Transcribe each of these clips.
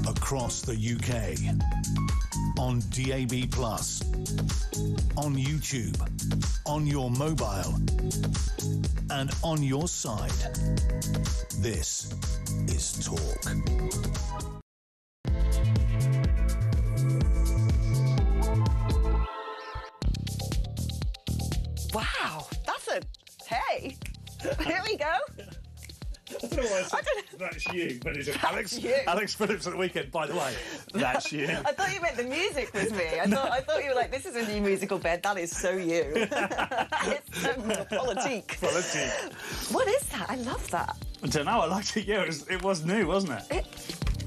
across the UK, on DAB+, on YouTube, on your mobile, and on your side. This is Talk. Wow, that's a... Hey, here we go. I don't know why I said that's you, but it's Alex Phillips at the weekend. By the way, that's you. I thought you meant the music was me. I thought you were like, this is a new musical bed. That is so you. It's politique. Politique. What is that? I love that. I don't know. I liked it. Yeah, it was new, wasn't it?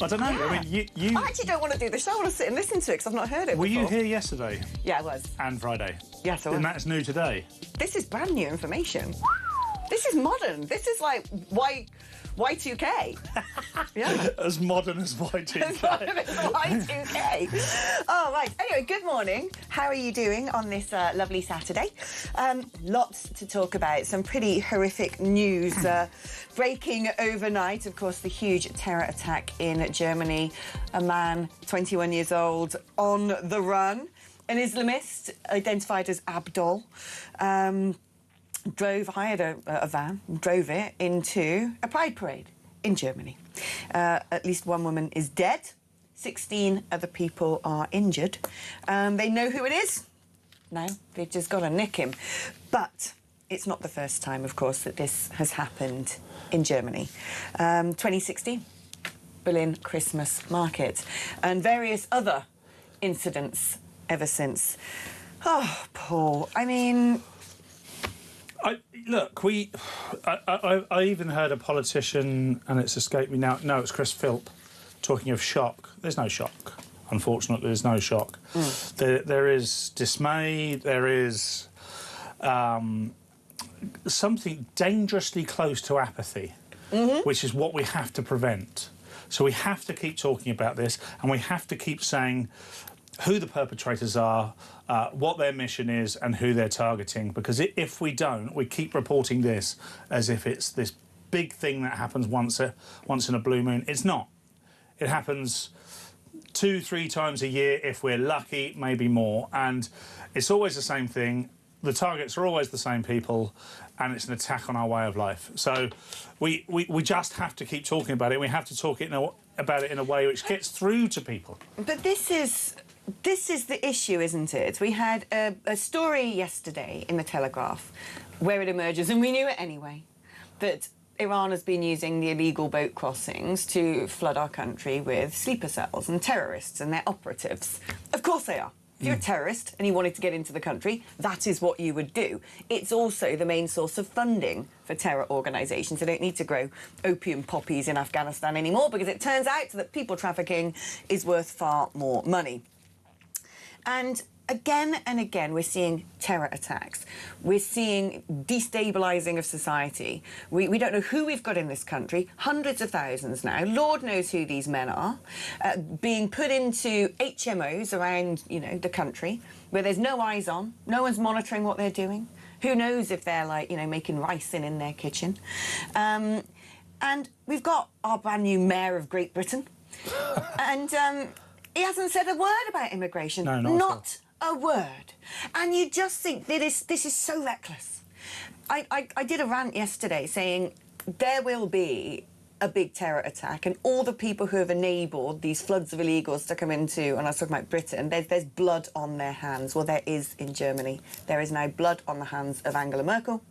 I don't know. Yeah. I mean, you. I actually don't want to do the show. I want to sit and listen to it because I've not heard it Were before. you here yesterday? Yeah, I was. And Friday? Yes, I was. And that's new today? This is brand new information. This is modern. This is like Y2K. Yeah. As modern as Y2K. As modern as Y2K. Oh, right. Anyway, good morning. How are you doing on this lovely Saturday? Lots to talk about. Some pretty horrific news breaking overnight. Of course, the huge terror attack in Germany. A man, 21 years old, on the run. An Islamist identified as Abdul. Hired a van, drove it into a pride parade in Germany. At least one woman is dead. 16 other people are injured. They know who it is. Now they've just got to nick him. But it's not the first time, of course, that this has happened in Germany. 2016, Berlin Christmas market, and various other incidents ever since. Oh, Paul, I mean... I even heard a politician, and it's escaped me now. No, it's Chris Phillips, talking of shock. There's no shock. Unfortunately, there's no shock. There is dismay. There is something dangerously close to apathy, which is what we have to prevent. So we have to keep talking about this, and we have to keep saying who the perpetrators are, what their mission is, and who they're targeting. Because if we don't, we keep reporting this as if it's this big thing that happens once in a blue moon. It's not. It happens 2-3 times a year if we're lucky, maybe more. And it's always the same thing. The targets are always the same people, and it's an attack on our way of life. So we just have to keep talking about it. We have to talk about it in a way which gets through to people. But this is the issue, isn't it? We had a story yesterday in the Telegraph where it emerges, and we knew it anyway, that Iran has been using the illegal boat crossings to flood our country with sleeper cells and terrorists and their operatives. Of course they are. If you're a terrorist and you wanted to get into the country, that is what you would do. It's also the main source of funding for terror organisations. They don't need to grow opium poppies in Afghanistan anymore because it turns out that people trafficking is worth far more money. And again and again, we're seeing terror attacks. We're seeing destabilising of society. We don't know who we've got in this country. Hundreds of thousands now. Lord knows who these men are. Being put into HMOs around, the country where there's no eyes on. No one's monitoring what they're doing. Who knows if they're, making rice in their kitchen. And we've got our brand new mayor of Great Britain. And... he hasn't said a word about immigration. No, not a word. And you just think this is so reckless. I did a rant yesterday saying there will be a big terror attack, and all the people who have enabled these floods of illegals to come into, and I was talking about Britain, there's blood on their hands. Well, there is in Germany. There is now blood on the hands of Angela Merkel,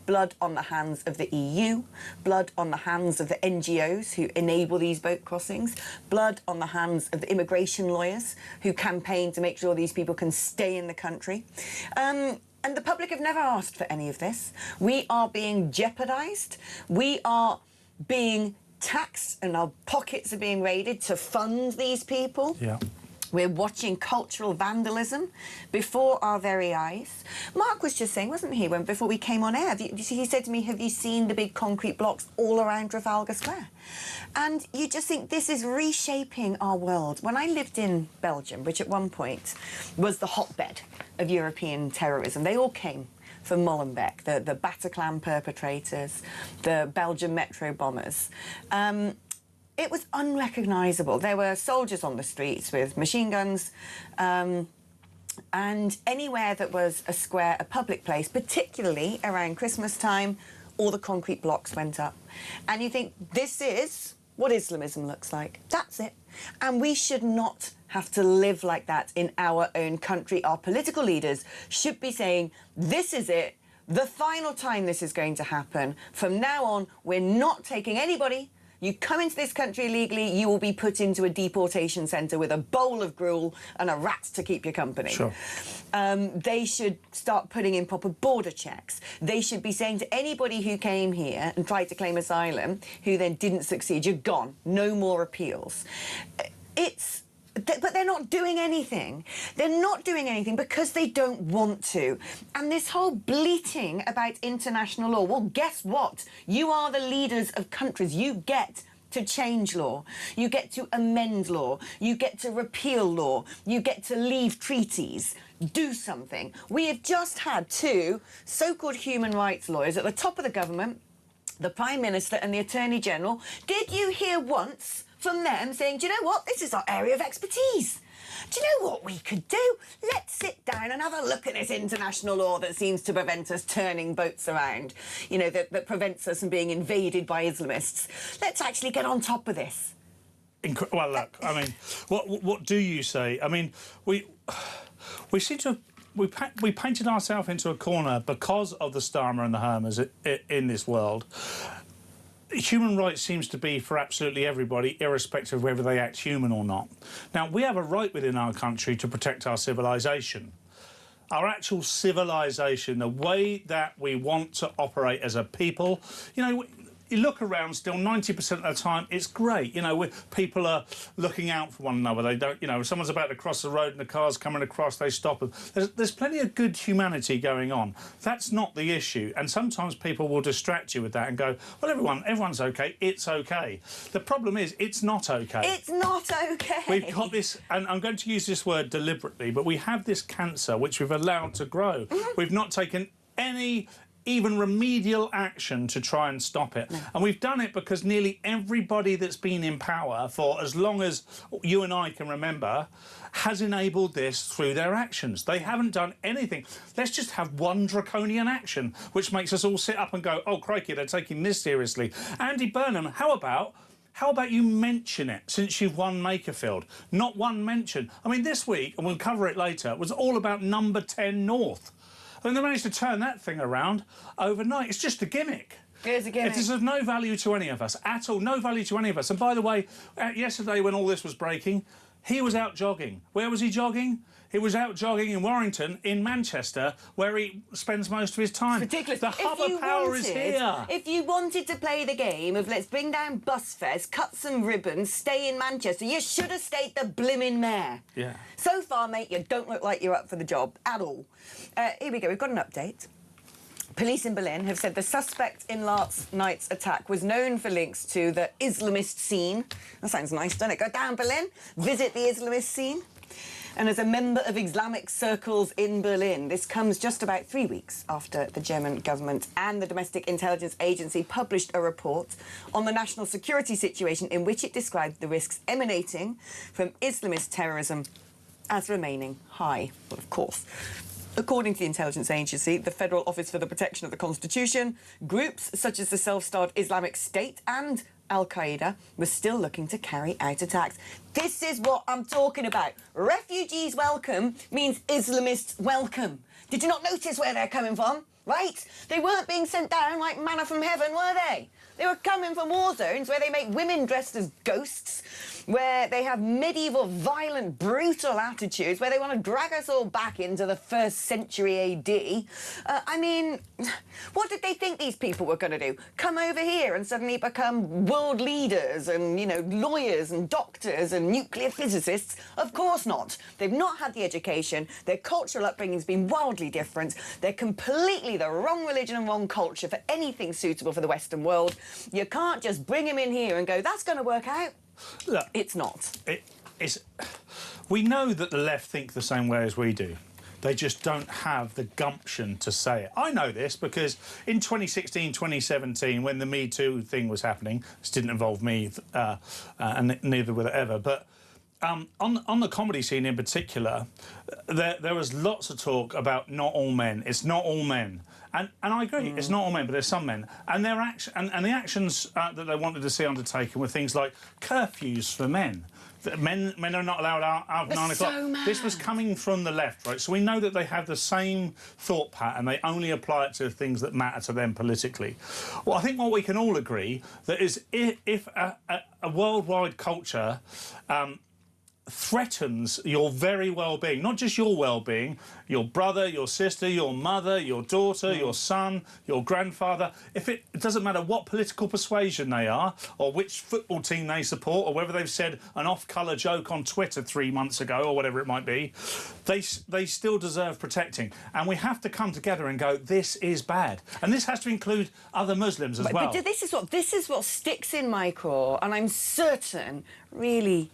blood on the hands of the EU, blood on the hands of the NGOs who enable these boat crossings, blood on the hands of the immigration lawyers who campaign to make sure these people can stay in the country. And the public have never asked for any of this. We are being jeopardised. We are being taxed, and our pockets are being raided to fund these people. Yeah. We're watching cultural vandalism before our very eyes. Mark was just saying, wasn't he, before we came on air, he said to me, have you seen the big concrete blocks all around Trafalgar Square? And you just think this is reshaping our world. When I lived in Belgium, which at one point was the hotbed of European terrorism, they all came from Molenbeek, the Bataclan perpetrators, the Belgian metro bombers. it was unrecognisable. There were soldiers on the streets with machine guns, and anywhere that was a square, a public place, particularly around Christmas time, all the concrete blocks went up. And you think, this is what Islamism looks like. That's it. And we should not have to live like that in our own country. Our political leaders should be saying, this is it, the final time this is going to happen. From now on, we're not taking anybody. You come into this country illegally, you will be put into a deportation centre with a bowl of gruel and a rat to keep you company. Sure. They should start putting in proper border checks. They should be saying to anybody who came here and tried to claim asylum, who then didn't succeed, you're gone, no more appeals. But they're not doing anything. They're not doing anything because they don't want to. And this whole bleating about international law, well, guess what? You are the leaders of countries. You get to change law. You get to amend law. You get to repeal law. You get to leave treaties. Do something. We have just had two so-called human rights lawyers at the top of the government, the Prime Minister and the Attorney General. Did you hear once from them saying, do you know what, this is our area of expertise? Do you know what we could do? Let's sit down and have a look at this international law that seems to prevent us turning boats around, you know, that prevents us from being invaded by Islamists. Let's actually get on top of this. Well, look, I mean, what do you say? I mean, we seem to have we painted ourselves into a corner because of the Starmer and the Hermers in this world. Human rights seems to be for absolutely everybody, irrespective of whether they act human or not. Now, we have a right within our country to protect our civilization. Our actual civilization, the way that we want to operate as a people. You know, you look around still 90% of the time, it's great. You know, people are looking out for one another. They don't, you know, if someone's about to cross the road and the car's coming across, they stop them. There's plenty of good humanity going on. That's not the issue. And sometimes people will distract you with that and go, well, everyone's okay, it's okay. The problem is, it's not okay. It's not okay. We've got this, and I'm going to use this word deliberately, but we have this cancer which we've allowed to grow. We've not taken any even remedial action to try and stop it. No. And we've done it because nearly everybody that's been in power for as long as you and I can remember has enabled this through their actions. They haven't done anything. Let's just have one draconian action, which makes us all sit up and go, oh, crikey, they're taking this seriously. Andy Burnham, how about you mention it since you've won Makerfield? Not one mention. I mean, this week, and we'll cover it later, was all about number 10 North. I mean, they managed to turn that thing around overnight. It's just a gimmick. It is a gimmick. It is of no value to any of us at all. No value to any of us. And by the way, yesterday when all this was breaking, he was out jogging. Where was he jogging? He was out jogging in Warrington, in Manchester, where he spends most of his time. It's ridiculous. The hub of power is here. If you wanted to play the game of let's bring down bus fares, cut some ribbons, stay in Manchester, you should have stayed the blimmin' mayor. Yeah. So far, mate, you don't look like you're up for the job at all. Here we go. We've got an update. Police in Berlin have said the suspect in last night's attack was known for links to the Islamist scene. That sounds nice, doesn't it? Go down Berlin, visit the Islamist scene. And as a member of Islamic circles in Berlin, this comes just about 3 weeks after the German government and the Domestic Intelligence Agency published a report on the national security situation in which it described the risks emanating from Islamist terrorism as remaining high. Well, of course. According to the intelligence agency, the Federal Office for the Protection of the Constitution, groups such as the self-styled Islamic State and Al-Qaeda were still looking to carry out attacks. This is what I'm talking about. Refugees welcome means Islamists welcome. Did you not notice where they're coming from? Right? They weren't being sent down like manna from heaven, were they? They were coming from war zones where they make women dressed as ghosts, where they have medieval, violent, brutal attitudes, where they want to drag us all back into the 1st century AD. I mean, what did they think these people were going to do? Come over here and suddenly become world leaders and, you know, lawyers and doctors and nuclear physicists? Of course not. They've not had the education. Their cultural upbringing's been wildly different. They're completely the wrong religion and wrong culture for anything suitable for the Western world. You can't just bring them in here and go, that's going to work out. Look, it's not. We know that the left think the same way as we do. They just don't have the gumption to say it. I know this because in 2016, 2017, when the Me Too thing was happening, this didn't involve me, and neither will it ever, but on the comedy scene in particular, there was lots of talk about not all men. It's not all men. And I agree, it's not all men, but there's some men. And their and the actions that they wanted to see undertaken were things like curfews for men. Men are not allowed out at 9 o'clock. So mad. This was coming from the left, right? So we know that they have the same thought pattern. They only apply it to things that matter to them politically. Well, I think what we can all agree that is if a worldwide culture threatens your very well-being, not just your well-being, your brother, your sister, your mother, your daughter, your son, your grandfather. If it doesn't matter what political persuasion they are, or which football team they support, or whether they've said an off-colour joke on Twitter 3 months ago, or whatever it might be, they still deserve protecting. And we have to come together and go, this is bad. And this has to include other Muslims as well. But this is what sticks in my craw, and I'm certain, really,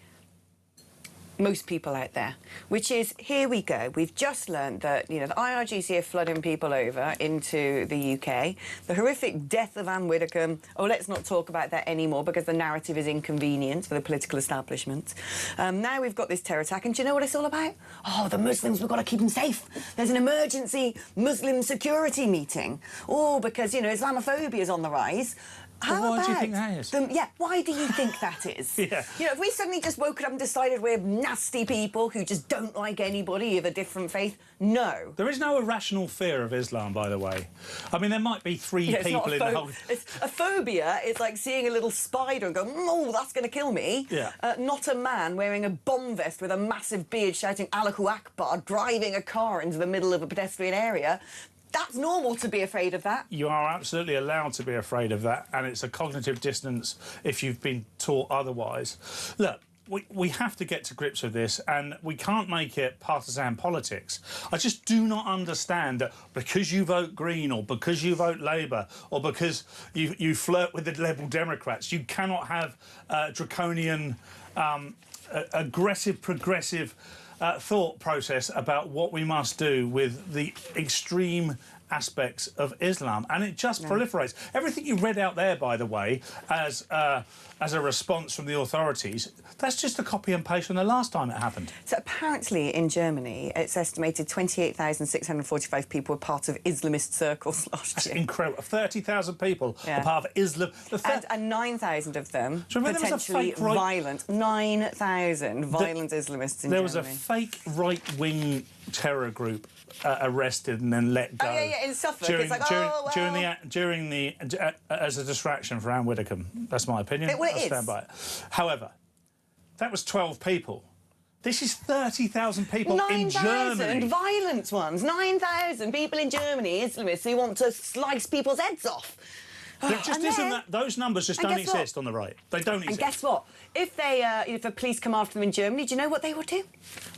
most people out there, which is, here we go. We've just learned that, you know, the IRGC are flooding people over into the UK. The horrific death of Anne Widdecombe. Oh, let's not talk about that anymore because the narrative is inconvenient for the political establishment. Now we've got this terror attack, and do you know what it's all about? Oh, the Muslims, we've got to keep them safe. There's an emergency Muslim security meeting. Oh, because, you know, Islamophobia is on the rise. Why do you think that is? Why do you think that is? Yeah. You know, if we suddenly just woken up and decided we're nasty people who just don't like anybody of a different faith, no. There is no irrational fear of Islam, by the way. I mean, there might be three people in the whole... A phobia is like seeing a little spider and going, oh, that's going to kill me. Yeah. Not a man wearing a bomb vest with a massive beard shouting Allahu Akbar, driving a car into the middle of a pedestrian area. That's normal to be afraid of that. You are absolutely allowed to be afraid of that, and it's a cognitive dissonance if you've been taught otherwise. Look, we have to get to grips with this, and we can't make it partisan politics. I just do not understand that because you vote Green or because you vote Labour or because you flirt with the Liberal Democrats, you cannot have draconian, aggressive, progressive thought process about what we must do with the extreme aspects of Islam, and it just proliferates. Everything you read out there, by the way, as a response from the authorities, that's just a copy and paste from the last time it happened. So apparently in Germany, it's estimated 28,645 people were part of Islamist circles last year. That's incredible. 30,000 people were part of Islam. And 9,000 of them potentially violent. 9,000 violent Islamists in Germany. There was a fake right-wing terror group arrested and then let go. Oh, yeah, in Suffolk. During the as a distraction for Anne Widdecombe. That's my opinion. Well, I stand by it. However, that was 12 people. This is 30,000 people in Germany. 9,000 violent ones. 9,000 people in Germany, Islamists who want to slice people's heads off. There just isn't that. Those numbers just don't exist on the right. They don't exist. And guess what? If the police come after them in Germany, do you know what they would do?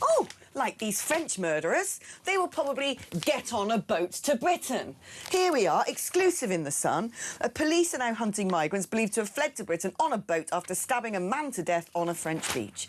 Oh, like these French murderers, they will probably get on a boat to Britain. Here we are, exclusive in The Sun. Police are now hunting migrants believed to have fled to Britain on a boat after stabbing a man to death on a French beach.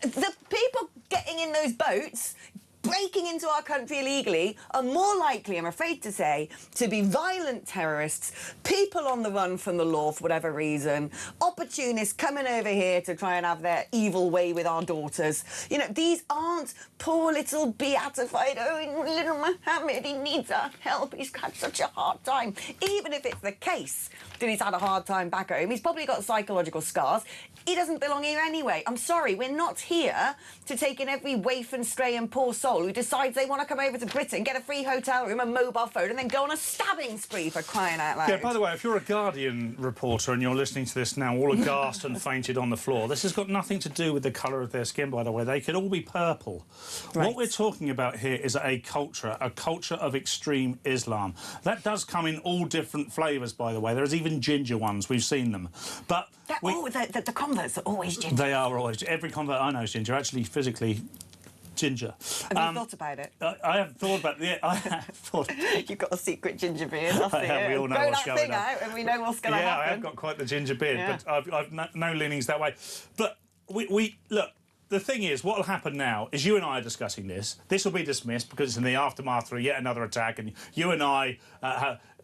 The people getting in those boats, breaking into our country illegally, are more likely, I'm afraid to say, to be violent terrorists, people on the run from the law for whatever reason, opportunists coming over here to try and have their evil way with our daughters. You know, these aren't poor little beatified, oh, little Mohammed, he needs our help, he's had such a hard time. Even if it's the case that he's had a hard time back home, he's probably got psychological scars. He doesn't belong here anyway. I'm sorry, we're not here to take in every waif and stray and poor soul who decides they want to come over to Britain, get a free hotel room, a mobile phone, and then go on a stabbing spree, for crying out loud. Yeah, by the way, if you're a Guardian reporter and you're listening to this now, all aghast and fainted on the floor, this has got nothing to do with the colour of their skin, by the way. They could all be purple. Right. What we're talking about here is a culture of extreme Islam. That does come in all different flavours, by the way. There's even ginger ones. We've seen them. But the converts are always ginger. They are always. Every convert I know is ginger. Actually, physically, ginger. Have you thought about it? I have thought about it. I have thought. You've got a secret ginger beard. I see it. We all know what's going on. Thing out and we know what's going to happen. Yeah, I have got quite the ginger beard, but I've no leanings that way. But we look. the thing is, what will happen now is you and I are discussing this. This will be dismissed because it's in the aftermath of yet another attack, and you and I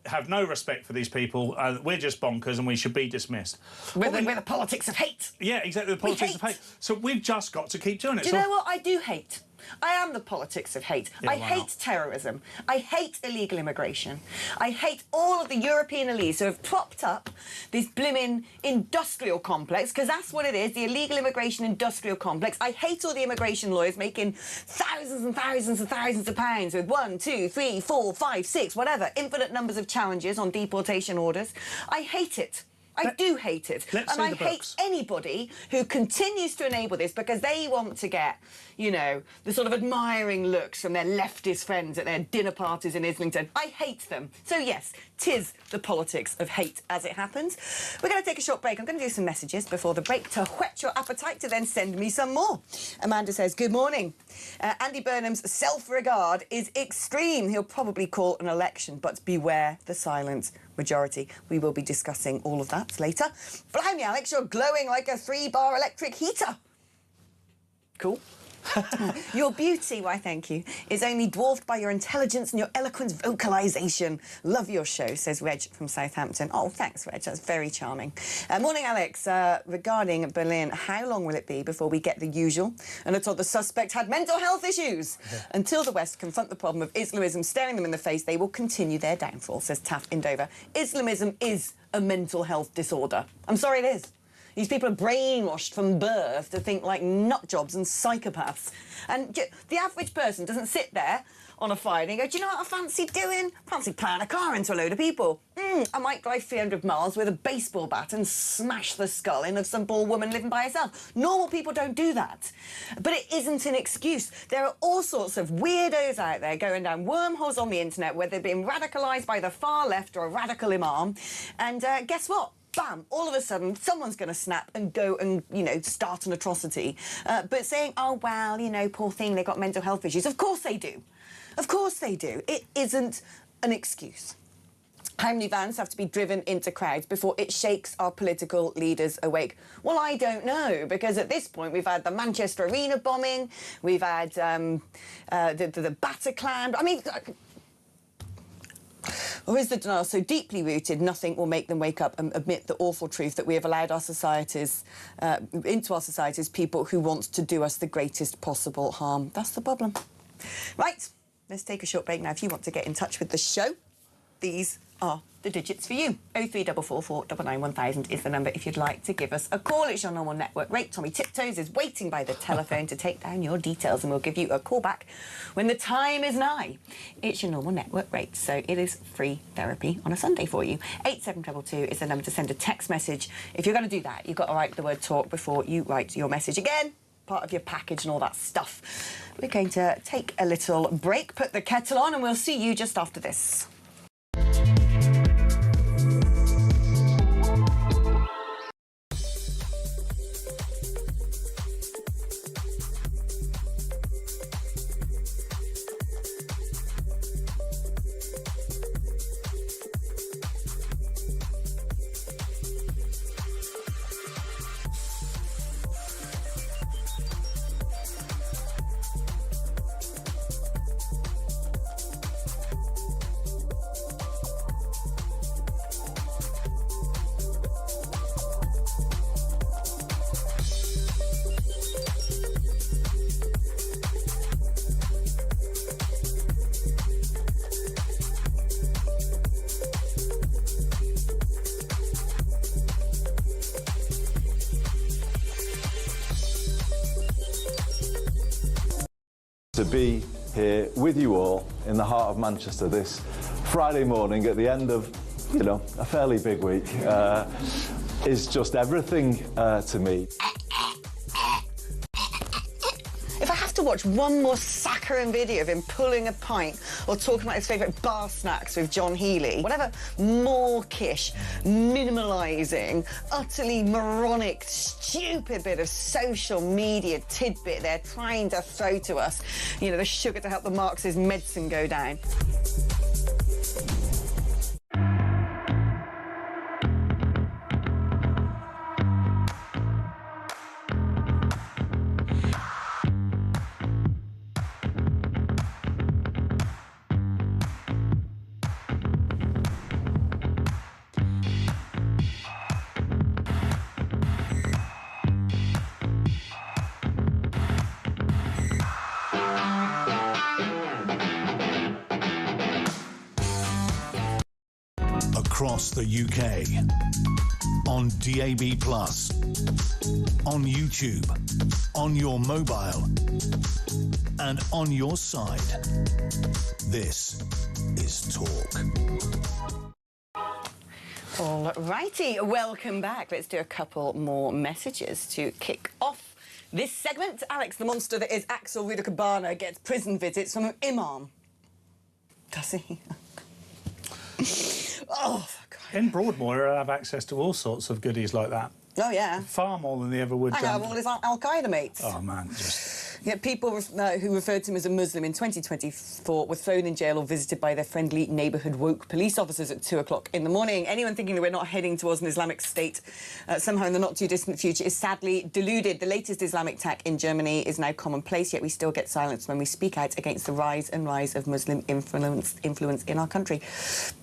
have no respect for these people. We're just bonkers and we should be dismissed. We're the politics of hate. Yeah, exactly, the politics of hate. So we've just got to keep doing it. Do you know what I do hate? I am the politics of hate. Yeah, I hate terrorism. I hate illegal immigration. I hate all of the European elites who have propped up this blimmin' industrial complex, because that's what it is, the illegal immigration industrial complex. I hate all the immigration lawyers making thousands and thousands and thousands of pounds with 1, 2, 3, 4, 5, 6, whatever, infinite numbers of challenges on deportation orders. I hate it. I do hate it. And I hate anybody who continues to enable this because they want to get, you know, the sort of admiring looks from their leftist friends at their dinner parties in Islington. I hate them. So, yes, 'tis the politics of hate as it happens. We're going to take a short break. I'm going to do some messages before the break to whet your appetite to then send me some more. Amanda says, good morning. Andy Burnham's self-regard is extreme. He'll probably call an election, but beware the silent majority. We will be discussing all of that later. Blimey, Alex, you're glowing like a 3-bar electric heater. Cool. Your beauty, why thank you, is only dwarfed by your intelligence and your eloquent vocalisation. Love your show, says Reg from Southampton. Oh, thanks, Reg, that's very charming. Morning, Alex. Regarding Berlin, how long will it be before we get the usual? And I thought the suspect had mental health issues. Yeah. Until the West confront the problem of Islamism staring them in the face, they will continue their downfall, says Taff in Dover. Islamism is a mental health disorder. I'm sorry, it is. These people are brainwashed from birth to think like nutjobs and psychopaths. And the average person doesn't sit there on a Friday and go, do you know what I fancy doing? Fancy plowing a car into a load of people. I might drive 300 miles with a baseball bat and smash the skull in of some poor woman living by herself. Normal people don't do that. But it isn't an excuse. There are all sorts of weirdos out there going down wormholes on the internet where they're being radicalised by the far left or a radical imam. And guess what? Bam, all of a sudden, someone's going to snap and go and, you know, start an atrocity. But saying, oh, well, you know, poor thing, they've got mental health issues. Of course they do. Of course they do. It isn't an excuse. How many vans have to be driven into crowds before it shakes our political leaders awake? Well, I don't know, because at this point we've had the Manchester Arena bombing, we've had the Bataclan. I mean... Or is the denial so deeply rooted, nothing will make them wake up and admit the awful truth that we have allowed our societies, into our societies, people who want to do us the greatest possible harm? That's the problem. Right, let's take a short break now. If you want to get in touch with the show, these are the digits for you. 03444 99 1000 is the number if you'd like to give us a call. It's your normal network rate. Tommy Tiptoes is waiting by the telephone to take down your details, and we'll give you a call back when the time is nigh. It's your normal network rate, so it is free therapy on a Sunday for you. 87222 is the number to send a text message. If you're going to do that, you've got to write the word talk before you write your message. Again, part of your package and all that stuff. We're going to take a little break, put the kettle on, and we'll see you just after this. To be here with you all in the heart of Manchester this Friday morning at the end of, you know, a fairly big week is just everything to me. If I have to watch one more saccharine video of him pulling a pint or talking about his favourite bar snacks with John Healey, whatever mawkish, minimalising, utterly moronic, stupid bit of social media tidbit they're trying to throw to us, you know, the sugar to help the Marxist medicine go down. across the UK, on DAB+, on YouTube, on your mobile, and on your side. This is Talk. All righty, welcome back. Let's do a couple more messages to kick off this segment. Alex, the monster that is Axel Rudakabana, gets prison visits from an imam. Does he? Oh, for God. In Broadmoor, I have access to all sorts of goodies like that. Oh, yeah. Far more than they ever would. I have all his Al-Qaeda mates. Oh, man, just... Yeah, people who referred to him as a Muslim in 2024 were thrown in jail or visited by their friendly neighbourhood woke police officers at 2 o'clock in the morning. Anyone thinking that we're not heading towards an Islamic state somehow in the not-too-distant future is sadly deluded. The latest Islamic attack in Germany is now commonplace, yet we still get silence when we speak out against the rise of Muslim influence in our country.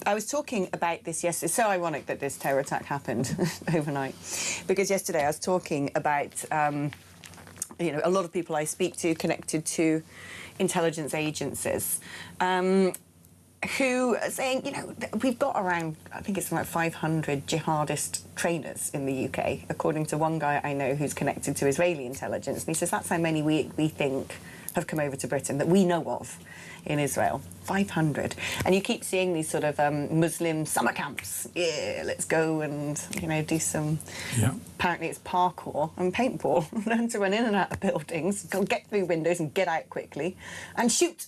I was talking about this yesterday. It's so ironic that this terror attack happened overnight, because yesterday I was talking about... you know, a lot of people I speak to connected to intelligence agencies who are saying, you know, we've got around, I think it's like 500 jihadist trainers in the UK, according to one guy I know who's connected to Israeli intelligence. And he says that's how many we think have come over to Britain, that we know of in Israel. 500. And you keep seeing these sort of Muslim summer camps. Yeah, let's go and, you know, do some... Yeah. Apparently it's parkour and paintball. Learn to run in and out of buildings, get through windows and get out quickly and shoot.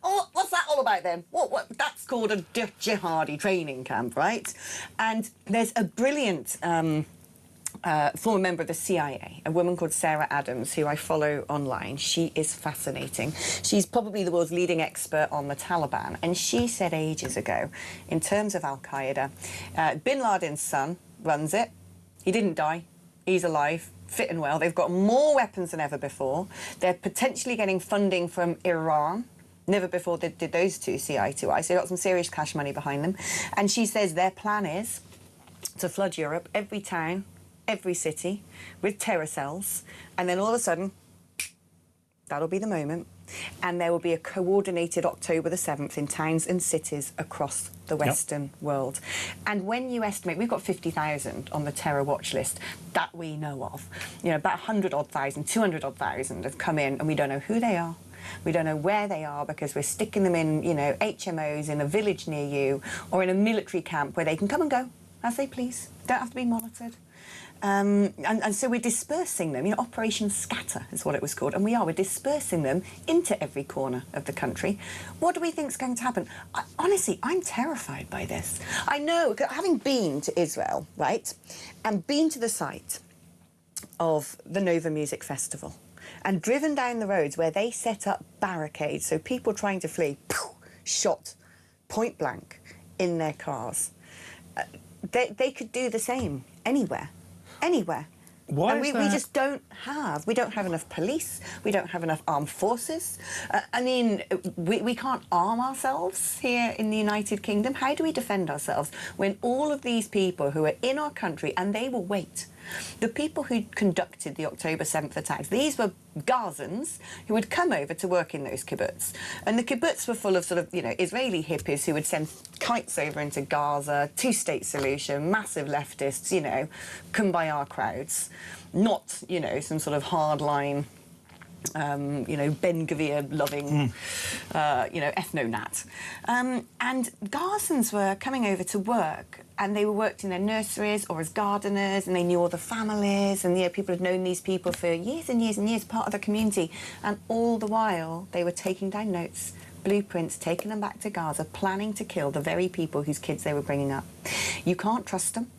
Oh, what's that all about then? What? That's called a jihadi training camp, right? And there's a brilliant... former member of the CIA, a woman called Sarah Adams, who I follow online. She is fascinating. She's probably the world's leading expert on the Taliban. And she said ages ago, in terms of Al-Qaeda, Bin Laden's son runs it. He didn't die. He's alive, fit and well. They've got more weapons than ever before. They're potentially getting funding from Iran. Never before did those two see eye to eye. So they've got some serious cash money behind them. And she says their plan is to flood Europe, every town, every city, with terror cells, and then all of a sudden, that'll be the moment, and there will be a coordinated October the 7th in towns and cities across the Western world. And when you estimate, we've got 50,000 on the terror watch list that we know of. You know, about 100-odd thousand, 200-odd thousand have come in, and we don't know who they are. We don't know where they are because we're sticking them in, you know, HMOs in a village near you or in a military camp where they can come and go as they please. Don't have to be monitored. And so we're dispersing them, you know, Operation Scatter is what it was called, and we're dispersing them into every corner of the country. What do we think is going to happen? Honestly, I'm terrified by this. I know, having been to Israel, right, and been to the site of the Nova Music Festival, and driven down the roads where they set up barricades, so people trying to flee, shot point blank in their cars. They could do the same anywhere. Anywhere. Why and is we just don't have enough police, we don't have enough armed forces. I mean, we can't arm ourselves here in the United Kingdom. How do we defend ourselves when all of these people who are in our country, and they will wait, the people who conducted the October 7th attacks, these were Gazans who would come over to work in those kibbutz. And the kibbutz were full of sort of, you know, Israeli hippies who would send kites over into Gaza, two-state solution, massive leftists, you know, come by our crowds. Not, you know, some sort of hard-line, you know, Ben Gvir-loving, you know, ethno-nat. And Gazans were coming over to work, and they worked in their nurseries or as gardeners, and they knew all the families, and, you know, people had known these people for years and years and years, part of the community. And all the while, they were taking down notes, blueprints, taking them back to Gaza, planning to kill the very people whose kids they were bringing up. You can't trust them.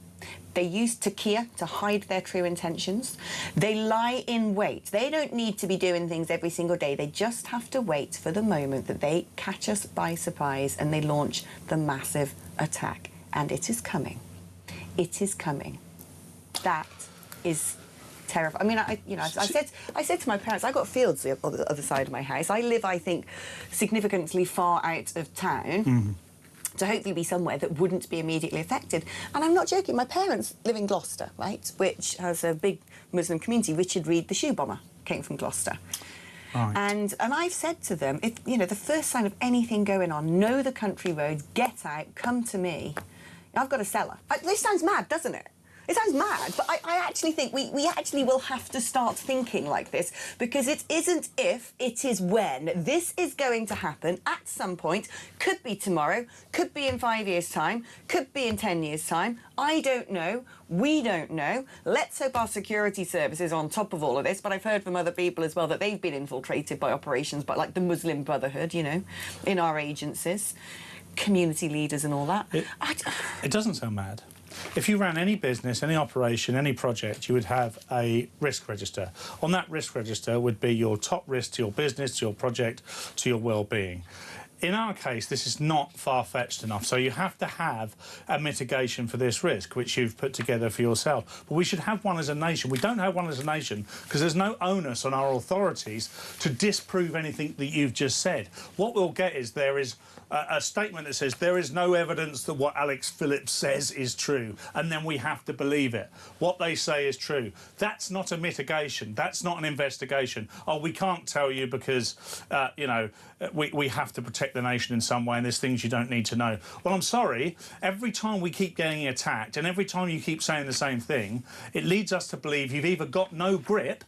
They use taqiyya to hide their true intentions. They lie in wait. They don't need to be doing things every single day. They just have to wait for the moment that they catch us by surprise and they launch the massive attack. And it is coming. It is coming. That is terrifying. I mean, you know, I said to my parents, I got fields on the other side of my house. I live, I think, significantly far out of town. To hopefully be somewhere that wouldn't be immediately affected. And I'm not joking, my parents live in Gloucester, right, which has a big Muslim community. Richard Reed, the shoe bomber, came from Gloucester. Right. And I've said to them, if, you know, the first sign of anything going on, know the country roads, get out, come to me. I've got a cellar. This sounds mad, doesn't it? It sounds mad, but I actually think we actually will have to start thinking like this, because it isn't if, it is when. This is going to happen at some point. Could be tomorrow, could be in 5 years' time, could be in 10 years' time. I don't know. We don't know. Let's hope our security services are on top of all of this, but I've heard from other people as well that they've been infiltrated by operations by, like, the Muslim Brotherhood, you know, in our agencies, community leaders and all that. It doesn't sound mad. If you ran any business, any operation, any project, you would have a risk register. On that risk register would be your top risk to your business, to your project, to your well-being. In our case, this is not far-fetched enough, so you have to have a mitigation for this risk, which you've put together for yourself. But we should have one as a nation. We don't have one as a nation because there's no onus on our authorities to disprove anything that you've just said. What we'll get is there is a statement that says there is no evidence that what Alex Phillips says is true, and then we have to believe it. What they say is true. That's not a mitigation. That's not an investigation. Oh, we can't tell you because, you know, we have to protect the nation in some way and there's things you don't need to know. Well, I'm sorry, every time we keep getting attacked and every time you keep saying the same thing, it leads us to believe you've either got no grip,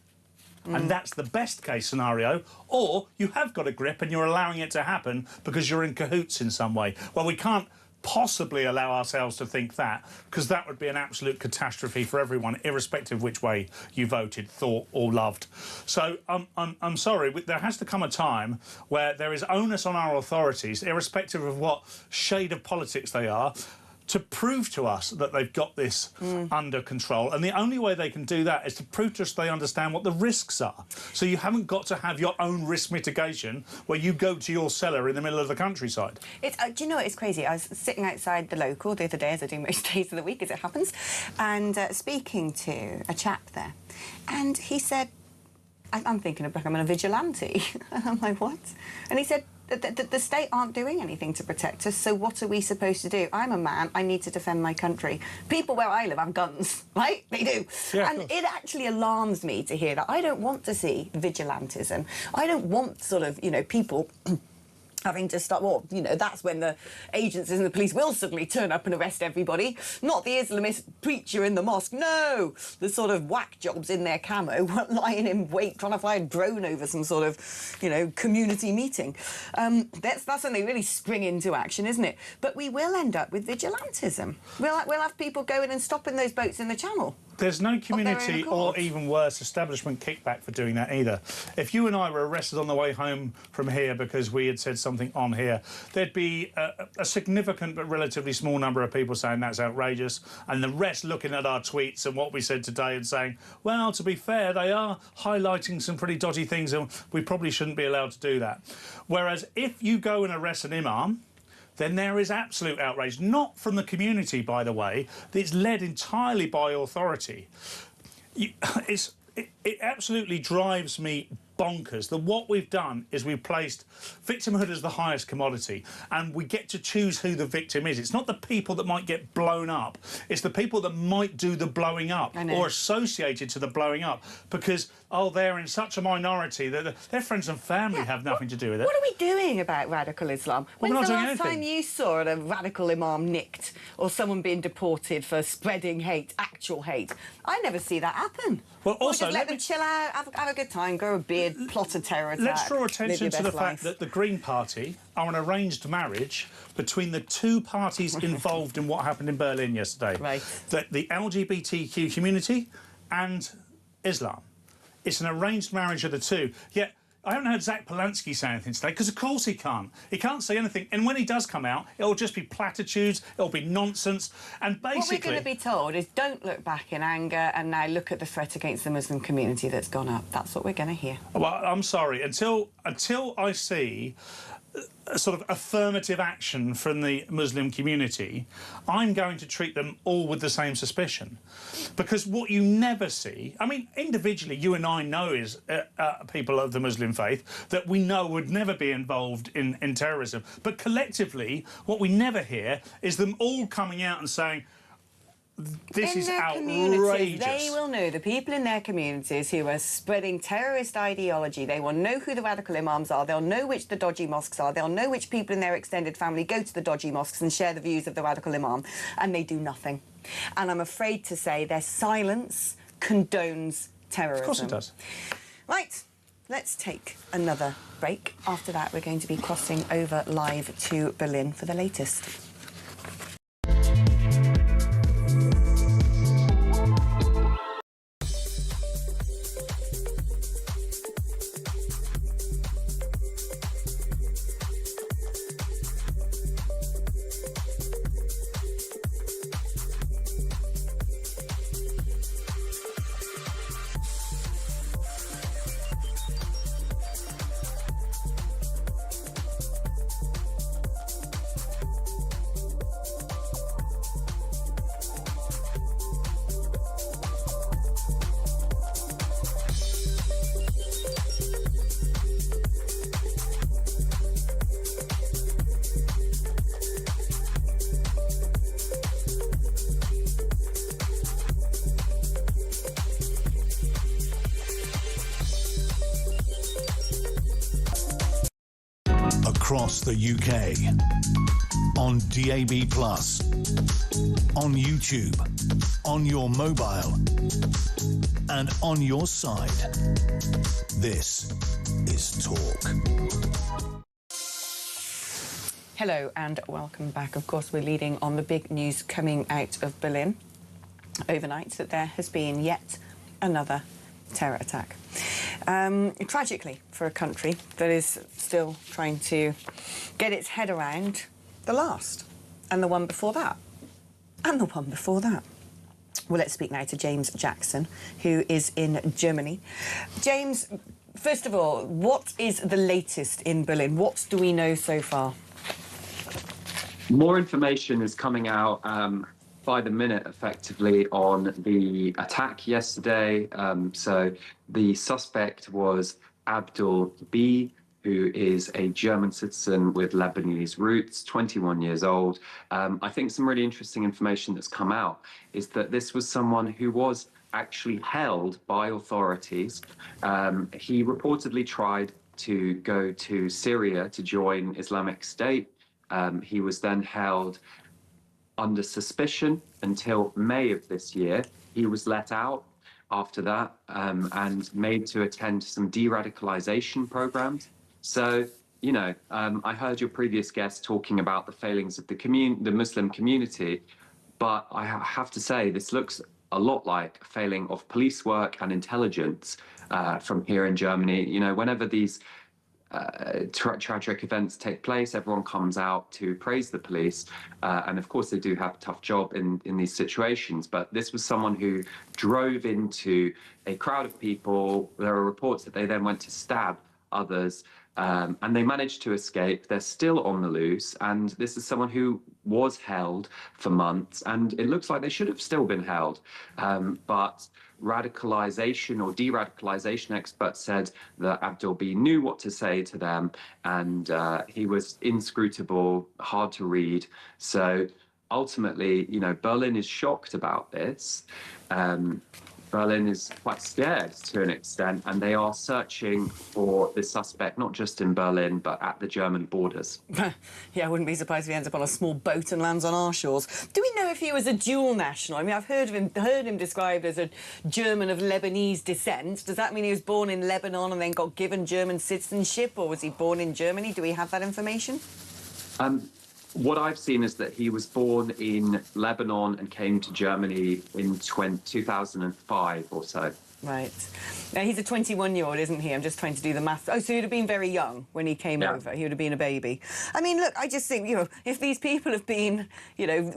and that's the best case scenario, or you have got a grip and you're allowing it to happen because you're in cahoots in some way. Well, we can't possibly allow ourselves to think that, because that would be an absolute catastrophe for everyone, irrespective of which way you voted, thought or loved. So I'm sorry, there has to come a time where there is onus on our authorities, irrespective of what shade of politics they are, to prove to us that they've got this under control. And the only way they can do that is to prove to us they understand what the risks are. So you haven't got to have your own risk mitigation where you go to your cellar in the middle of the countryside. Do you know what, it's crazy? I was sitting outside the local the other day, as I do most days of the week, as it happens, and speaking to a chap there. And he said, I'm thinking of becoming a vigilante. And I'm like, what? And he said, the state aren't doing anything to protect us, so what are we supposed to do? I'm a man, I need to defend my country. People where I live have guns, right? They do. Yeah, and it actually alarms me to hear that. I don't want to see vigilantism. I don't want sort of, you know, people having to stop, well, you know, that's when the agencies and the police will suddenly turn up and arrest everybody. Not the Islamist preacher in the mosque, no! The sort of whack jobs in their camo lying in wait, trying to fly a drone over some sort of, you know, community meeting. That's when they really spring into action, isn't it? But we will end up with vigilantism. We'll have people going and stopping those boats in the channel. There's no community or, even worse, establishment kickback for doing that either. If you and I were arrested on the way home from here because we had said something on here, there'd be a significant but relatively small number of people saying that's outrageous, and the rest looking at our tweets and what we said today and saying, well, to be fair, they are highlighting some pretty dodgy things and we probably shouldn't be allowed to do that. Whereas if you go and arrest an imam, then there is absolute outrage, not from the community, by the way. It's led entirely by authority. It absolutely drives me bonkers that what we've done is we've placed victimhood as the highest commodity, and we get to choose who the victim is. It's not the people that might get blown up, it's the people that might do the blowing up or associated to the blowing up, because, oh, they're in such a minority that their friends and family have nothing to do with it. What are we doing about radical Islam? Well, When's the last anything. time you saw a radical imam nicked or someone being deported for spreading hate, actual hate? I never see that happen. Well, also, just let them chill out, have a good time, grow a beard, plot a terror attack. Let's draw attention to the life. fact that the Green Party are an arranged marriage between the two parties involved in what happened in Berlin yesterday. Right. The LGBTQ community and Islam. It's an arranged marriage of the two. Yet I haven't heard Zach Polanski say anything today, because of course he can't. He can't say anything. And when he does come out, it'll just be platitudes, it'll be nonsense. And basically, what we're going to be told is don't look back in anger and now look at the threat against the Muslim community that's gone up. That's what we're going to hear. Well, I'm sorry. Until I see a sort of affirmative action from the Muslim community, I'm going to treat them all with the same suspicion. Because what you never see, I mean, individually, you and I know is people of the Muslim faith that we know would never be involved in terrorism. But collectively, what we never hear is them all coming out and saying, This in is their communities, outrageous. they will know, the people in their communities who are spreading terrorist ideology, they will know who the radical imams are, they'll know which the dodgy mosques are, they'll know which people in their extended family go to the dodgy mosques and share the views of the radical imam, and they do nothing. And I'm afraid to say their silence condones terrorism. Of course it does. Right, let's take another break. After that, we're going to be crossing over live to Berlin for the latest. Across the UK, on DAB+, on YouTube, on your mobile, and on your side. This is Talk. Hello and welcome back. Of course, we're leading on the big news coming out of Berlin overnight, that there has been yet another terror attack. Tragically, for a country that is still trying to get its head around the last, and the one before that, and the one before that. Well, let's speak now to James Jackson, who is in Germany. James, first of all, what is the latest in Berlin? What do we know so far? More information is coming out by the minute, effectively, on the attack yesterday. So the suspect was Abdul B, who is a German citizen with Lebanese roots, 21 years old. I think some really interesting information that's come out is that this was someone who was actually held by authorities. He reportedly tried to go to Syria to join Islamic State. He was then held under suspicion until May of this year. He was let out after that and made to attend some de-radicalization programs. So, you know, I heard your previous guest talking about the failings of the Muslim community, but I have to say this looks a lot like a failing of police work and intelligence from here in Germany. You know, whenever these tragic events take place, everyone comes out to praise the police, and of course they do have a tough job in these situations, but this was someone who drove into a crowd of people. There are reports that they then went to stab others, and they managed to escape. They're still on the loose, and this is someone who was held for months, and it looks like they should have still been held, but radicalization or de-radicalization experts said that Abdul B knew what to say to them, and he was inscrutable, hard to read. So ultimately, you know, Berlin is shocked about this. Berlin is quite scared to an extent, and they are searching for the suspect, not just in Berlin, but at the German borders. Yeah, I wouldn't be surprised if he ends up on a small boat and lands on our shores. Do we know if he was a dual national? I mean, I've heard him described as a German of Lebanese descent. Does that mean he was born in Lebanon and then got given German citizenship, or was he born in Germany? Do we have that information? What I've seen is that he was born in Lebanon and came to Germany in 2005 or so. Right. Now, he's a 21-year-old, isn't he? I'm just trying to do the math. Oh, so he'd have been very young when he came over. He would have been a baby. I mean, look, I just think, you know, if these people have been, you know,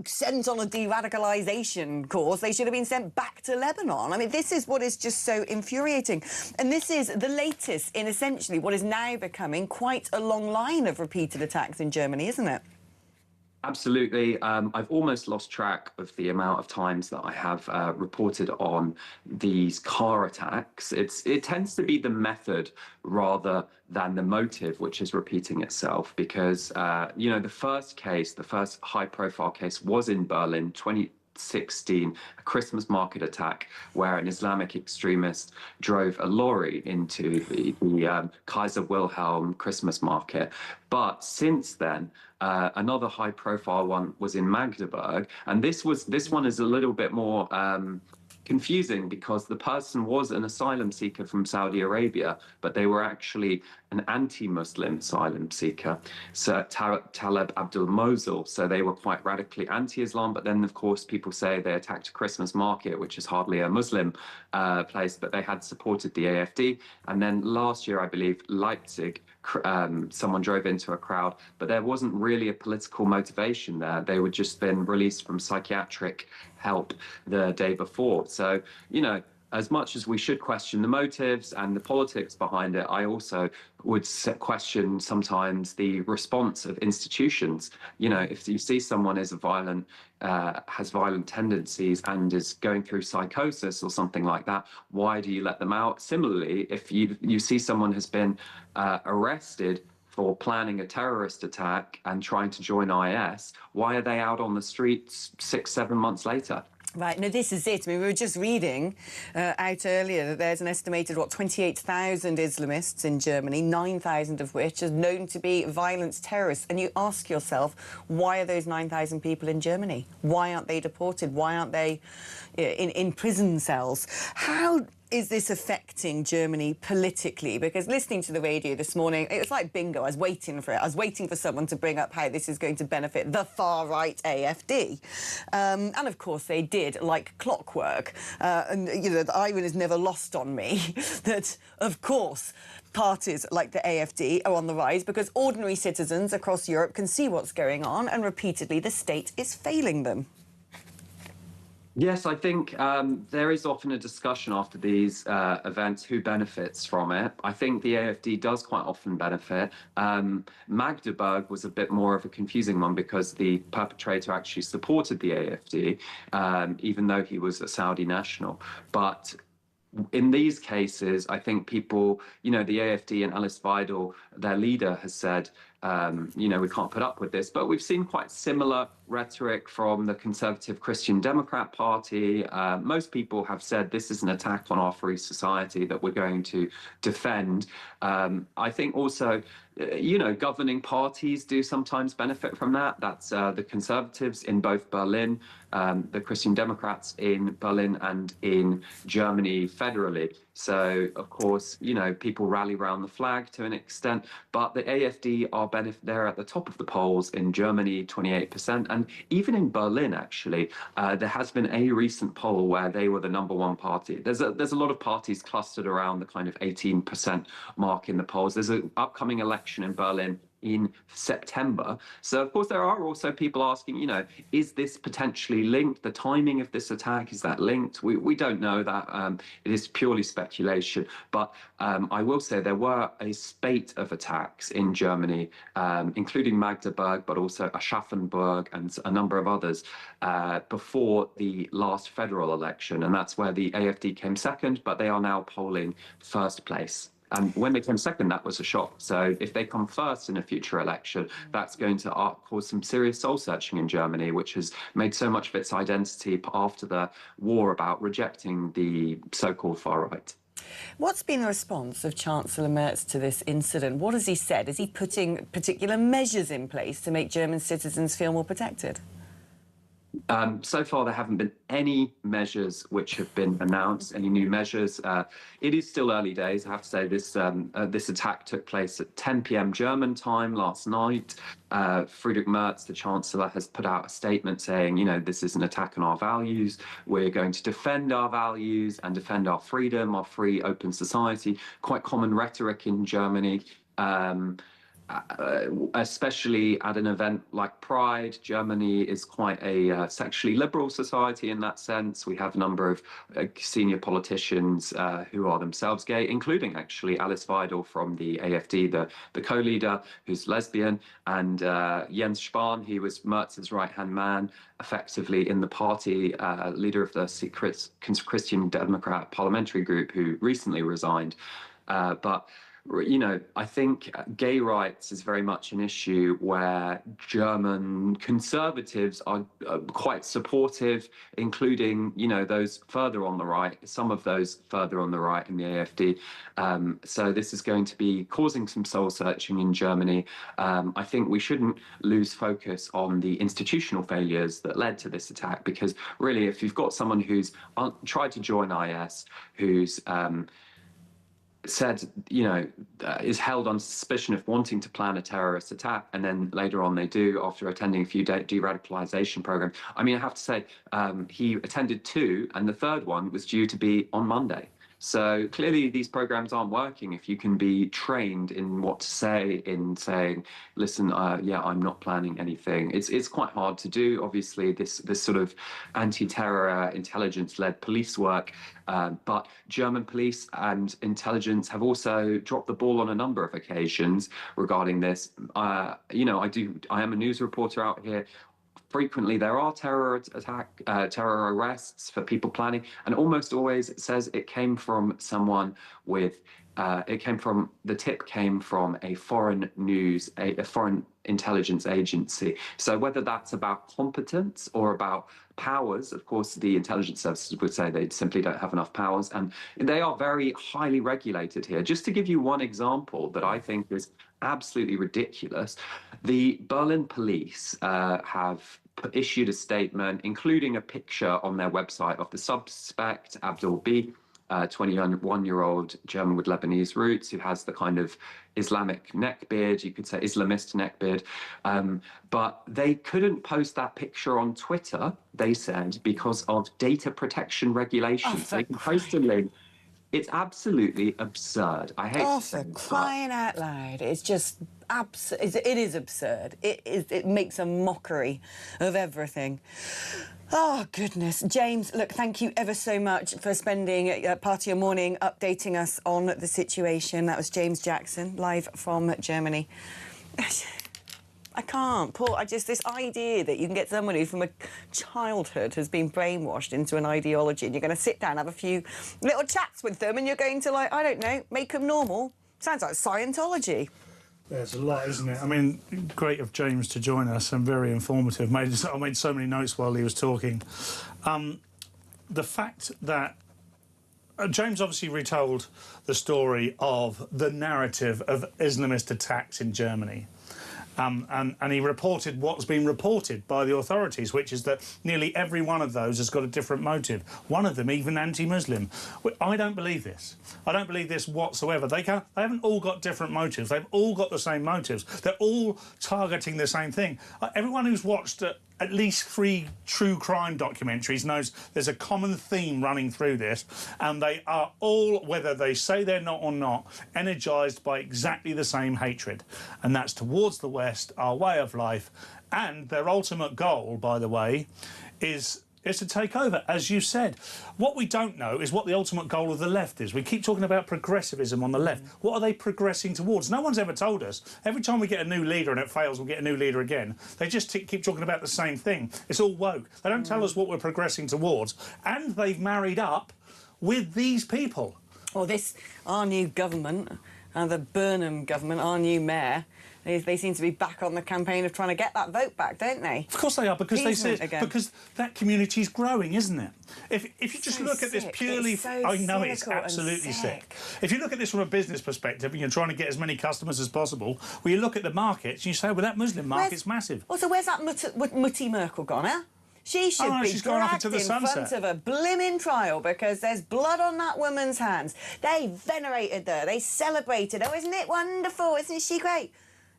sent on a de-radicalisation course, they should have been sent back to Lebanon. I mean, this is what is just so infuriating. And this is the latest in essentially what is now becoming quite a long line of repeated attacks in Germany, isn't it? Absolutely. I've almost lost track of the amount of times that I have reported on these car attacks. It tends to be the method rather than the motive which is repeating itself, because, you know, the first high-profile case was in Berlin 2016, a Christmas market attack where an Islamic extremist drove a lorry into the Kaiser Wilhelm Christmas market. But since then, another high-profile one was in Magdeburg, and this one is a little bit more confusing because the person was an asylum seeker from Saudi Arabia, but they were actually an anti-Muslim asylum seeker, so Taleb Abdul Mosul. So they were quite radically anti-Islam. But then, of course, people say they attacked a Christmas market, which is hardly a Muslim place, but they had supported the AfD. And then last year, I believe, Leipzig, someone drove into a crowd, but there wasn't really a political motivation there. They were just been released from psychiatric help the day before. So, as much as we should question the motives and the politics behind it, I also would question sometimes the response of institutions. If you see someone is has violent tendencies and is going through psychosis or something like that, why do you let them out? Similarly, if you see someone has been arrested for planning a terrorist attack and trying to join IS, why are they out on the streets 6-7 months later? Right, no, this is it. I mean, we were just reading out earlier that there's an estimated, 28,000 Islamists in Germany, 9,000 of which are known to be violent terrorists. And you ask yourself, why are those 9,000 people in Germany? Why aren't they deported? Why aren't they in prison cells? How is this affecting Germany politically? Because listening to the radio this morning, it was like bingo. I was waiting for it. I was waiting for someone to bring up how this is going to benefit the far-right AfD. And, of course, they did, like clockwork. And, the irony is never lost on me that, of course, parties like the AfD are on the rise because ordinary citizens across Europe can see what's going on, and repeatedly the state is failing them. Yes, I think there is often a discussion after these events who benefits from it. I think the AfD does quite often benefit. Magdeburg was a bit more of a confusing one because the perpetrator actually supported the AfD, even though he was a Saudi national. But in these cases, I think people, the AfD and Alice Weidel, their leader, has said, we can't put up with this. But we've seen quite similar rhetoric from the Conservative Christian Democrat Party. Most people have said this is an attack on our free society that we're going to defend. I think also, governing parties do sometimes benefit from that. That's the Conservatives in both Berlin, the Christian Democrats in Berlin and in Germany federally. So, of course, people rally around the flag to an extent, but the AfD they're at the top of the polls in Germany, 28%. And even in Berlin, actually, there has been a recent poll where they were the #1 party. There's a lot of parties clustered around the kind of 18% mark in the polls. There's an upcoming election in Berlin in September. So, of course, there are also people asking, is this potentially linked? The timing of this attack, is that linked? We don't know that. It is purely speculation. But I will say there were a spate of attacks in Germany, including Magdeburg, but also Aschaffenburg and a number of others before the last federal election. And that's where the AfD came second, but they are now polling first place. And when they came second, that was a shock. So if they come first in a future election, that's going to cause some serious soul searching in Germany, which has made so much of its identity after the war about rejecting the so-called far right. What's been the response of Chancellor Merz to this incident? What has he said? Is he putting particular measures in place to make German citizens feel more protected? So far, there haven't been any measures which have been announced, any new measures. It is still early days. I have to say this attack took place at 10 p.m. German time last night. Friedrich Merz, the Chancellor, has put out a statement saying, this is an attack on our values. We're going to defend our values and defend our freedom, our free, open society. Quite common rhetoric in Germany. Especially at an event like Pride. Germany is quite a sexually liberal society in that sense. We have a number of senior politicians who are themselves gay, including actually Alice Weidel from the AfD, the co-leader, who's lesbian, and Jens Spahn, he was Merz's right-hand man, effectively in the party, leader of the Christian Democrat parliamentary group, who recently resigned. But you know, I think gay rights is very much an issue where German conservatives are quite supportive, including, you know, those further on the right, some of those further on the right in the AfD. So this is going to be causing some soul searching in Germany. I think we shouldn't lose focus on the institutional failures that led to this attack, because really, if you've got someone who's tried to join IS, who's said, you know, is held on suspicion of wanting to plan a terrorist attack, and then later on they do after attending a few de-radicalization programs. I mean, I have to say, he attended 2, and the 3rd one was due to be on Monday. So clearly these programs aren't working if you can be trained in what to say, in saying, listen, yeah, I'm not planning anything. It's quite hard to do, obviously, this sort of anti-terror intelligence-led police work. But German police and intelligence have also dropped the ball on a number of occasions regarding this. You know, I am a news reporter out here. Frequently, there are terror arrests for people planning, and almost always it says it came from someone with. The tip came from a foreign a foreign intelligence agency. So whether that's about competence or about powers, of course, the intelligence services would say they simply don't have enough powers, and they are very highly regulated here. Just to give you one example that I think is absolutely ridiculous, the Berlin police have issued a statement, including a picture on their website of the suspect, Abdul B, 21-year-old German with Lebanese roots, who has the kind of Islamic neckbeard, you could say Islamist neckbeard. But they couldn't post that picture on Twitter, they said, because of data protection regulations. They can post a link. It's absolutely absurd. I hate to say it, crying out loud. It's just it is absurd. It makes a mockery of everything. Oh, goodness. James, look, thank you ever so much for spending part of your morning updating us on the situation. That was James Jackson, live from Germany. I can't, Paul. this idea that you can get someone who from a childhood has been brainwashed into an ideology, and you're going to sit down, have a few little chats with them, and you're going to, like, I don't know, make them normal. Sounds like Scientology. There's a lot, isn't it? I mean, great of James to join us and very informative. I made so many notes while he was talking. The fact that James obviously retold the story of the narrative of Islamist attacks in Germany. And he reported what's been reported by the authorities, which is that nearly every one of those has got a different motive. One of them even anti-Muslim. I don't believe this. I don't believe this whatsoever. They haven't all got different motives. They've all got the same motives. They're all targeting the same thing. Everyone who's watched at least 3 true crime documentaries knows there's a common theme running through this, and they are all, whether they say they're not or not, energised by exactly the same hatred, and that's towards the West, our way of life, and their ultimate goal, by the way, is to take over, as you said. What we don't know is what the ultimate goal of the left is. We keep talking about progressivism on the left. What are they progressing towards? No one's ever told us. Every time we get a new leader and it fails, we'll get a new leader again. They just keep talking about the same thing. It's all woke. They don't tell us what we're progressing towards. And they've married up with these people. Well, our new government, the Burnham government, our new mayor, they seem to be back on the campaign of trying to get that vote back, don't they? Of course they are, because they say because that community's growing, isn't it? If you just look at this purely, I know it's absolutely sick. If you look at this from a business perspective, and you're trying to get as many customers as possible, well, you look at the markets and you say, well, that Muslim market's massive. Also, where's that Mutti Merkel gone, huh? She should be dragged in front of a blimmin' trial because there's blood on that woman's hands. They venerated her. They celebrated her. Oh, isn't it wonderful? Isn't she great?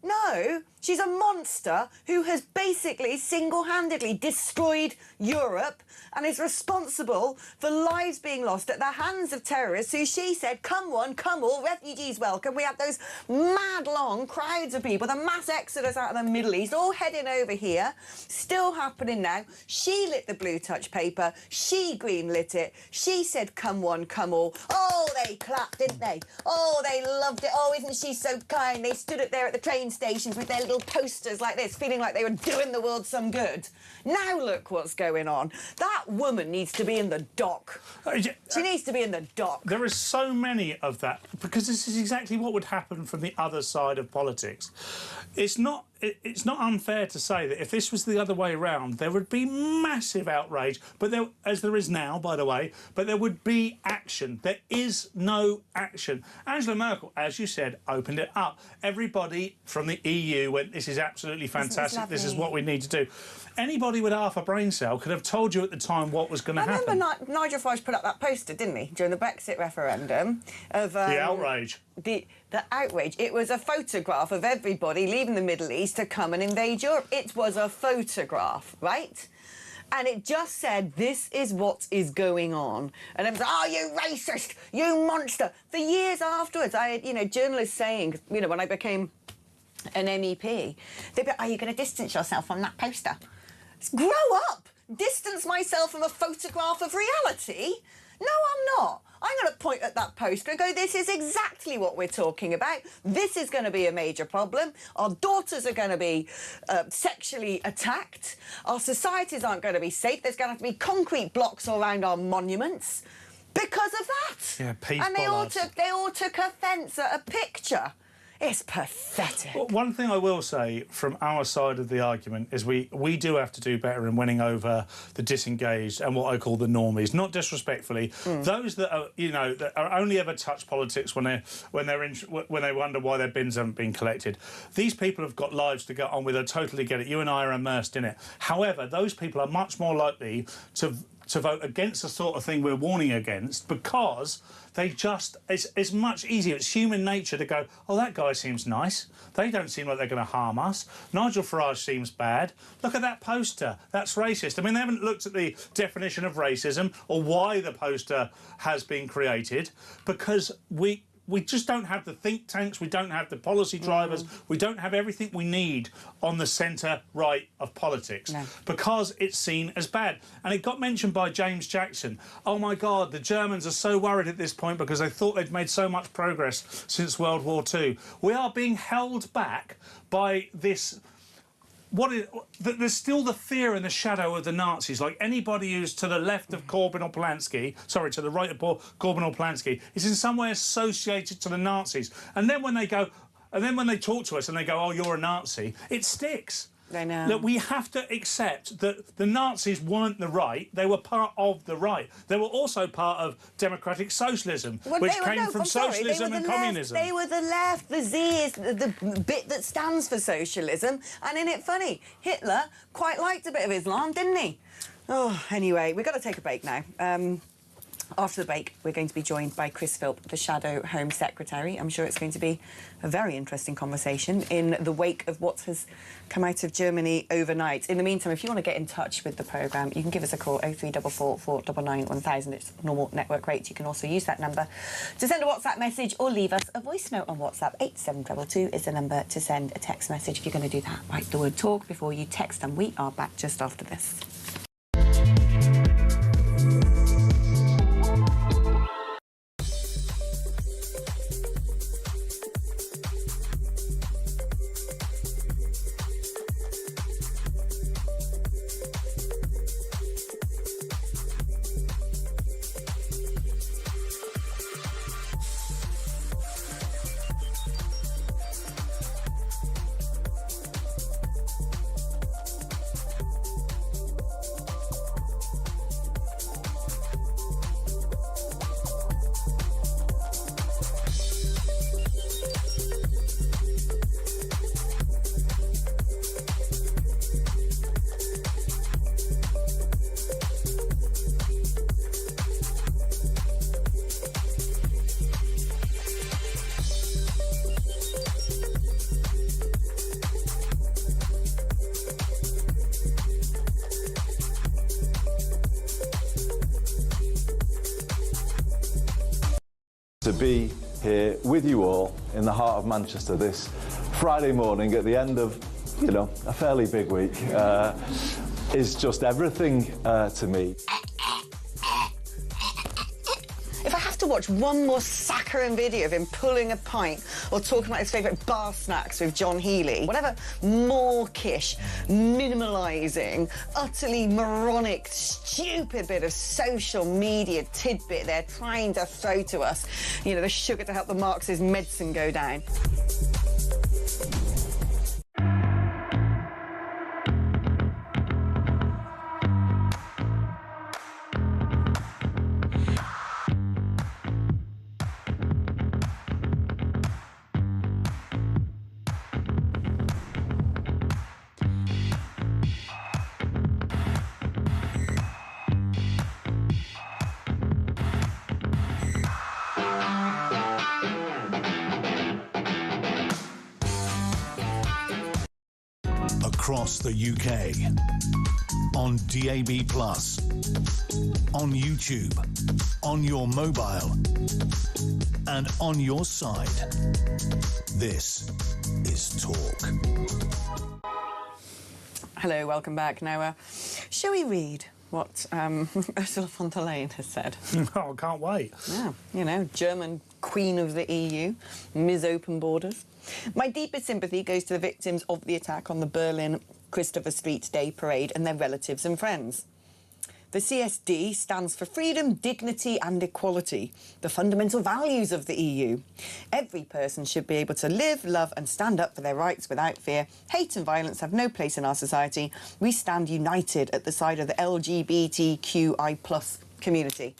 No, she's a monster who has basically single-handedly destroyed Europe and is responsible for lives being lost at the hands of terrorists who she said, come one, come all, refugees welcome. We had those mad long crowds of people, the mass exodus out of the Middle East, all heading over here, still happening now. She lit the blue touch paper, she green-lit it, she said, come one, come all. Oh, they clapped, didn't they? Oh, they loved it. Oh, isn't she so kind? They stood up there at the train stations with their little posters like this, feeling like they were doing the world some good. Now look what's going on. That woman needs to be in the dock. She needs to be in the dock. There are so many of that, because this is exactly what would happen from the other side of politics. It's not unfair to say that if this was the other way around, there would be massive outrage, but there, as there is now, by the way, but there would be action. There is no action. Angela Merkel, as you said, opened it up. Everybody from the EU went, this is absolutely fantastic, this is what we need to do. Anybody with half a brain cell could have told you at the time what was going to happen. I remember Nigel Farage put up that poster, didn't he, during the Brexit referendum? Of the outrage. The outrage. It was a photograph of everybody leaving the Middle East to come and invade Europe. It was a photograph, right? And it just said, this is what is going on. And it was, oh, you racist, you monster. For years afterwards, I had, you know, journalists saying, you know, when I became an MEP, they'd be, are you going to distance yourself from that poster? Grow up! Distance myself from a photograph of reality? No, I'm not. I'm going to point at that poster and go, this is exactly what we're talking about. This is going to be a major problem. Our daughters are going to be sexually attacked. Our societies aren't going to be safe. There's going to have to be concrete blocks all around our monuments because of that. Yeah, peace and they all took offence at a picture. It's pathetic. Well, one thing I will say from our side of the argument is we do have to do better in winning over the disengaged and what I call the normies. Not disrespectfully, those that are, you know, that are only ever touch politics when they wonder why their bins haven't been collected. These people have got lives to get on with. I totally get it. You and I are immersed in it. However, those people are much more likely to vote against the sort of thing we're warning against, because they just, it's much easier. It's human nature to go, oh, that guy seems nice. They don't seem like they're going to harm us. Nigel Farage seems bad. Look at that poster. That's racist. I mean, they haven't looked at the definition of racism or why the poster has been created, because we just don't have the think tanks, we don't have the policy drivers, we don't have everything we need on the centre-right of politics, because it's seen as bad. And it got mentioned by James Jackson. Oh, my God, the Germans are so worried at this point because they thought they'd made so much progress since World War II. We are being held back by this... there's still the fear and the shadow of the Nazis. Like, anybody who's to the left of Corbyn or Polanski, sorry, to the right of Corbyn or Polanski, is in some way associated to the Nazis. And then when they go, and then when they talk to us and they go, oh, you're a Nazi, it sticks. I know. That we have to accept that the Nazis weren't the right, they were part of the right. They were also part of democratic socialism, which came from socialism and communism. They were the left. The Z is the bit that stands for socialism. And isn't it funny? Hitler quite liked a bit of Islam, didn't he? Oh, anyway, we've got to take a break now. After the break, we're going to be joined by Chris Phillips, the Shadow Home Secretary. I'm sure it's going to be a very interesting conversation in the wake of what has come out of Germany overnight. In the meantime, if you want to get in touch with the programme, you can give us a call, 0344 499 1000. It's normal network rates. You can also use that number to send a WhatsApp message or leave us a voice note on WhatsApp. 8722 is the number to send a text message. If you're going to do that, write the word talk before you text, and we are back just after this. To be here with you all in the heart of Manchester this Friday morning at the end of, you know, a fairly big week is just everything to me. If I have to watch one more saccharine video of him pulling a pint or talking about his favourite bar snacks with John Healy. Whatever mawkish, minimalising, utterly moronic, stupid bit of social media tidbit they're trying to throw to us. You know, the sugar to help the Marxist medicine go down. Across the UK, on DAB+, on YouTube, on your mobile, and on your side. This is Talk. Hello, welcome back. Now, shall we read what Ursula von der Leyen has said? Oh, I can't wait. Yeah, you know, German Queen of the EU, Ms. Open Borders. My deepest sympathy goes to the victims of the attack on the Berlin Christopher Street Day Parade and their relatives and friends. The CSD stands for freedom, dignity and equality, the fundamental values of the EU. Every person should be able to live, love and stand up for their rights without fear. Hate and violence have no place in our society. We stand united at the side of the LGBTQI+ community.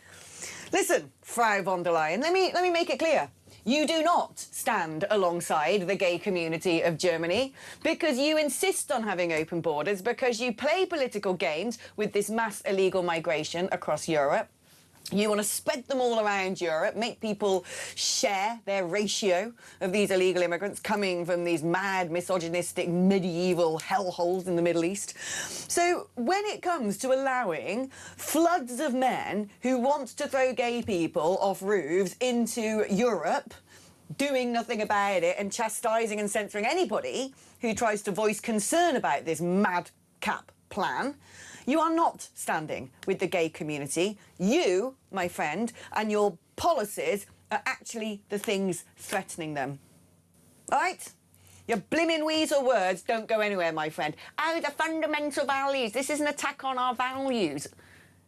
Listen, Frau von der Leyen, let me make it clear. You do not stand alongside the gay community of Germany because you insist on having open borders, because you play political games with this mass illegal migration across Europe. You want to spread them all around Europe, make people share their ratio of these illegal immigrants coming from these mad, misogynistic, medieval hellholes in the Middle East. So when it comes to allowing floods of men who want to throw gay people off roofs into Europe, doing nothing about it and chastising and censoring anybody who tries to voice concern about this madcap plan, you are not standing with the gay community. You, my friend, and your policies are actually the things threatening them. All right? Your blimmin' weasel words don't go anywhere, my friend. Oh, the fundamental values. This is an attack on our values.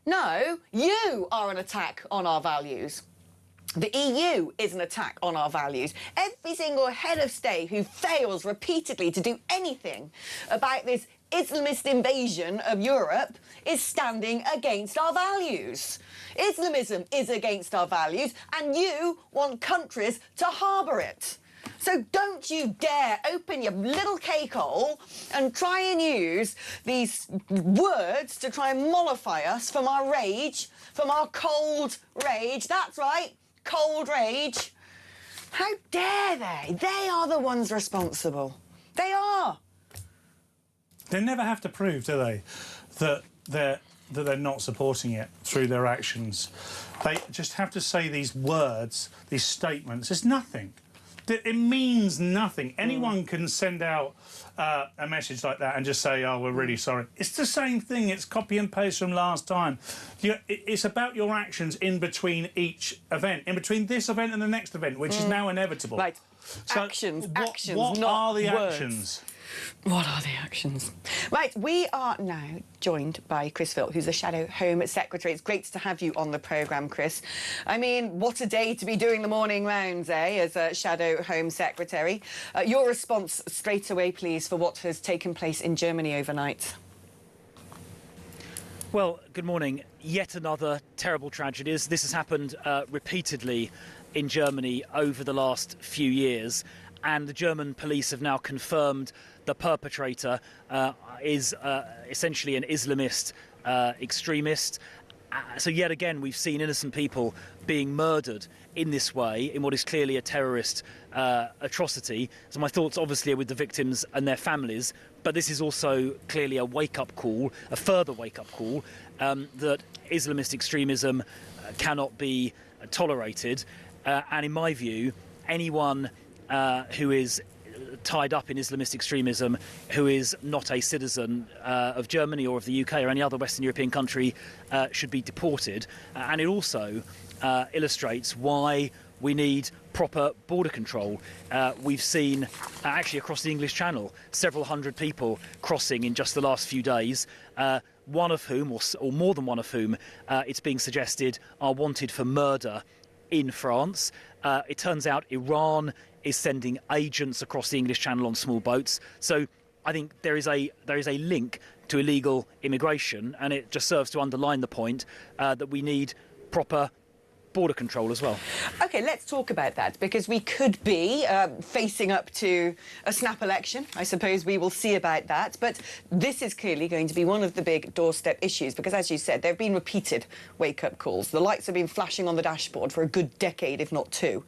No, you are an attack on our values. The EU is an attack on our values. Every single head of state who fails repeatedly to do anything about this Islamist invasion of Europe is standing against our values. Islamism is against our values, and you want countries to harbour it. So don't you dare open your little cake hole and try and use these words to try and mollify us from our rage, from our cold rage. That's right, cold rage. How dare they? They are the ones responsible. They are. They never have to prove, do they, that they're not supporting it through their actions. They just have to say these words, these statements. It's nothing. It means nothing. Anyone can send out a message like that and just say, oh, we're really sorry. It's the same thing. It's copy and paste from last time. It's about your actions in between each event, in between this event and the next event, which is now inevitable. Right. So actions, what not are the words. actions? What are the actions? Right, we are now joined by Chris Phillips, who's the Shadow Home Secretary. It's great to have you on the programme, Chris. I mean, what a day to be doing the morning rounds, eh, as a Shadow Home Secretary. Your response straight away, please, for what has taken place in Germany overnight. Well, good morning. Yet another terrible tragedy. This has happened repeatedly in Germany over the last few years, and the German police have now confirmed the perpetrator is essentially an Islamist extremist. So yet again, we've seen innocent people being murdered in this way, in what is clearly a terrorist atrocity. So my thoughts obviously are with the victims and their families, but this is also clearly a wake-up call, a further wake-up call, that Islamist extremism cannot be tolerated. And in my view, anyone who is tied up in Islamist extremism who is not a citizen of Germany or of the UK or any other Western European country should be deported. And it also illustrates why we need proper border control. We've seen, actually across the English Channel, several hundred people crossing in just the last few days, one of whom, or more than one of whom, it's being suggested are wanted for murder in France. It turns out Iran is sending agents across the English Channel on small boats. So I think there is a link to illegal immigration, and it just serves to underline the point that we need proper border control as well. OK, let's talk about that, because we could be facing up to a snap election. I suppose we will see about that. But this is clearly going to be one of the big doorstep issues, because, as you said, there have been repeated wake-up calls. The lights have been flashing on the dashboard for a good decade, if not two.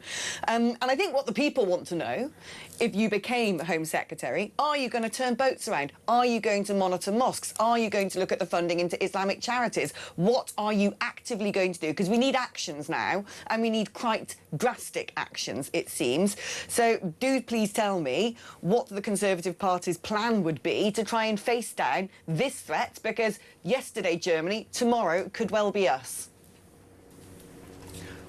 And I think what the people want to know, if you became Home Secretary, are you going to turn boats around? Are you going to monitor mosques? Are you going to look at the funding into Islamic charities? What are you actively going to do? Because we need actions now, and we need quite drastic actions, it seems. So do please tell me what the Conservative Party's plan would be to try and face down this threat, because yesterday Germany, tomorrow could well be us.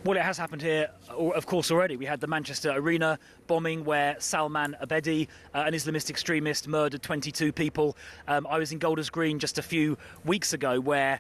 Well, it has happened here, of course, already. We had the Manchester Arena bombing where Salman Abedi, an Islamist extremist, murdered 22 people. I was in Golders Green just a few weeks ago where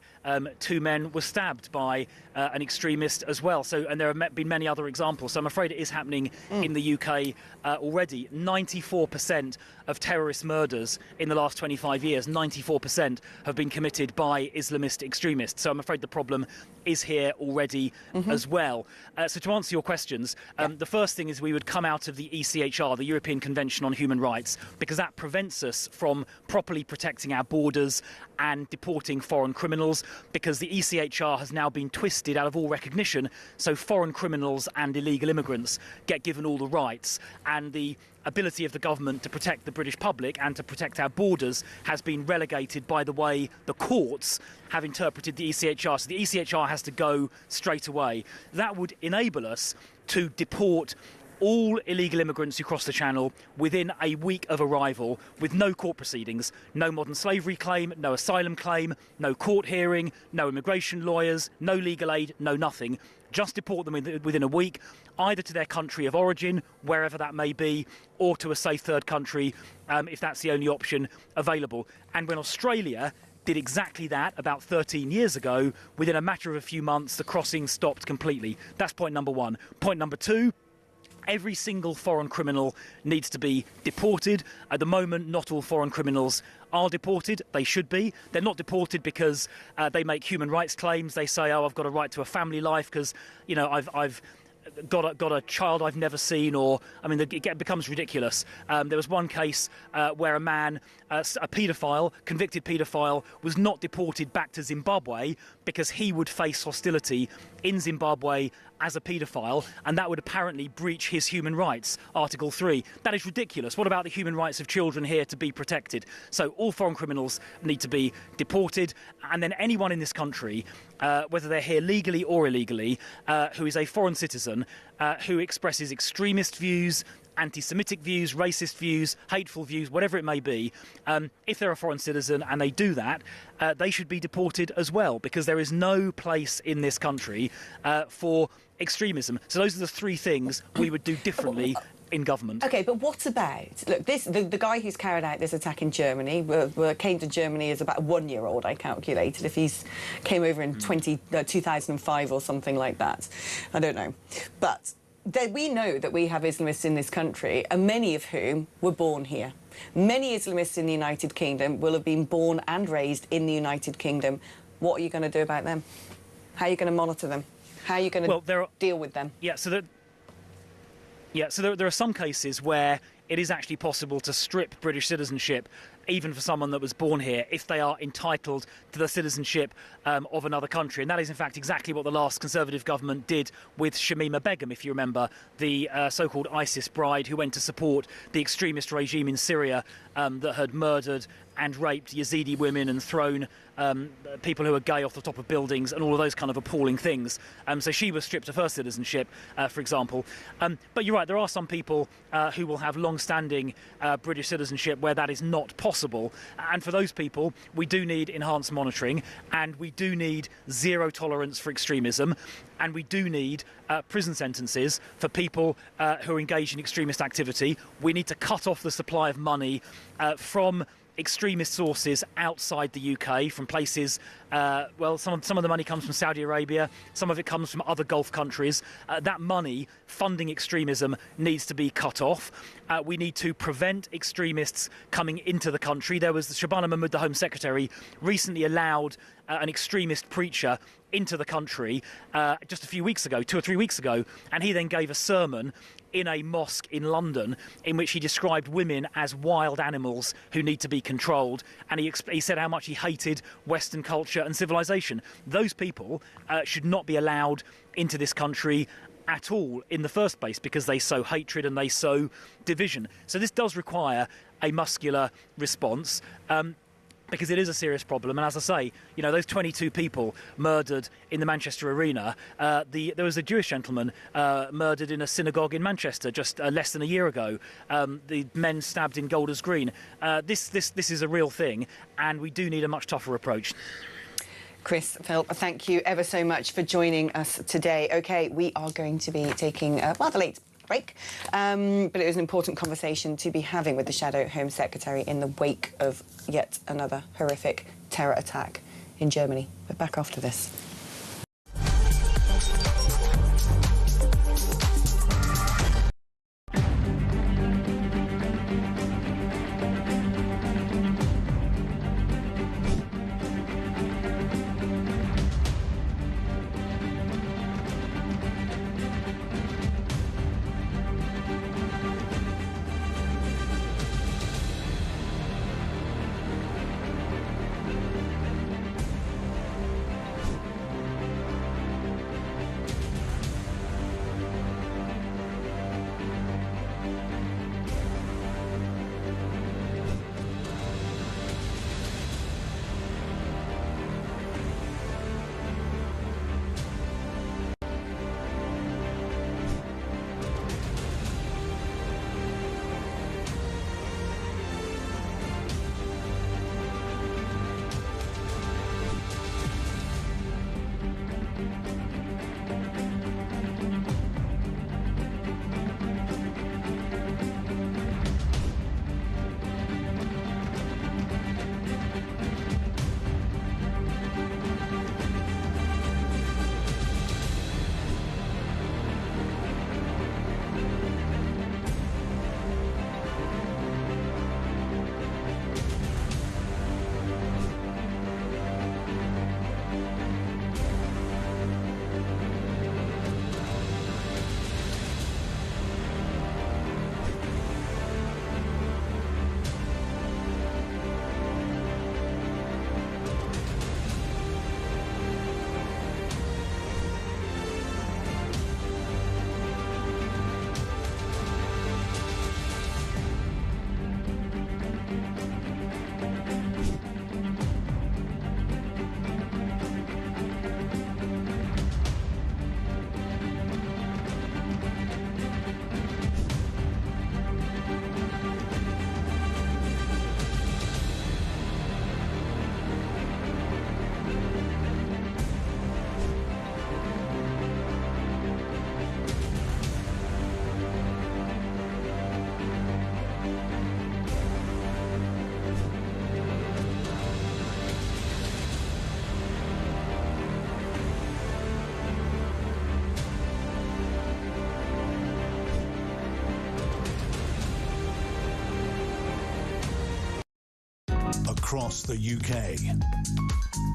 2 men were stabbed by an extremist as well. So, and there have been many other examples. So I'm afraid it is happening in the UK already. 94% of terrorist murders in the last 25 years, 94% have been committed by Islamist extremists. So I'm afraid the problem is here already as well. So to answer your questions, the first thing is we would come out of the ECHR, the European Convention on Human Rights, because that prevents us from properly protecting our borders and deporting foreign criminals, because the ECHR has now been twisted out of all recognition, so foreign criminals and illegal immigrants get given all the rights, and the ability of the government to protect the British public and to protect our borders has been relegated by the way the courts have interpreted the ECHR. So the ECHR has to go straight away. That would enable us to deport all illegal immigrants who cross the Channel within a week of arrival, with no court proceedings, no modern slavery claim, no asylum claim, no court hearing, no immigration lawyers, no legal aid, no nothing. Just deport them within a week, either to their country of origin, wherever that may be, or to a safe third country, if that's the only option available. And when Australia did exactly that about 13 years ago, within a matter of a few months, the crossing stopped completely. That's point number one. Point number two, every single foreign criminal needs to be deported. At the moment, not all foreign criminals are deported. They should be. They're not deported because they make human rights claims. They say, oh, I've got a right to a family life because, you know, I've got a child I've never seen, or, I mean, it becomes ridiculous. There was one case where a man, a paedophile, convicted paedophile, was not deported back to Zimbabwe because he would face hostility in Zimbabwe as a paedophile, and that would apparently breach his human rights, Article 3. That is ridiculous. What about the human rights of children here to be protected? So all foreign criminals need to be deported, and then anyone in this country, whether they're here legally or illegally, who is a foreign citizen, who expresses extremist views, anti-Semitic views, racist views, hateful views, whatever it may be, if they're a foreign citizen and they do that, they should be deported as well, because there is no place in this country for extremism. So those are the three things we would do differently in government. OK, but what about... Look, the guy who's carried out this attack in Germany came to Germany as about a 1-year-old, I calculated. If he's came over in 2005 or something like that. I don't know. But we know that we have Islamists in this country, and many of whom were born here. Many Islamists in the United Kingdom will have been born and raised in the United Kingdom. What are you going to do about them? How are you going to monitor them? How are you going to deal with them? Yeah, so there are some cases where it is actually possible to strip British citizenship, even for someone that was born here, if they are entitled to the citizenship of another country. And that is, in fact, exactly what the last Conservative government did with Shamima Begum, if you remember, the so-called ISIS bride who went to support the extremist regime in Syria that had murdered and raped Yazidi women and thrown people who are gay off the top of buildings and all of those kind of appalling things. So she was stripped of her citizenship, for example. But you're right, there are some people who will have long-standing British citizenship where that is not possible. And for those people, we do need enhanced monitoring, and we do need zero tolerance for extremism, and we do need prison sentences for people who are engaged in extremist activity. We need to cut off the supply of money from extremist sources outside the UK, from places, well, some of the money comes from Saudi Arabia, some of it comes from other Gulf countries. That money funding extremism needs to be cut off. We need to prevent extremists coming into the country. There was Shabana Mahmood, the Home Secretary, recently allowed an extremist preacher into the country just a few weeks ago, 2 or 3 weeks ago, and he then gave a sermon in a mosque in London in which he described women as wild animals who need to be controlled, and he said how much he hated Western culture and civilization. Those people should not be allowed into this country at all in the first place, because they sow hatred and they sow division. So this does require a muscular response. Because it is a serious problem, and as I say, you know, those 22 people murdered in the Manchester arena. There was a Jewish gentleman murdered in a synagogue in Manchester just less than a year ago. The men stabbed in Golders Green. This is a real thing, and we do need a much tougher approach. Chris, Phil, thank you ever so much for joining us today. OK, we are going to be taking a rather late break, but it was an important conversation to be having with the Shadow Home Secretary in the wake of yet another horrific terror attack in Germany. We're back after this. Across the UK,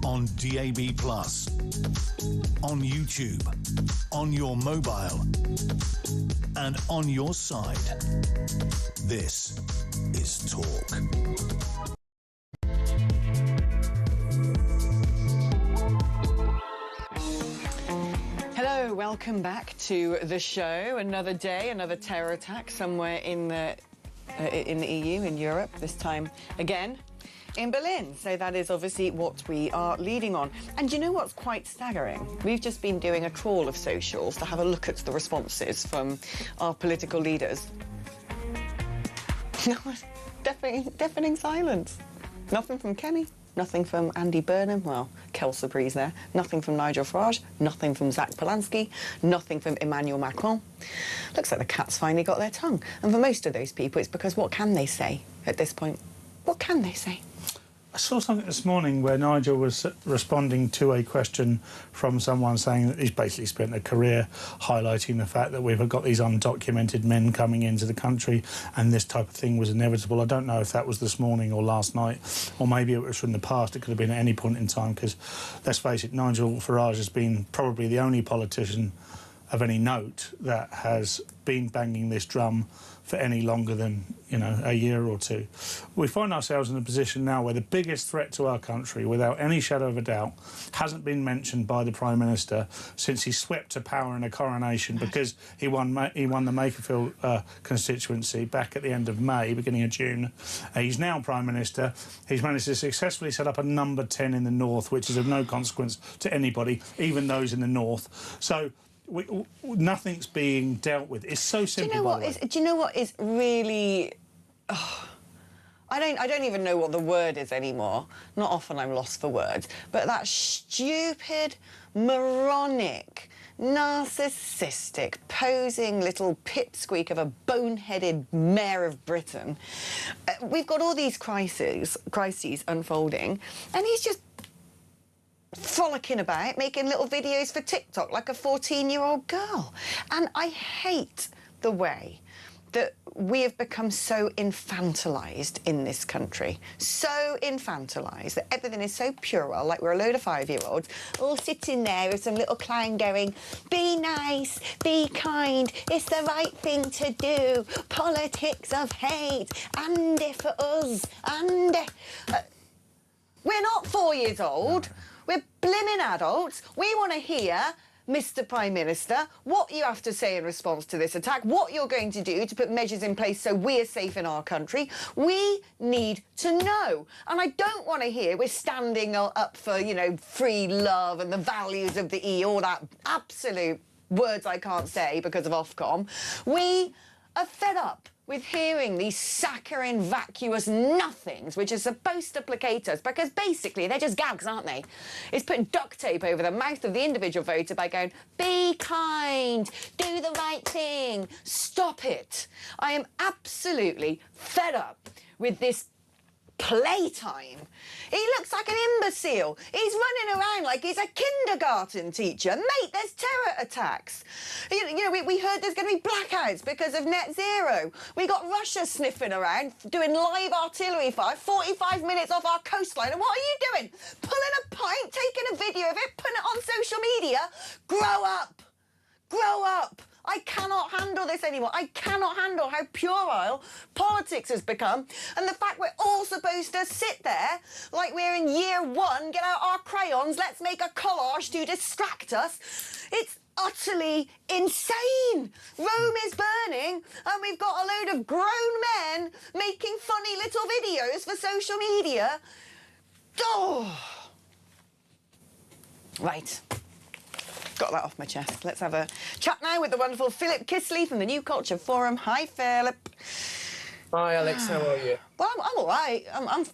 on DAB+, on YouTube, on your mobile, and on your side. This is Talk. Hello, welcome back to the show. Another day, another terror attack somewhere in the EU, in Europe, this time again. in Berlin. So that is obviously what we are leading on. And do you know what's quite staggering? We've just been doing a trawl of socials to have a look at the responses from our political leaders. Deafening silence. Nothing from Kenny. Nothing from Andy Burnham, well, Kelsey Breeze there. Nothing from Nigel Farage. Nothing from Zach Polanski. Nothing from Emmanuel Macron. Looks like the cat's finally got their tongue. And for most of those people, it's because what can they say at this point? What can they say? I saw something this morning where Nigel was responding to a question from someone saying that he's basically spent a career highlighting the fact that we've got these undocumented men coming into the country and this type of thing was inevitable. I don't know if that was this morning or last night, or maybe it was from the past. It could have been at any point in time, because, let's face it, Nigel Farage has been probably the only politician of any note that has been banging this drum for any longer than, you know, a year or two. We find ourselves in a position now where the biggest threat to our country, without any shadow of a doubt, hasn't been mentioned by the Prime Minister since he swept to power in a coronation because he won the Makerfield constituency back at the end of May, beginning of June. He's now Prime Minister. He's managed to successfully set up a number 10 in the north, which is of no consequence to anybody, even those in the north. So nothing's being dealt with. It's so simple. Do you know what is really? I don't even know what the word is anymore. Not often I'm lost for words. But that stupid, moronic, narcissistic, posing little pipsqueak of a boneheaded mayor of Britain. We've got all these crises unfolding, and he's just frolicking about, making little videos for TikTok like a 14-year-old girl. And I hate the way that we have become so infantilised in this country. So infantilised that everything is so puerile, like we're a load of 5-year-olds, all sitting there with some little clown going, be nice, be kind, it's the right thing to do, politics of hate, Andy for us, Andy. We're not 4 years old. We're blimmin' adults. We want to hear, Mr. Prime Minister, what you have to say in response to this attack, what you're going to do to put measures in place so we're safe in our country. We need to know. And I don't want to hear we're standing up for, you know, free love and the values of the EU, all that absolute words I can't say because of Ofcom. We are fed up with hearing these saccharine, vacuous nothings which are supposed to placate us, because basically they're just gags, aren't they? It's putting duct tape over the mouth of the individual voter by going, be kind, do the right thing, stop it. I am absolutely fed up with this playtime. He looks like an imbecile. He's running around like he's a kindergarten teacher. Mate, there's terror attacks. You know, we heard there's going to be blackouts because of net zero. We got Russia sniffing around, doing live artillery fire 45 minutes off our coastline. And what are you doing? Pulling a pint, taking a video of it, putting it on social media? Grow up. Grow up. I cannot handle this anymore. I cannot handle how puerile politics has become, and the fact we're all supposed to sit there like we're in year one, get out our crayons, let's make a collage to distract us. It's utterly insane. Rome is burning, and we've got a load of grown men making funny little videos for social media. Oh. Right. Got that off my chest. Let's have a chat now with the wonderful Philip Kisley from the New Culture Forum. Hi, Philip. Hi, Alex. How are you? Well, I'm all right. I'm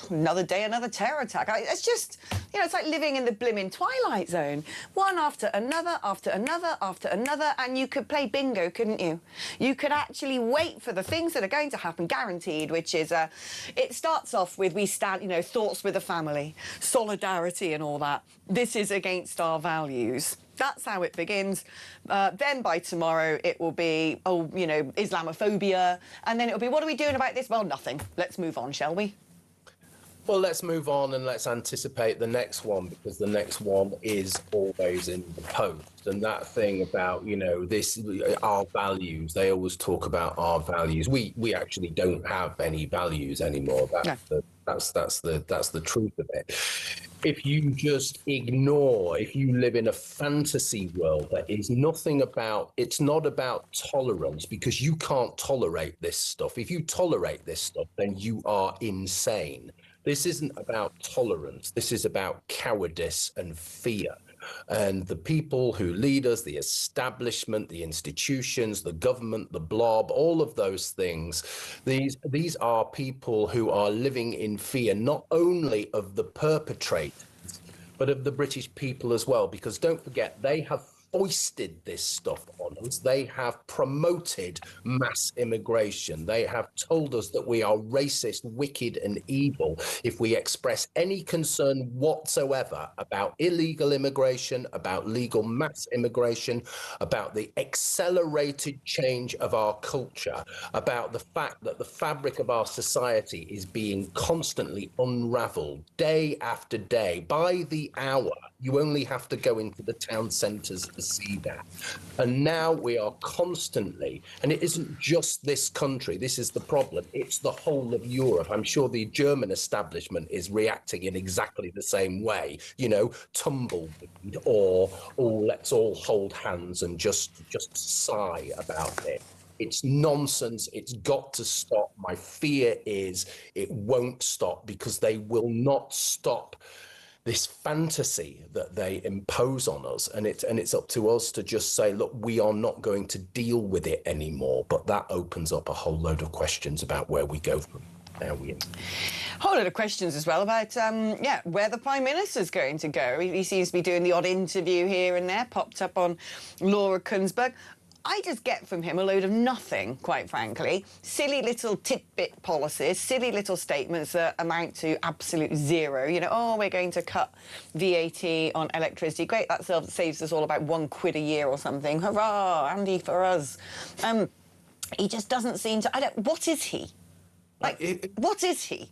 another day, another terror attack. It's just, you know, it's like living in the blimmin' Twilight Zone. One after another, after another, after another, and you could play bingo, couldn't you? You could actually wait for the things that are going to happen, guaranteed, which is, it starts off with, we stand, you know, thoughts with the family, solidarity and all that. This is against our values. That's how it begins. Then by tomorrow it will be, oh, you know, Islamophobia. And then it'll be, what are we doing about this? Well, nothing. Let's move on, shall we? Well, let's move on and let's anticipate the next one, because the next one is always in the post. And that thing about, you know, this, our values, they always talk about our values. We actually don't have any values anymore. That's the truth of it. If you just ignore, if you live in a fantasy world that is nothing about, it's not about tolerance, because you can't tolerate this stuff. If you tolerate this stuff, then you are insane. This isn't about tolerance. This is about cowardice and fear. And the people who lead us, the establishment, the institutions, the government, the blob, all of those things, these are people who are living in fear, not only of the perpetrators, but of the British people as well. Because don't forget, they have foisted this stuff on us. They have promoted mass immigration. They have told us that we are racist, wicked, and evil if we express any concern whatsoever about illegal immigration, about legal mass immigration, about the accelerated change of our culture, about the fact that the fabric of our society is being constantly unraveled day after day by the hour. You only have to go into the town centres to see that. And now we are constantly, and it isn't just this country, this is the problem, it's the whole of Europe. I'm sure the German establishment is reacting in exactly the same way, you know, tumbleweed, or let's all hold hands and just sigh about it. It's nonsense. It's got to stop. My fear is it won't stop, because they will not stop this fantasy that they impose on us, and it's up to us to just say, look, we are not going to deal with it anymore. But that opens up a whole load of questions about where we go from now. Whole lot of questions as well about where the Prime Minister's going to go. He seems to be doing the odd interview here and there, popped up on Laura Kuenssberg. I just get from him a load of nothing, quite frankly. Silly little tidbit policies, silly little statements that amount to absolute zero. You know, oh, we're going to cut VAT on electricity. Great, that saves us all about £1 a year or something. Hurrah, Andy for us. He just doesn't seem to... what is he? Like, what is he?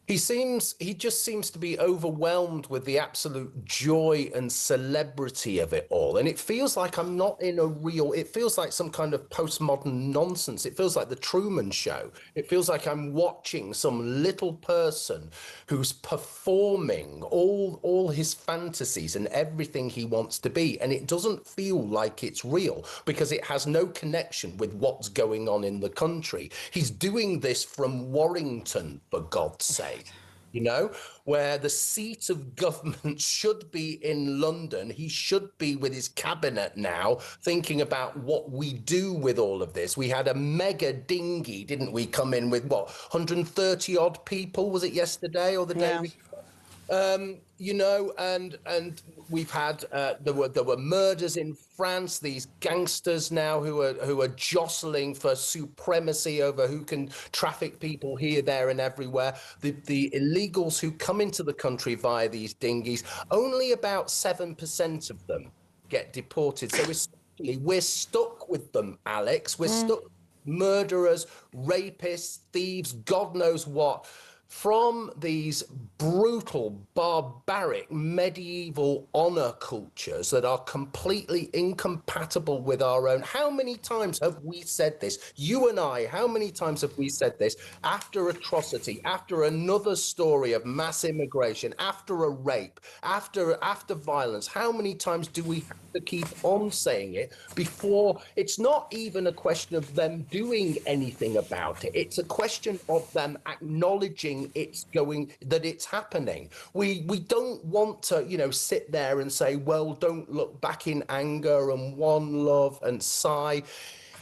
He just seems to be overwhelmed with the absolute joy and celebrity of it all. And it feels like I'm not in it feels like some kind of postmodern nonsense. It feels like the Truman Show. It feels like I'm watching some little person who's performing all his fantasies and everything he wants to be. And it doesn't feel like it's real, because it has no connection with what's going on in the country. He's doing this from Warrington, for God's sake. You know, where the seat of government should be in London. He should be with his cabinet now, thinking about what we do with all of this. We had a mega dinghy, didn't we, come in with, 130 odd people, was it yesterday or the day before? You know, and we've had there were murders in France. These gangsters now who are jostling for supremacy over who can traffic people here, there, and everywhere. The illegals who come into the country via these dinghies, only about 7% of them get deported. So essentially, we're stuck with them, Alex. We're stuck. Murderers, rapists, thieves, God knows what. From these brutal, barbaric, medieval honour cultures that are completely incompatible with our own. How many times have we said this? You and I, how many times have we said this? After atrocity, after another story of mass immigration, after a rape, after violence, how many times do we have to keep on saying it before? It's not even a question of them doing anything about it. It's a question of them acknowledging that it's happening. We don't want to, you know, sit there and say, well, don't look back in anger and one love and sigh.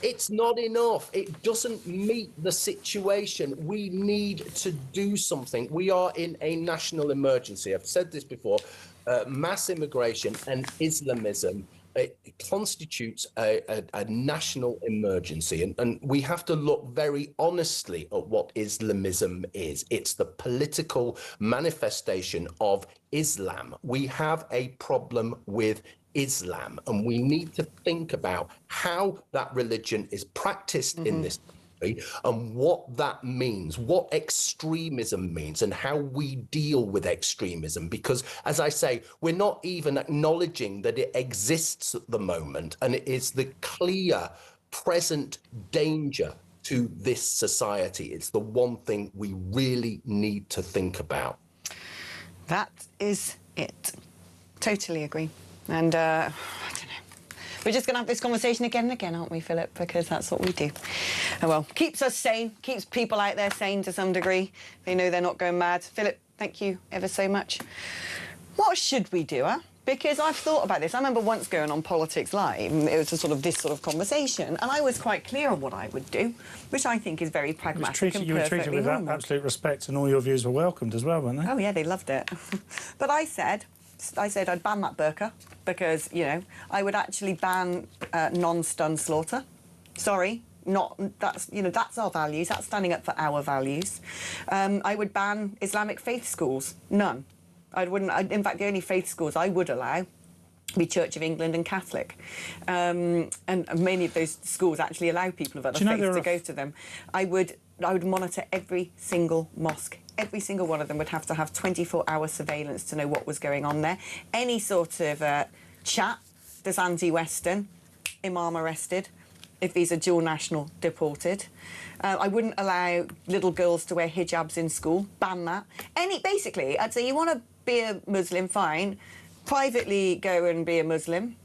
It's not enough. It doesn't meet the situation. We need to do something. We are in a national emergency. I've said this before. Mass immigration and Islamism, it constitutes a national emergency, and we have to look very honestly at what Islamism is. It's the political manifestation of Islam. We have a problem with Islam, and we need to think about how that religion is practiced in this country and what that means, what extremism means, and how we deal with extremism. Because, as I say, we're not even acknowledging that it exists at the moment, and it is the clear present danger to this society. It's the one thing we really need to think about. That is it. Totally agree. And I don't know. We're just going to have this conversation again and again, aren't we, Philip? Because that's what we do. Oh, well, keeps us sane, keeps people out there sane to some degree. They know they're not going mad. Philip, thank you ever so much. What should we do, huh? Because I've thought about this. I remember once going on Politics Live, and it was this sort of conversation, and I was quite clear on what I would do, which I think is very pragmatic and you were treated perfectly with normal. absolute respect, and all your views were welcomed as well, weren't they? Oh, yeah, they loved it. But I said I'd ban that burqa because, you know, I would actually ban non-stun slaughter. Sorry. That's our values. That's standing up for our values. I would ban Islamic faith schools. None. In fact, the only faith schools I would allow be Church of England and Catholic. And many of those schools actually allow people of other faiths to go to them. I would monitor every single mosque. Every single one of them would have to have 24-hour surveillance to know what was going on there. Any sort of chat that's anti-Western, Imam arrested. If these are dual national, deported. I wouldn't allow little girls to wear hijabs in school. Ban that. Basically, I'd say you want to be a Muslim, fine. Privately go and be a Muslim,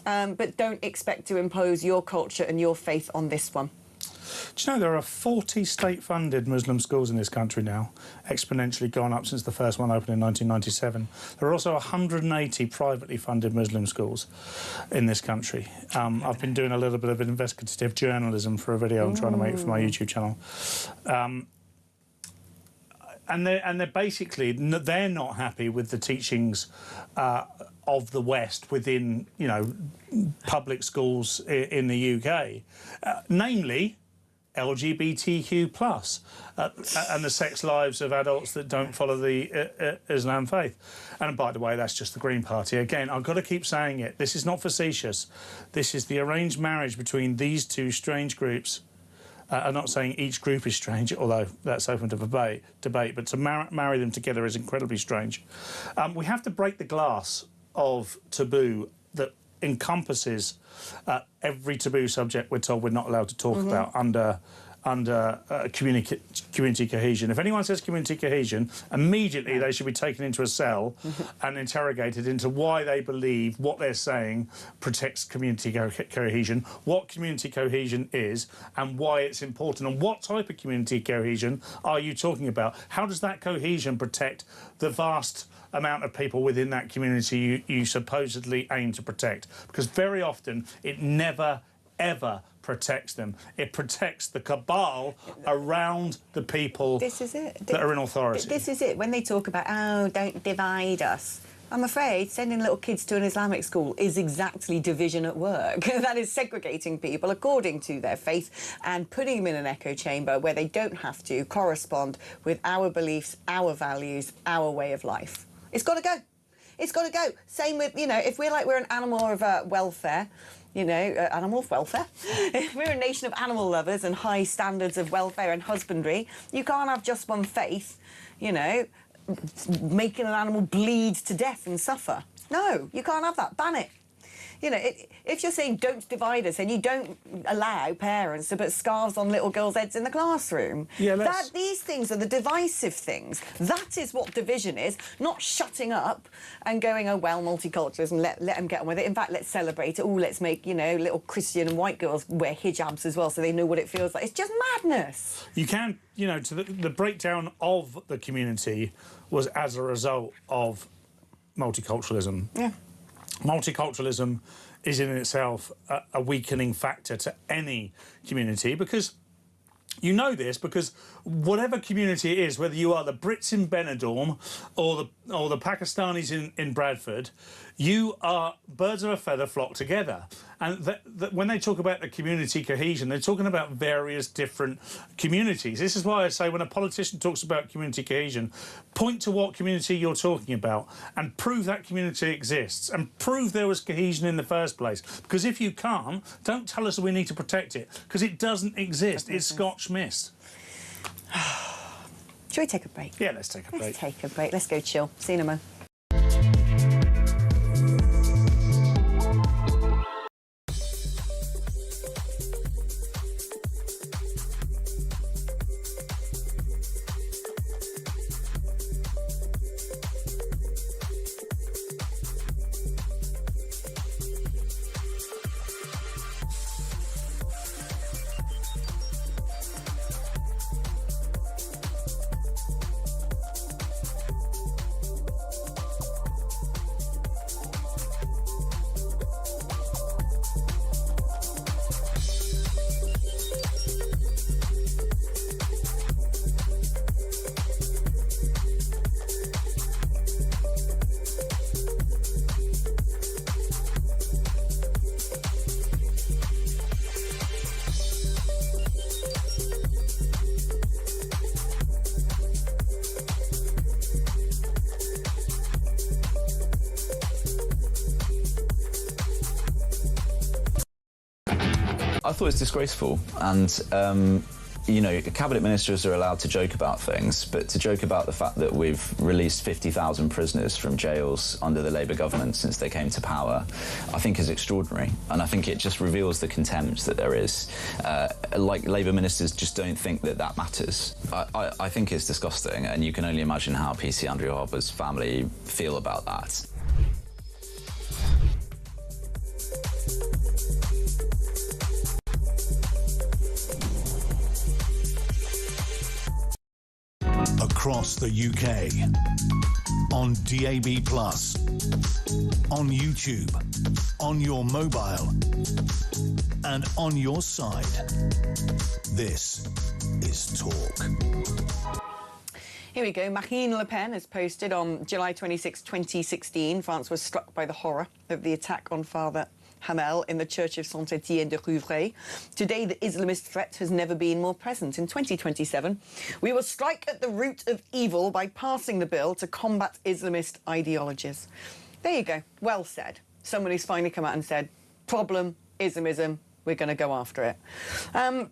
but don't expect to impose your culture and your faith on this one. Do you know there are 40 state-funded Muslim schools in this country now, exponentially gone up since the first one opened in 1997. There are also 180 privately funded Muslim schools in this country. I've been doing a little bit of investigative journalism for a video I'm trying to make for my YouTube channel. And they're basically, they're not happy with the teachings of the West within, you know, public schools in the UK, namely LGBTQ+, and the sex lives of adults that don't follow the Islam faith. And by the way, that's just the Green Party. Again, I've got to keep saying it. This is not facetious. This is the arranged marriage between these two strange groups. I'm not saying each group is strange, although that's open to debate, but to marry them together is incredibly strange. We have to break the glass of taboo that encompasses every taboo subject we're told we're not allowed to talk about under community cohesion. If anyone says community cohesion, immediately they should be taken into a cell and interrogated into why they believe what they're saying protects community cohesion, what community cohesion is, and why it's important, and what type of community cohesion are you talking about? How does that cohesion protect the vast amount of people within that community you supposedly aim to protect? Because very often it never, ever protects them. It protects the cabal around the people that are in authority. This is it. When they talk about, oh, don't divide us, I'm afraid sending little kids to an Islamic school is exactly division at work. That is segregating people according to their faith and putting them in an echo chamber where they don't have to correspond with our beliefs, our values, our way of life. It's got to go. It's got to go. Same with, you know, if we're an animal of welfare, you know, animal welfare. If we're a nation of animal lovers and high standards of welfare and husbandry, you can't have just one faith, you know, making an animal bleed to death and suffer. No, you can't have that. Ban it. You know, if you're saying don't divide us, then you don't allow parents to put scarves on little girls' heads in the classroom. Yeah, these things are the divisive things. That is what division is, not shutting up and going, oh, well, multiculturalism, let them get on with it. In fact, let's celebrate it. Oh, let's make, you know, little Christian and white girls wear hijabs as well so they know what it feels like. It's just madness. You can, you know, the breakdown of the community was as a result of multiculturalism. Yeah. Multiculturalism is in itself a weakening factor to any community, because you know this, because whatever community it is, whether you are the Brits in Benidorm or the Pakistanis in Bradford, you are birds of a feather flock together. And when they talk about the community cohesion, they're talking about various different communities. This is why I say when a politician talks about community cohesion, point to what community you're talking about and prove that community exists and prove there was cohesion in the first place. Because if you can't, don't tell us that we need to protect it, because it doesn't exist. It's Scotch mist. Shall we take a break? Yeah, let's take a break. Let's take a break. Let's go chill. See you in a moment. I thought it was disgraceful, and you know, cabinet ministers are allowed to joke about things, but to joke about the fact that we've released 50,000 prisoners from jails under the Labour government since they came to power, I think is extraordinary, and I think it just reveals the contempt that there is. Like, Labour ministers just don't think that that matters. I think it's disgusting, and you can only imagine how PC Andrew Harper's family feel about that. Across the UK, on DAB+, on YouTube, on your mobile, and on your side. This is Talk. Here we go. Marine Le Pen has posted on July 26, 2016, France was struck by the horror of the attack on Father Hamel in the Church of Saint-Étienne de Rouvray. Today, the Islamist threat has never been more present. In 2027, we will strike at the root of evil by passing the bill to combat Islamist ideologies. There you go. Well said. Someone who's finally come out and said, problem, Islamism, we're going to go after it. And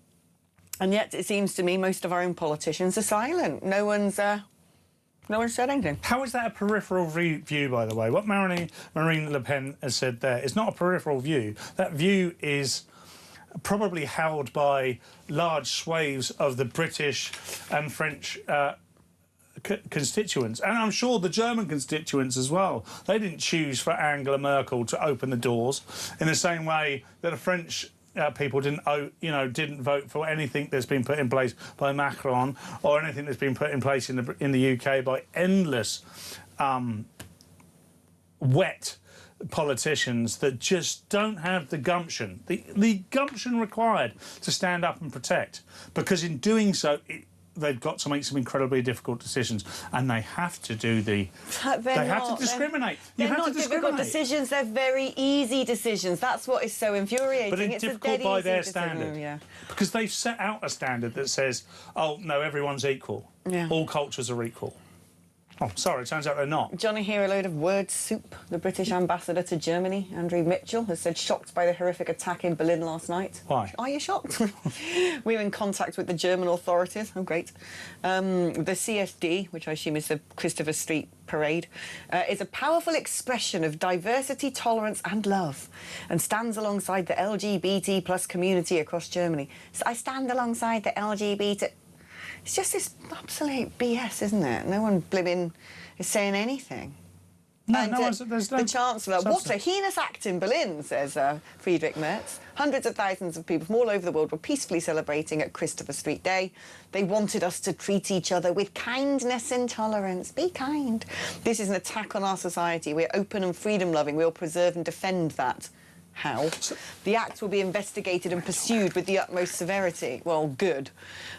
yet, it seems to me, most of our own politicians are silent. No one's said anything. How is that a peripheral view, by the way? What Marine Le Pen has said there is not a peripheral view. That view is probably held by large swathes of the British and French constituents, and I'm sure the German constituents as well. They didn't choose for Angela Merkel to open the doors in the same way that the French people didn't vote for anything that's been put in place by Macron, or anything that's been put in place in the UK by endless wet politicians that just don't have the gumption, the gumption required to stand up and protect, because in doing so they've got to make some incredibly difficult decisions, and they have to do they have to discriminate. They're not difficult decisions, they're very easy decisions. That's what is so infuriating. But it's difficult by their standard. Yeah. Because they've set out a standard that says, oh, no, everyone's equal. Yeah. All cultures are equal. Oh, sorry, it turns out they're not. Johnny, here a load of word soup. The British ambassador to Germany, Andrew Mitchell, has said shocked by the horrific attack in Berlin last night. Why? Are you shocked? We're in contact with the German authorities. Oh, great. The CSD, which I assume is the Christopher Street Parade, is a powerful expression of diversity, tolerance and love, and stands alongside the LGBT plus community across Germany. So I stand alongside the LGBT... It's just this absolute BS, isn't it? No one blimmin' is saying anything. No, and, there's no the Chancellor, substance. what a heinous act in Berlin, says Friedrich Merz. Hundreds of thousands of people from all over the world were peacefully celebrating at Christopher Street Day. They wanted us to treat each other with kindness and tolerance. Be kind. This is an attack on our society. We're open and freedom-loving. We'll preserve and defend that. How? The act will be investigated and pursued with the utmost severity. Well, good.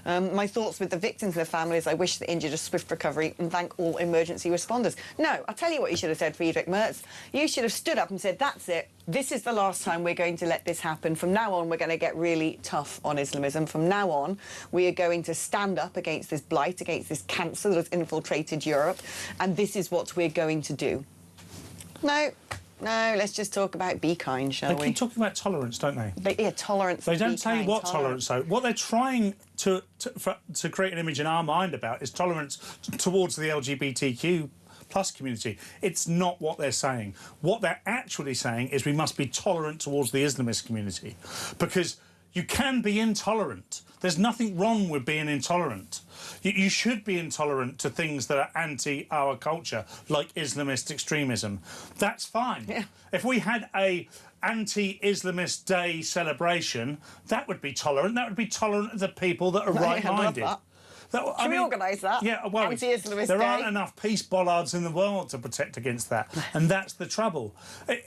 My thoughts with the victims and their families. I wish the injured a swift recovery and thank all emergency responders. No, I'll tell you what you should have said, Friedrich Merz. You should have stood up and said, that's it. This is the last time we're going to let this happen. From now on, we're going to get really tough on Islamism. From now on, we are going to stand up against this blight, against this cancer that has infiltrated Europe, and this is what we're going to do. No. No, let's just talk about be kind, shall we? They keep talking about tolerance, don't they? Yeah, tolerance. They don't say what tolerance, though. What they're trying to create an image in our mind about is tolerance towards the LGBTQ plus community. It's not what they're saying. What they're actually saying is we must be tolerant towards the Islamist community, because you can be intolerant. There's nothing wrong with being intolerant. You should be intolerant to things that are anti our culture, like Islamist extremism. That's fine. Yeah. If we had a anti-Islamist Day celebration, that would be tolerant. That would be tolerant of the people that are right-minded. Can we organise that? Yeah, well, there aren't enough peace bollards in the world to protect against that, and that's the trouble.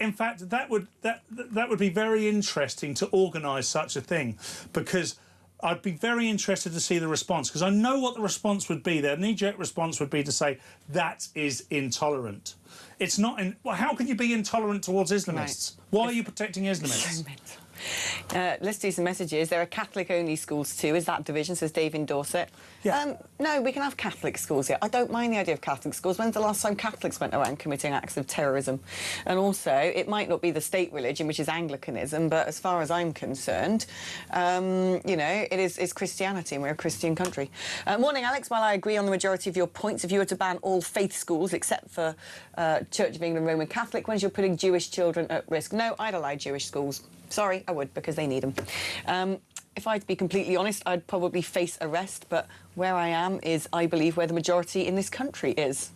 In fact, that would be very interesting to organise such a thing, because I'd be very interested to see the response, because I know what the response would be. Their knee-jerk response would be to say, that is intolerant. It's not in... Well, how can you be intolerant towards Islamists? Right. Why are you protecting Islamists? Let's do some messages. There are Catholic-only schools too. Is that division, says Dave in Dorset. Yeah. No, we can have Catholic schools here. I don't mind the idea of Catholic schools. When's the last time Catholics went around committing acts of terrorism? And also, it might not be the state religion, which is Anglicanism, but as far as I'm concerned, you know, it's Christianity, and we're a Christian country. Morning, Alex. While I agree on the majority of your points, if you were to ban all faith schools except for Church of England Roman Catholic ones, you're putting Jewish children at risk. No, I'd allow Jewish schools. Sorry, I would, because they need them. If I had to be completely honest, I'd probably face arrest, but where I am is, I believe, where the majority in this country is.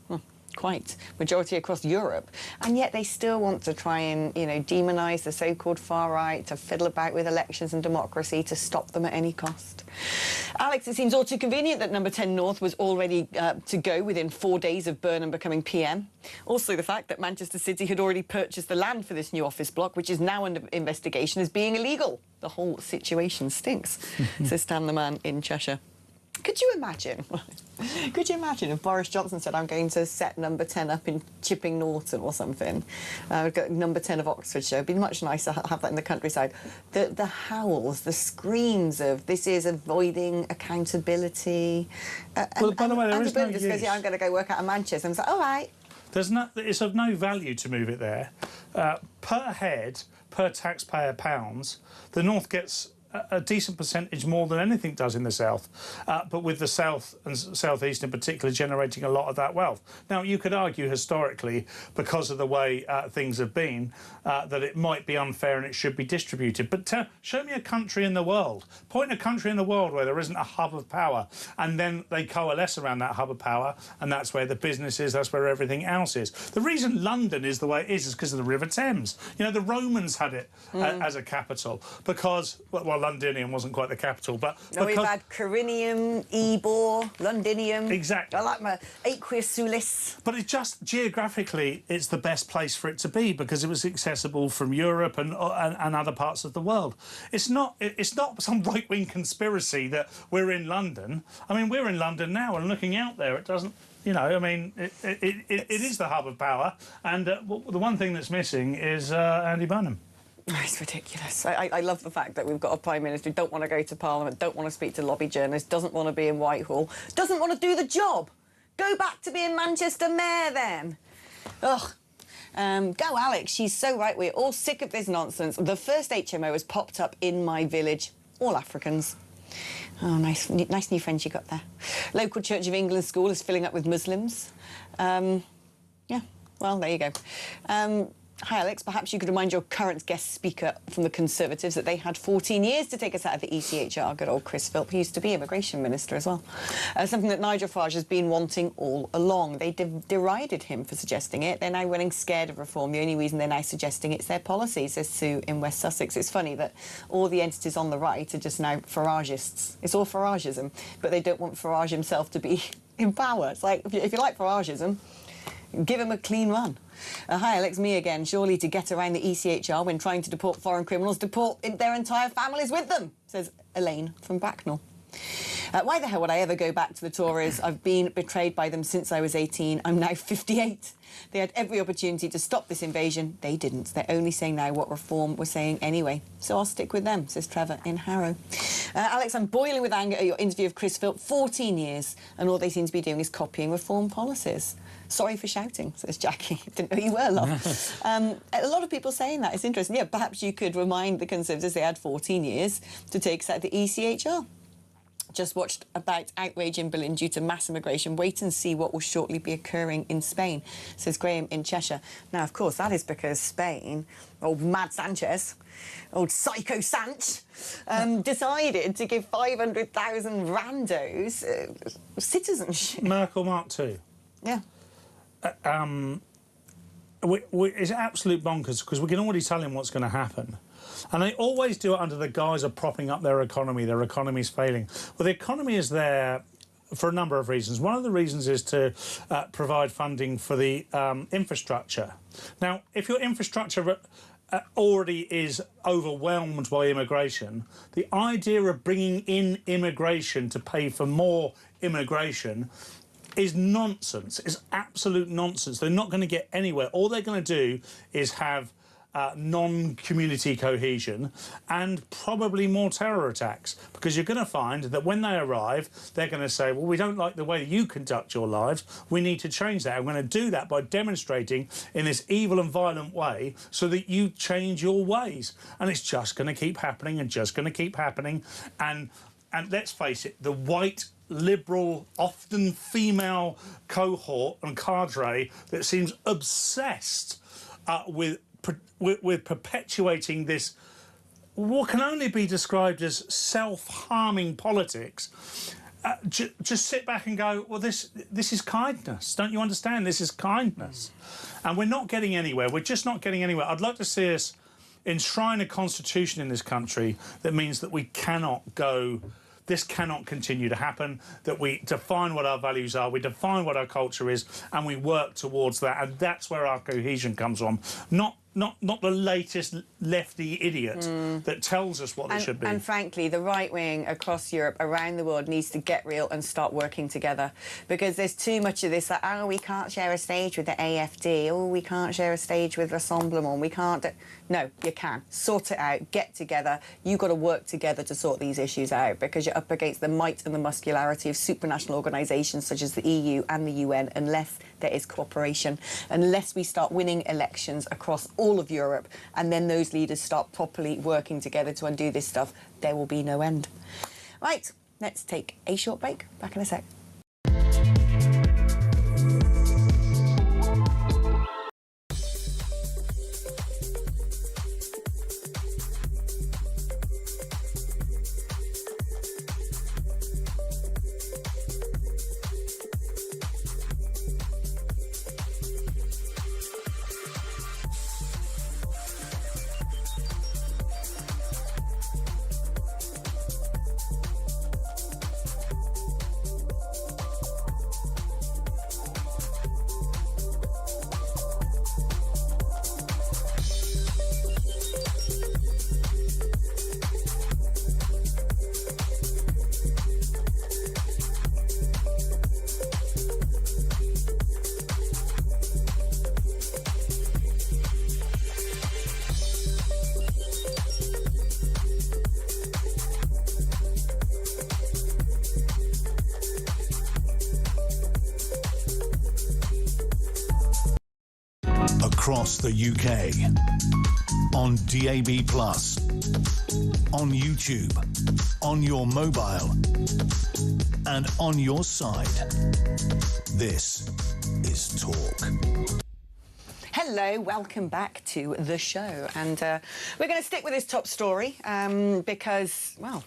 Quite. Majority across Europe. And yet they still want to try and, you know, demonise the so-called far right, to fiddle about with elections and democracy, to stop them at any cost. Alex, it seems all too convenient that Number 10 North was all ready to go within 4 days of Burnham becoming PM. Also the fact that Manchester City had already purchased the land for this new office block, which is now under investigation as being illegal. The whole situation stinks, says Stan the man in Cheshire. Could you imagine? Could you imagine if Boris Johnson said, I'm going to set Number 10 up in Chipping Norton or something? We've got Number 10 of Oxfordshire. It'd be much nicer to have that in the countryside. The howls, the screams of this is avoiding accountability. Well, by the way, there is no use. Goes, yeah, I'm going to go work out of Manchester. And it's like, all right. It's of no value to move it there. Per head, per taxpayer pounds, the North gets a decent percentage more than anything does in the south, but with the south and southeast in particular generating a lot of that wealth. Now, you could argue historically, because of the way things have been, that it might be unfair and it should be distributed. But show me a country in the world, point a country in the world where there isn't a hub of power, and then they coalesce around that hub of power, and that's where the business is, that's where everything else is. The reason London is the way it is because of the River Thames. You know, the Romans had it as a capital because, well, Londinium wasn't quite the capital, but no, we've had Corinium, Ebor, Londinium. Exactly. I like my Aqueous Sulis. But it's just geographically, it's the best place for it to be because it was accessible from Europe and other parts of the world. It's not some right-wing conspiracy that we're in London. I mean, we're in London now, and looking out there, it doesn't. You know, I mean, it is the hub of power, and the one thing that's missing is Andy Burnham. It's ridiculous. I love the fact that we've got a Prime Minister who don't want to go to Parliament, don't want to speak to lobby journalists, doesn't want to be in Whitehall, doesn't want to do the job. Go back to being Manchester Mayor then. Ugh. Go Alex, she's so right. We're all sick of this nonsense. The first HMO has popped up in my village. All Africans. Oh, nice new friends you got there. Local Church of England school is filling up with Muslims. Yeah, well, there you go. Hi, Alex. Perhaps you could remind your current guest speaker from the Conservatives that they had 14 years to take us out of the ECHR. Good old Chris Phillips, who used to be Immigration Minister as well. Something that Nigel Farage has been wanting all along. They derided him for suggesting it. They're now running scared of reform. The only reason they're now suggesting it's their policy, says Sue in West Sussex. It's funny that all the entities on the right are just now Faragists. It's all Faragism, but they don't want Farage himself to be in power. It's like, if you like Faragism, give him a clean run. Hi, Alex, me again. Surely to get around the ECHR when trying to deport foreign criminals, deport their entire families with them, says Elaine from Bracknell. Why the hell would I ever go back to the Tories? I've been betrayed by them since I was 18. I'm now 58. They had every opportunity to stop this invasion. They didn't. They're only saying now what Reform was saying anyway. So I'll stick with them, says Trevor in Harrow. Alex, I'm boiling with anger at your interview of Chris Phillips. 14 years, and all they seem to be doing is copying Reform policies. Sorry for shouting, says Jackie. Didn't know you were, love. A lot of people saying that. It's interesting. Yeah, perhaps you could remind the Conservatives they had 14 years to take us out of the ECHR. Just watched about outrage in Berlin due to mass immigration. Wait and see what will shortly be occurring in Spain, says Graham in Cheshire. Now, of course, that is because Spain, old Mad Sanchez, old Psycho Sanch, decided to give 500,000 randos citizenship. Merkel Mark II. Yeah. It's absolute bonkers because we can already tell him what's going to happen. And they always do it under the guise of propping up their economy. Their economy's failing. Well, the economy is there for a number of reasons. One of the reasons is to provide funding for the infrastructure. Now, if your infrastructure already is overwhelmed by immigration, the idea of bringing in immigration to pay for more immigration is nonsense. It's absolute nonsense. They're not going to get anywhere. All they're going to do is have non-community cohesion and probably more terror attacks, because you're going to find that when they arrive, they're going to say, well, we don't like the way you conduct your lives, we need to change that. I'm going to do that by demonstrating in this evil and violent way so that you change your ways. And it's just going to keep happening and just going to keep happening. And let's face it, the white liberal, often female cohort and cadre that seems obsessed with perpetuating this, what can only be described as self-harming politics, just sit back and go, well, this is kindness. Don't you understand? This is kindness. And we're not getting anywhere. We're just not getting anywhere. I'd like to see us enshrine a constitution in this country that means that we cannot go, this cannot continue to happen, that we define what our values are, we define what our culture is, and we work towards that. And that's where our cohesion comes from. Not the latest lefty idiot that tells us what it should be. And frankly, the right wing across Europe, around the world, needs to get real and start working together, because there's too much of this, like, oh, we can't share a stage with the AFD, oh, we can't share a stage with Rassemblement, we can't... No, you can. Sort it out, get together. You've got to work together to sort these issues out, because you're up against the might and the muscularity of supranational organisations such as the EU and the UN, unless there is cooperation, unless we start winning elections across all of Europe, and then those leaders start properly working together to undo this stuff, there will be no end. Right, let's take a short break. Back in a sec. Across the UK, on DAB+, on YouTube, on your mobile, and on your side. This is Talk. Hello, welcome back to the show. And we're going to stick with this top story because, well,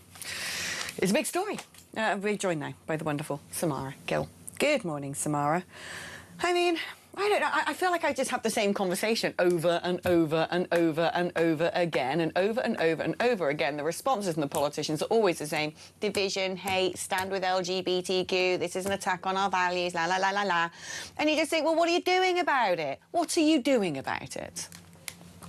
it's a big story. We're joined now by the wonderful Samara Gill. Good morning, Samara. I mean, I don't know, I feel like I just have the same conversation over and over and over and over again and over and over and over again. The responses from the politicians are always the same. Division, hate, stand with LGBTQ, this is an attack on our values, la, la, la, la, la. And you just think, well, what are you doing about it? What are you doing about it?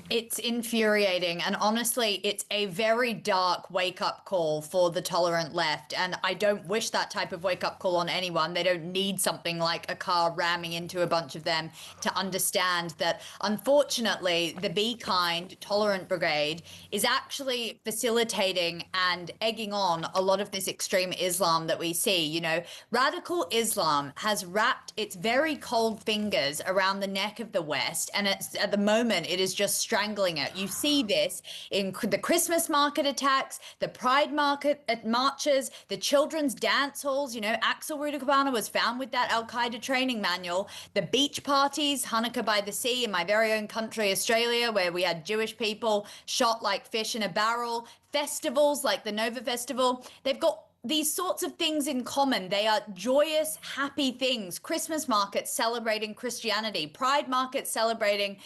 It's infuriating, and honestly, it's a very dark wake-up call for the tolerant left, and I don't wish that type of wake-up call on anyone. They don't need something like a car ramming into a bunch of them to understand that, unfortunately, the Be Kind Tolerant Brigade is actually facilitating and egging on a lot of this extreme Islam that we see. You know, radical Islam has wrapped its very cold fingers around the neck of the West, and at the moment, it is just strangling it. You see this in the Christmas market attacks, the Pride market marches, the children's dance halls. You know, Axel Rudakabana was found with that Al-Qaeda training manual. The beach parties, Hanukkah by the Sea in my very own country, Australia, where we had Jewish people shot like fish in a barrel. Festivals like the Nova Festival, they've got these sorts of things in common. They are joyous, happy things. Christmas markets celebrating Christianity, Pride markets celebrating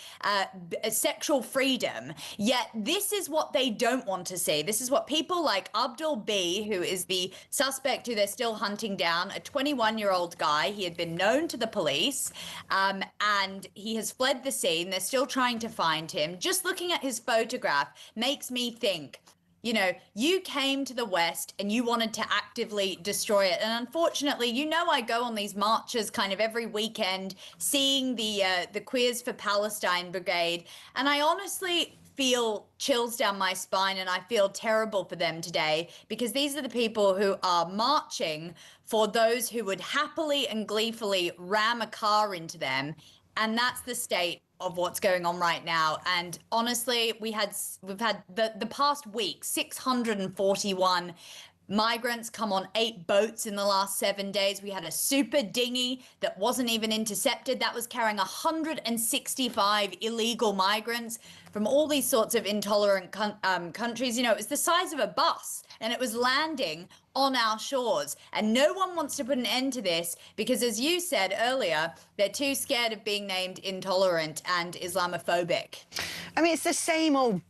sexual freedom. Yet this is what they don't want to see. This is what people like Abdul B, who is the suspect who they're still hunting down, a 21-year-old guy. He had been known to the police and he has fled the scene. They're still trying to find him. Just looking at his photograph makes me think, You know, you came to the West and you wanted to actively destroy it. And unfortunately, you know, I go on these marches kind of every weekend, seeing the Queers for Palestine Brigade. And I honestly feel chills down my spine, and I feel terrible for them today, because these are the people who are marching for those who would happily and gleefully ram a car into them. And that's the state of what's going on right now. And honestly, we've had the past week 641 migrants come on 8 boats in the last 7 days. We had a super dinghy that wasn't even intercepted that was carrying 165 illegal migrants from all these sorts of intolerant countries. You know, it was the size of a bus, and it was landing on our shores. And no one wants to put an end to this because, as you said earlier, they're too scared of being named intolerant and Islamophobic. I mean, it's the same old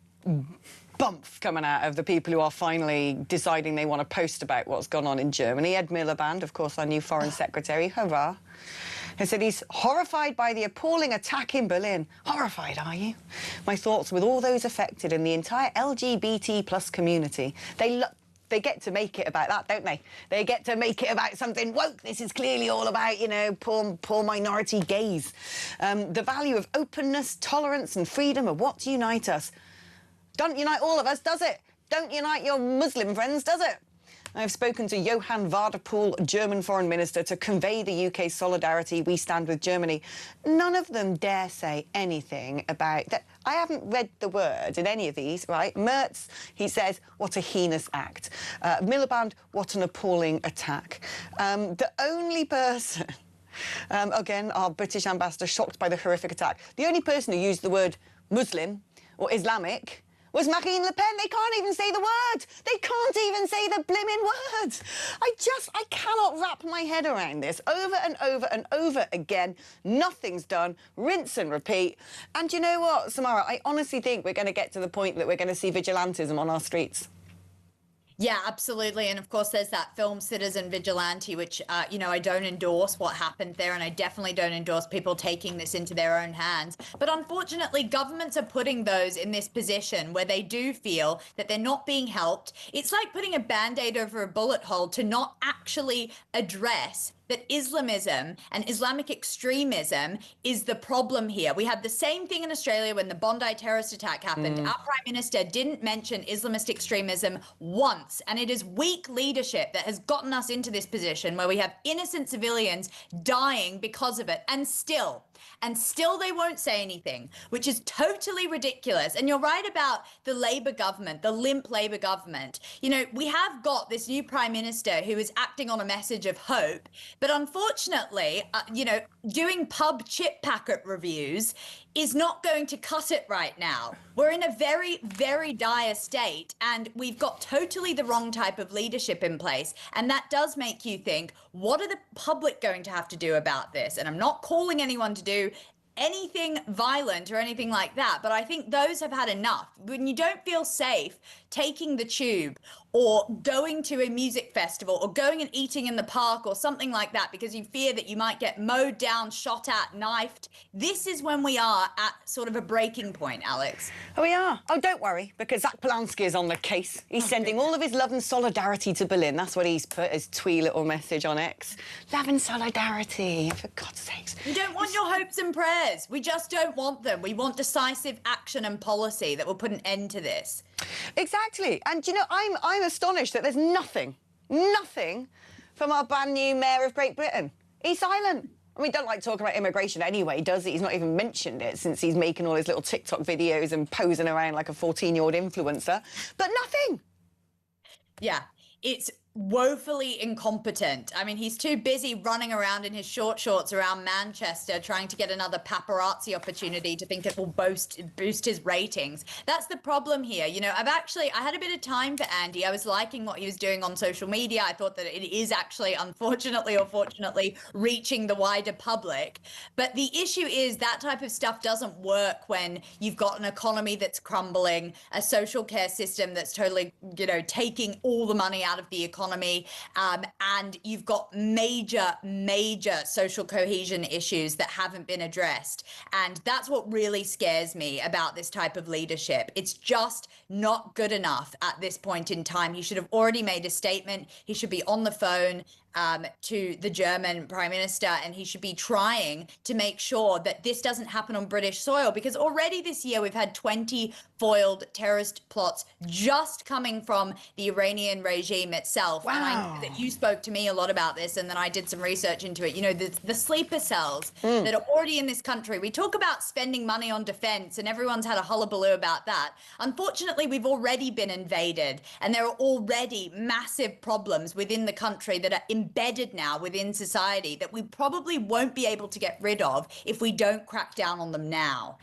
bump coming out of the people who are finally deciding they want to post about what's gone on in Germany. Ed Miliband, of course, our new foreign secretary, hurrah, has said he's horrified by the appalling attack in Berlin. Horrified, are you? My thoughts with all those affected in the entire LGBT plus community. They get to make it about that, don't they? They get to make it about something woke. This is clearly all about, you know, poor minority gays. The value of openness, tolerance and freedom are what unite us. Don't unite all of us, does it? Don't unite your Muslim friends, does it? I've spoken to Johann Wadepool, German Foreign Minister, to convey the UK's solidarity. We stand with Germany. None of them dare say anything about that. I haven't read the word in any of these, right? Merz, he says, what a heinous act. Miliband, what an appalling attack. The only person, again, our British ambassador, shocked by the horrific attack. The only person who used the word Muslim or Islamic was Marine Le Pen. They can't even say the word. They can't even say the blimmin' word. I cannot wrap my head around this. Over and over and over again, nothing's done. Rinse and repeat. And you know what, Samara? I honestly think we're going to get to the point that we're going to see vigilantism on our streets. Yeah, absolutely. And of course, there's that film Citizen Vigilante, which, you know, I don't endorse what happened there. And I definitely don't endorse people taking this into their own hands. But unfortunately, governments are putting those in this position where they do feel that they're not being helped. It's like putting a Band-Aid over a bullet hole to not actually address that Islamism and Islamic extremism is the problem here. We had the same thing in Australia when the Bondi terrorist attack happened. Our Prime Minister didn't mention Islamist extremism once, and it is weak leadership that has gotten us into this position where we have innocent civilians dying because of it, and still they won't say anything, which is totally ridiculous. And you're right about the Labour government, the limp Labour government. You know, we have got this new Prime Minister who is acting on a message of hope, but unfortunately, you know, doing pub chip packet reviews is not going to cut it right now. We're in a very, very dire state, and we've got totally the wrong type of leadership in place. And that does make you think, what are the public going to have to do about this? And I'm not calling anyone to do anything violent or anything like that, but I think those have had enough. When you don't feel safe taking the tube or going to a music festival or going and eating in the park or something like that because you fear that you might get mowed down, shot at, knifed, this is when we are at sort of a breaking point, Alex. Oh, we are. Oh, don't worry, because Zach Polanski is on the case. He's sending all of his love and solidarity to Berlin. That's what he's put his twee little message on X. Love and solidarity, for God's sakes. We don't want your hopes and prayers. We just don't want them. We want decisive action and policy that will put an end to this. Exactly. And, you know, I'm astonished that there's nothing from our brand new Mayor of Great Britain. He's silent. I mean, don't like talking about immigration anyway, does he? He's not even mentioned it since he's making all his little TikTok videos and posing around like a 14-year-old influencer. But nothing. Yeah, it's woefully incompetent. I mean, he's too busy running around in his short shorts around Manchester trying to get another paparazzi opportunity to think it will boost his ratings. That's the problem here. You know, I had a bit of time for Andy. I was liking what he was doing on social media. I thought that it is actually, unfortunately or fortunately, reaching the wider public. But the issue is that type of stuff doesn't work when you've got an economy that's crumbling, a social care system that's totally, you know, taking all the money out of the economy, economy, and you've got major social cohesion issues that haven't been addressed. And that's what really scares me about this type of leadership. It's just not good enough at this point in time. He should have already made a statement. He should be on the phone to the German Prime Minister, and he should be trying to make sure that this doesn't happen on British soil, because already this year we've had 20 foiled terrorist plots just coming from the Iranian regime itself. Wow. And I know that you spoke to me a lot about this, and then I did some research into it. You know, the sleeper cells that are already in this country. We talk about spending money on defense, and everyone's had a hullabaloo about that. Unfortunately, we've already been invaded, and there are already massive problems within the country that are embedded now within society that we probably won't be able to get rid of if we don't crack down on them now.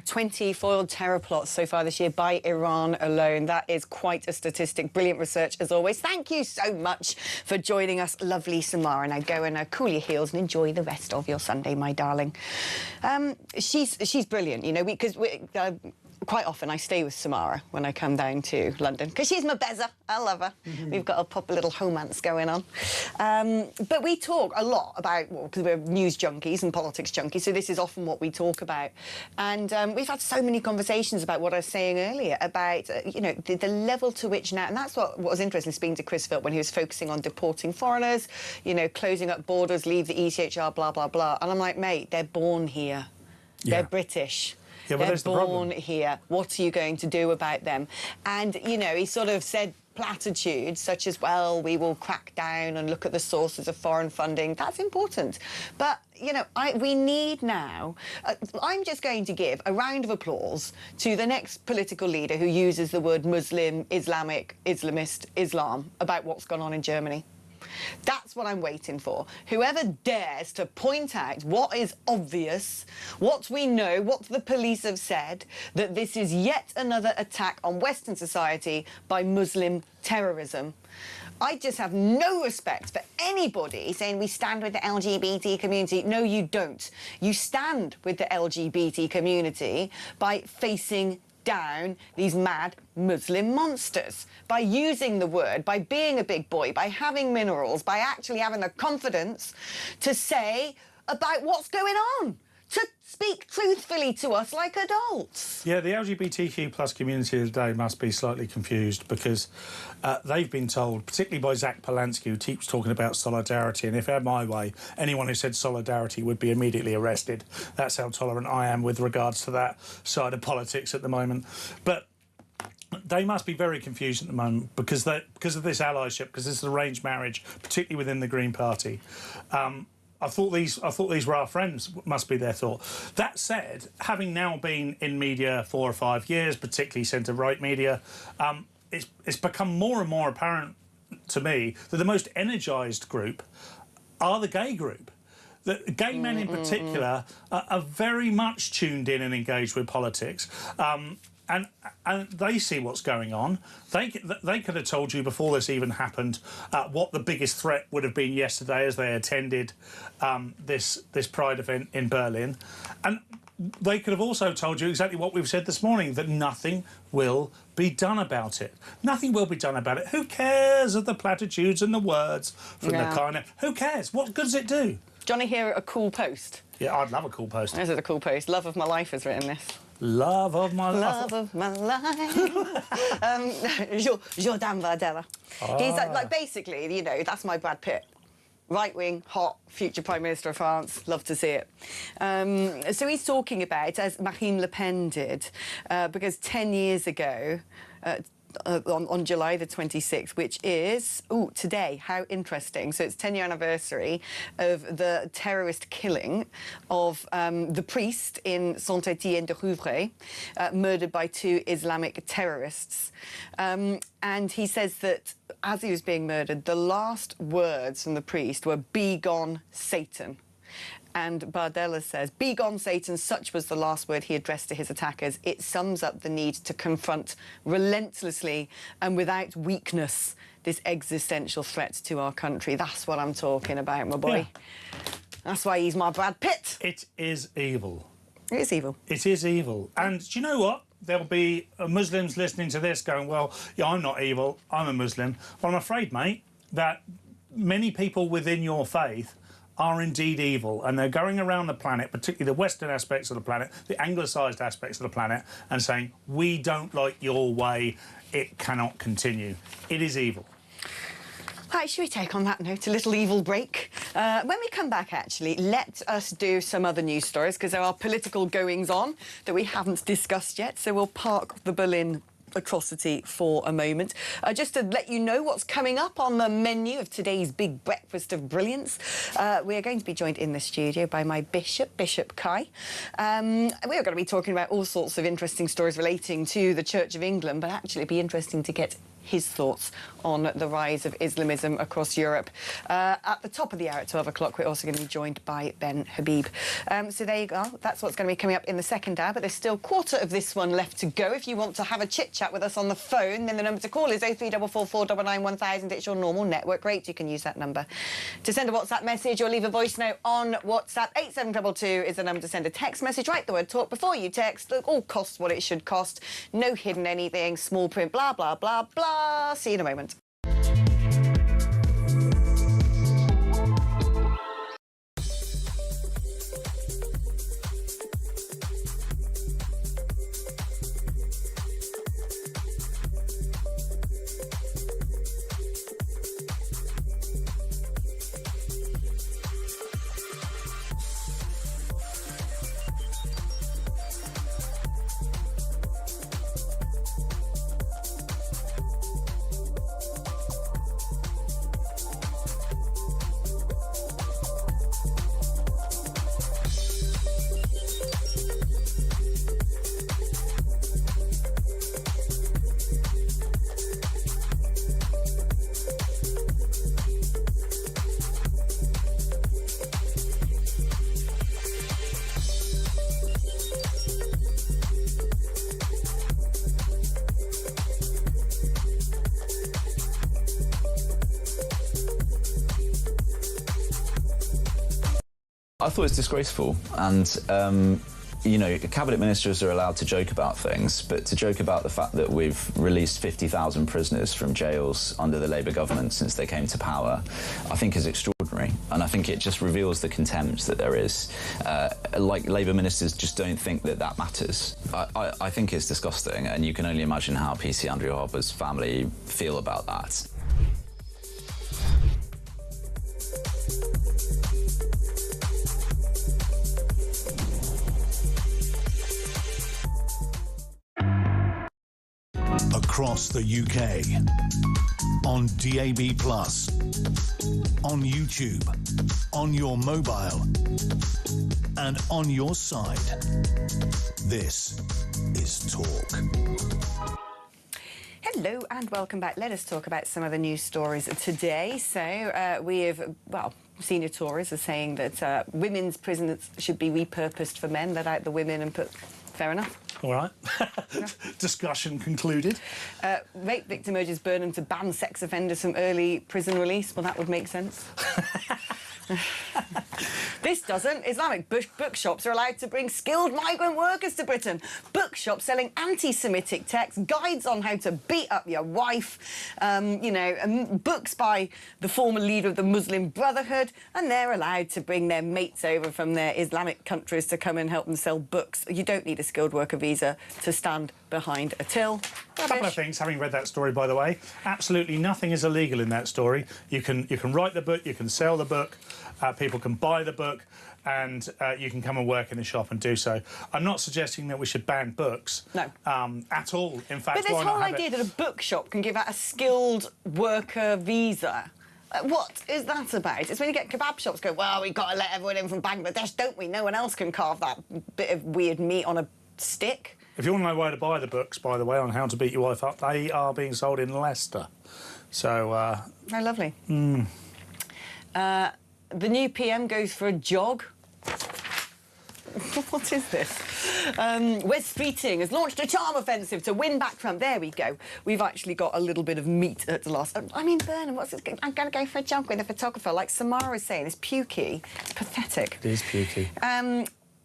20 foiled terror plots so far this year by Iran alone. That is quite a statistic. Brilliant research as always. Thank you so much for joining us, lovely Samara. Now go and cool your heels and enjoy the rest of your Sunday, my darling. She's brilliant, you know, because quite often I stay with Samara when I come down to London, because she's my bezza. I love her. We've got a proper little romance going on. But we talk a lot about, well, because we're news junkies and politics junkies, so this is often what we talk about. And we've had so many conversations about what I was saying earlier, about, you know, the level to which now, and that's what was interesting, speaking to Chris Phillips when he was focusing on deporting foreigners, you know, closing up borders, leave the ECHR, blah, blah, blah. And I'm like, mate, they're born here. Yeah. They're British. Yeah, well, they're born here. What are you going to do about them? And, you know, he sort of said platitudes such as, well, we will crack down and look at the sources of foreign funding. That's important. But, you know, we need now... I'm just going to give a round of applause to the next political leader who uses the word Muslim, Islamic, Islamist, Islam about what's gone on in Germany. That's what I'm waiting for. Whoever dares to point out what is obvious, what we know, what the police have said, that this is yet another attack on Western society by Muslim terrorism. I just have no respect for anybody saying we stand with the LGBT community. No, you don't. You stand with the LGBT community by facing down these mad Muslim monsters, by using the word, by being a big boy, by having minerals, by actually having the confidence to say about what's going on, to speak truthfully to us like adults. Yeah, the LGBTQ plus community today must be slightly confused, because they've been told, particularly by Zach Polanski, who keeps talking about solidarity, and if I had my way, anyone who said solidarity would be immediately arrested. That's how tolerant I am with regards to that side of politics at the moment. But they must be very confused at the moment because of this allyship, because this is arranged marriage, particularly within the Green Party. I thought these were our friends, must be their thought. That said, having now been in media 4 or 5 years, particularly centre-right media, it's become more and more apparent to me that the most energised group are the gay group. The gay men in particular are very much tuned in and engaged with politics. And they see what's going on. They could have told you before this even happened what the biggest threat would have been yesterday as they attended this Pride event in Berlin. And they could have also told you exactly what we've said this morning, that nothing will be done about it. Nothing will be done about it. Who cares of the platitudes and the words from the kind of... Who cares? What good does it do? Do you want to hear a cool post? Yeah, I'd love a cool post. This is a cool post. Love of my life has written this. Love of my life. Love of my life. Jordan Bardella. He's like, basically, you know, that's my Brad Pitt. Right-wing, hot, future Prime Minister of France. Love to see it. So he's talking about, as Marine Le Pen did, because 10 years ago, on July the 26th, which is, today, how interesting. So it's 10-year anniversary of the terrorist killing of the priest in Saint-Étienne-de-Rouvray, murdered by 2 Islamic terrorists. And he says that as he was being murdered, the last words from the priest were, "Be gone, Satan." And Bardella says, "Be gone, Satan," such was the last word he addressed to his attackers. It sums up the need to confront relentlessly and without weakness this existential threat to our country. That's what I'm talking about, my boy. Yeah. That's why he's my Brad Pitt. It is evil. It is evil. It is evil. And do you know what? there'll be Muslims listening to this going, well, yeah, I'm not evil, I'm a Muslim. Well, I'm afraid, mate, that many people within your faith are indeed evil, and they're going around the planet, particularly the Western aspects of the planet, the anglicised aspects of the planet, and saying, we don't like your way, it cannot continue. It is evil. Right, should we take on that note a little evil break? When we come back, actually, let us do some other news stories, because there are political goings-on that we haven't discussed yet, so we'll park the Berlin atrocity for a moment. Just to let you know what's coming up on the menu of today's big breakfast of brilliance, we are going to be joined in the studio by my Bishop, Bishop Kai. We are going to be talking about all sorts of interesting stories relating to the Church of England, but actually it'd be interesting to get his thoughts on the rise of Islamism across Europe. At the top of the hour at 12 o'clock, we're also going to be joined by Ben Habib. So there you go. That's what's going to be coming up in the second hour, but there's still a quarter of this one left to go. If you want to have a chit-chat with us on the phone, then the number to call is 03444991000. It's your normal network rate. You can use that number to send a WhatsApp message or leave a voice note on WhatsApp. 8722 is the number to send a text message. Write the word talk before you text. It all costs what it should cost. No hidden anything, small print, blah, blah, blah, blah. See you in a moment. I thought it was disgraceful, and you know, cabinet ministers are allowed to joke about things, but to joke about the fact that we've released 50,000 prisoners from jails under the Labour government since they came to power, I think is extraordinary, and I think it just reveals the contempt that there is. Like, Labour ministers just don't think that that matters. I think it's disgusting, and you can only imagine how PC Andrew Harper's family feel about that. Across the UK, on DAB+, on YouTube, on your mobile, and on your side. This is Talk. Hello and welcome back. Let us talk about some of the news stories today. So we have, well, senior Tories are saying that women's prisons should be repurposed for men. Let out the women and put... Fair enough. All right. Yeah. Discussion concluded. Rape victim urges Burnham to ban sex offenders from early prison release. Well, that would make sense. This doesn't. Islamic bookshops are allowed to bring skilled migrant workers to Britain. Bookshops selling anti-Semitic texts, guides on how to beat up your wife, you know, books by the former leader of the Muslim Brotherhood, and they're allowed to bring their mates over from their Islamic countries to come and help them sell books. You don't need a skilled worker visa to stand behind a till. A couple of things, having read that story, by the way. Absolutely nothing is illegal in that story. You can write the book, you can sell the book, people can buy the book, and you can come and work in the shop and do so. I'm not suggesting that we should ban books. No. At all. In fact, but this whole idea that a bookshop can give out a skilled worker visa, what is that about? It's when you get kebab shops go, well, we've got to let everyone in from Bangladesh, don't we? No one else can carve that bit of weird meat on a stick. If you want to know where to buy the books, by the way, on how to beat your wife up, they are being sold in Leicester. So... Very lovely. Mm. The new PM goes for a jog. What is this? West Streeting has launched a charm offensive to win back Trump. There we go. We've actually got a little bit of meat at the last. I mean, Burnham, what's it? I'm going to go for a jog with a photographer. Like Samara is saying, it's pukey. It's pathetic. It is pukey.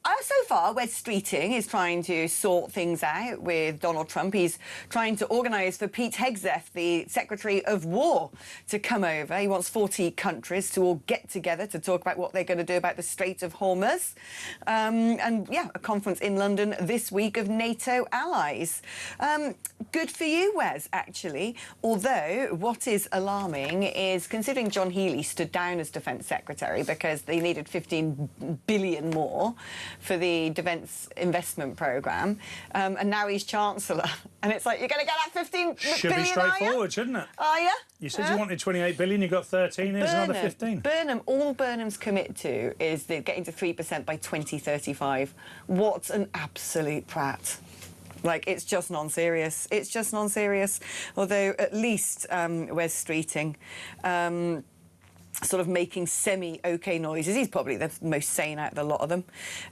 So far, Wes Streeting is trying to sort things out with Donald Trump. He's trying to organise for Pete Hegseth, the Secretary of War, to come over. He wants 40 countries to all get together to talk about what they're going to do about the Strait of Hormuz. And, yeah, a conference in London this week of NATO allies. Good for you, Wes, actually. Although, what is alarming is, considering John Healey stood down as Defence Secretary because they needed 15 billion more for the Defence Investment Programme, and now he's Chancellor. And it's like, you're going to get that 15 Should billion, be straightforward, shouldn't it? Are you? You said you wanted 28 billion, you got 13, here's another 15. All Burnham's commit to is getting to 3% by 2035. What an absolute prat. Like, it's just non-serious. It's just non-serious. Although, at least Wes Streeting sort of making semi-OK noises. He's probably the most sane out of the lot of them.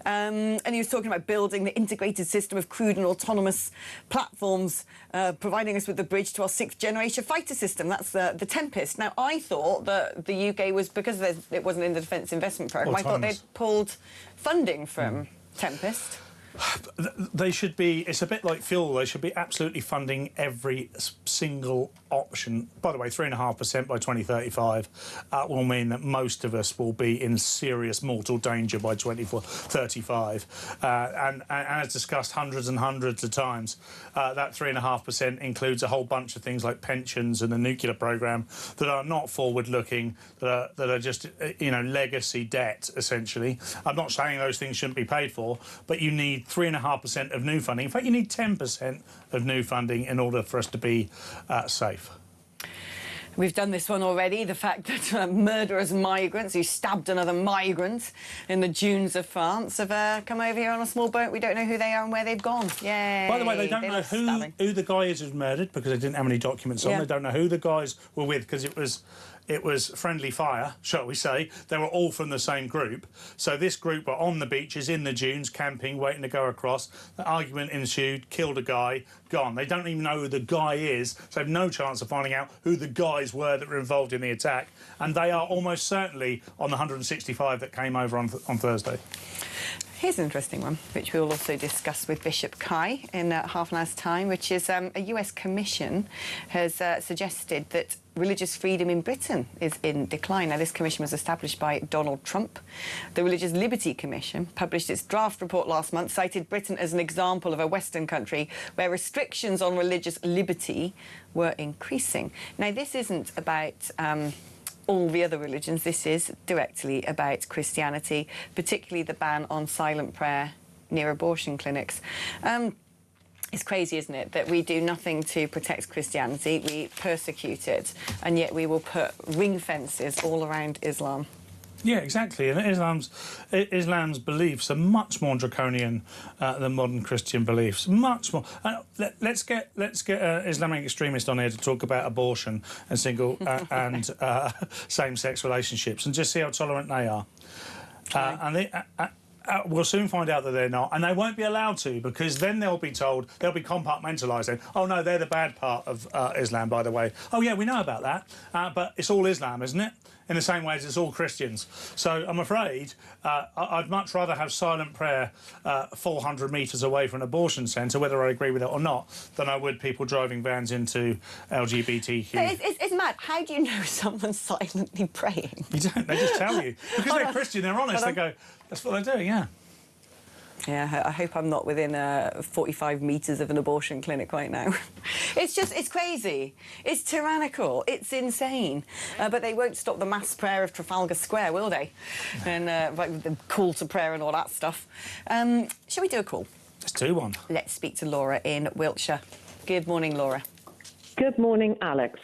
And he was talking about building the integrated system of crewed and autonomous platforms, providing us with the bridge to our 6th-generation fighter system. That's the Tempest. Now, I thought that the UK was, because it wasn't in the Defence Investment Programme, I thought they'd pulled funding from Tempest. They should be, it's a bit like fuel, they should be absolutely funding every single option. By the way, 3.5% by 2035 will mean that most of us will be in serious mortal danger by 2035. And as discussed hundreds and hundreds of times, that 3.5% includes a whole bunch of things like pensions and the nuclear programme that are not forward-looking, that are just, legacy debt, essentially. I'm not saying those things shouldn't be paid for, but you need 3.5% of new funding. In fact, you need 10% of new funding in order for us to be safe. We've done this one already, the fact that murderous migrants who stabbed another migrant in the dunes of France have come over here on a small boat. We don't know who they are and where they've gone. Yay. By the way, they don't know who the guy is who's murdered because they didn't have any documents on. They don't know who the guys were with because it was friendly fire, shall we say. They were all from the same group. So this group were on the beaches, in the dunes, camping, waiting to go across. The argument ensued, killed a guy, gone. They don't even know who the guy is, so they have no chance of finding out who the guys were that were involved in the attack. And they are almost certainly on the 165 that came over on Thursday. Here's an interesting one, which we will also discuss with Bishop Kai in half an hour's time, which is a US commission has suggested that religious freedom in Britain is in decline. Now, this commission was established by Donald Trump. The Religious Liberty Commission published its draft report last month, cited Britain as an example of a Western country where restrictions on religious liberty were increasing. Now, this isn't about all the other religions. This is directly about Christianity, particularly the ban on silent prayer near abortion clinics. It's crazy, isn't it, that we do nothing to protect Christianity, we persecute it, and yet we will put ring fences all around Islam. Yeah, exactly. And Islam's beliefs are much more draconian than modern Christian beliefs. Much more. Let's get Islamic extremists on here to talk about abortion and same-sex relationships, and just see how tolerant they are. We'll soon find out that they're not, and they won't be allowed to, because then they'll be told, they'll be compartmentalised. Oh no, they're the bad part of Islam, by the way. Oh yeah, we know about that, but it's all Islam, isn't it? In the same way as it's all Christians. So I'm afraid I'd much rather have silent prayer 400 metres away from an abortion centre, whether I agree with it or not, than I would people driving vans into LGBTQ. It's mad. How do you know someone's silently praying? You don't. They just tell you. Because they're Christian, they're honest. They go, that's what they do, yeah. Yeah, I hope I'm not within 45 metres of an abortion clinic right now. It's crazy. It's tyrannical. It's insane. But they won't stop the mass prayer of Trafalgar Square, will they? And the call to prayer and all that stuff. Shall we do a call? Let's do one. Let's speak to Laura in Wiltshire. Good morning, Laura. Good morning, Alex.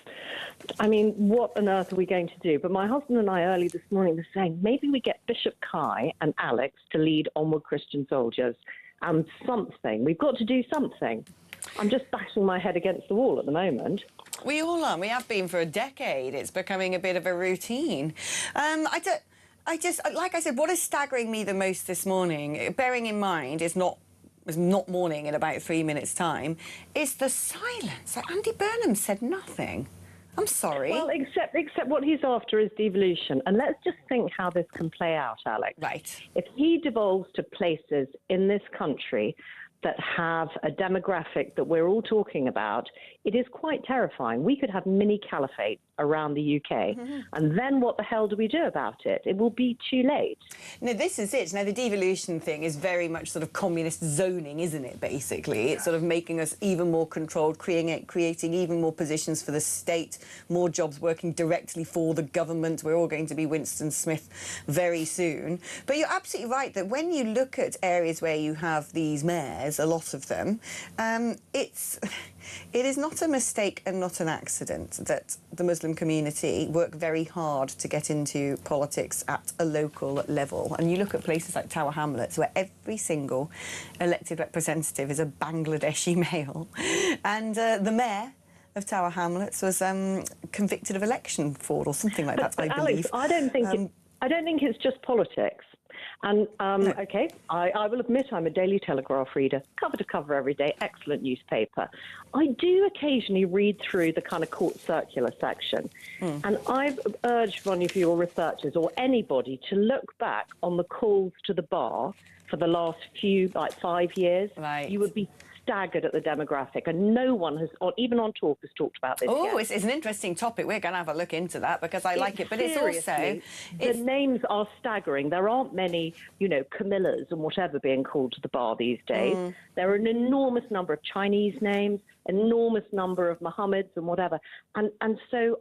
I mean, what on earth are we going to do? But my husband and I early this morning were saying maybe we get Bishop Kai and Alex to lead Onward Christian Soldiers and something. We've got to do something. I'm just bashing my head against the wall at the moment. We all are. We have been for a decade. It's becoming a bit of a routine. I just, like I said, what is staggering me the most this morning, bearing in mind it's not morning in about 3 minutes' time, is the silence. Like, Andy Burnham said nothing. I'm sorry. Well, except what he's after is devolution. And let's just think how this can play out, Alex. Right. If he devolves to places in this country that have a demographic that we're all talking about, it is quite terrifying. We could have mini caliphate around the UK. And then what the hell do we do about it? It will be too late. No, this is it. Now, the devolution thing is very much sort of communist zoning, isn't it, basically? It's sort of making us even more controlled, creating even more positions for the state, more jobs working directly for the government. We're all going to be Winston Smith very soon. But you're absolutely right that when you look at areas where you have these mayors, a lot of them, it is not a mistake and not an accident that the Muslim community work very hard to get into politics at a local level. And you look at places like Tower Hamlets, where every single elected representative is a Bangladeshi male. And the mayor of Tower Hamlets was convicted of election fraud or something like that, I believe. Alex, I don't think it's just politics. And, No. OK, I will admit I'm a Daily Telegraph reader, cover to cover every day, excellent newspaper. I do occasionally read through the kind of court circular section. And I've urged one of your researchers or anybody to look back on the calls to the bar for the last few, like 5 years. Right. You would be staggered at the demographic, and no one has, or even on Talk, has talked about this Oh, yet. it's an interesting topic. We're going to have a look into that because I like it. But it's also... Seriously, the names are staggering. There aren't many, Camillas and whatever being called to the bar these days. There are an enormous number of Chinese names, enormous number of Mohammeds and whatever. And so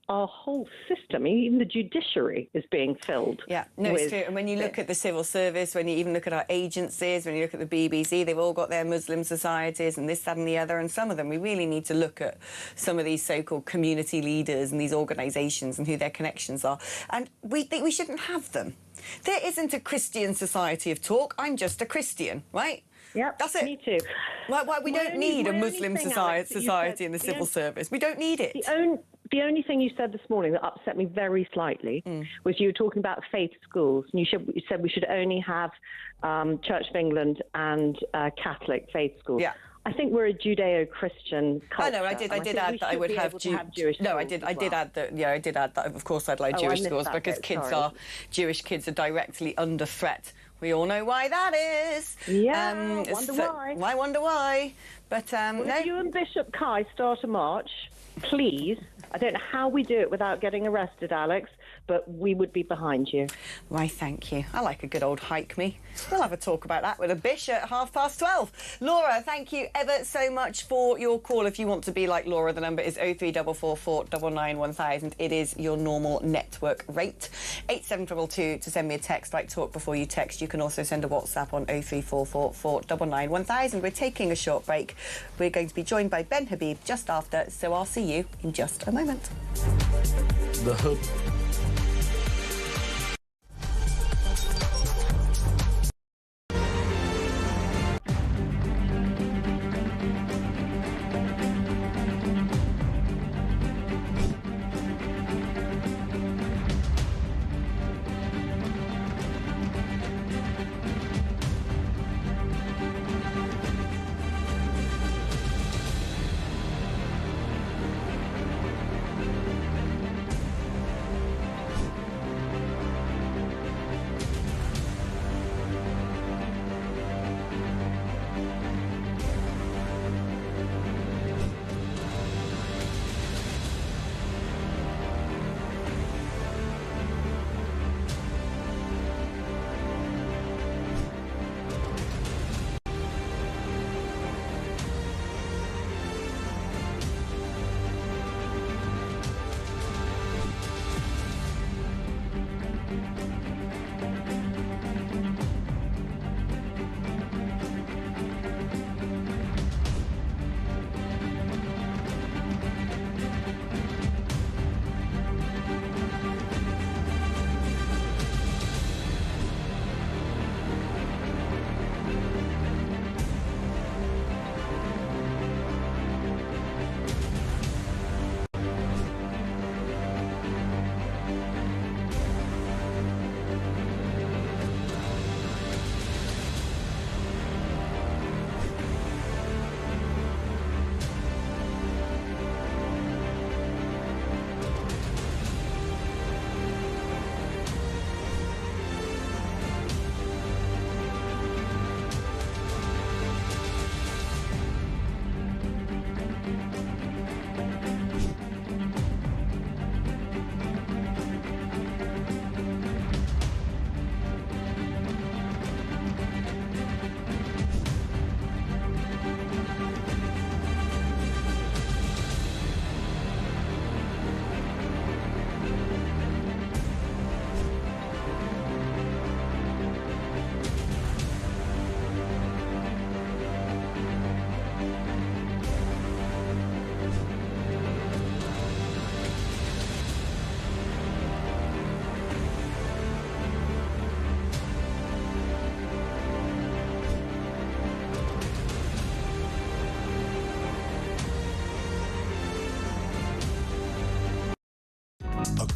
our whole system, even the judiciary, is being filled. Yeah, no, it's true. And when you look at the civil service, when you even look at our agencies, when you look at the BBC, they've all got their Muslim societies and this, that and the other. And some of them, we really need to look at some of these so-called community leaders and these organisations and who their connections are. And we think we shouldn't have them. There isn't a Christian society of talk. I'm just a Christian, right? Yep, that's it. Me too. We don't need a Muslim society in the civil service. We don't need it. The only thing you said this morning that upset me very slightly was you were talking about faith schools, and you said we should only have Church of England and Catholic faith schools. Yeah. I think we're a Judeo-Christian culture. I know. I did add that I would have Jewish. No, I did add that. Yeah, I did add that. Of course, I'd like Jewish schools because Jewish kids are directly under threat. We all know why that is. Yeah, wonder why. I wonder why. But no. If you and Bishop Kai start a march, please. I don't know how we do it without getting arrested, Alex, but we would be behind you. Why, thank you. I like a good old hike me. We'll have a talk about that with a bish at 12:30. Laura, thank you ever so much for your call. If you want to be like Laura, the number is 03444 991 1000. It is your normal network rate. 87222 to send me a text like talk before you text. You can also send a WhatsApp on 03444 991 1000. We're taking a short break. We're going to be joined by Ben Habib just after, so I'll see you in just a moment. The Hub.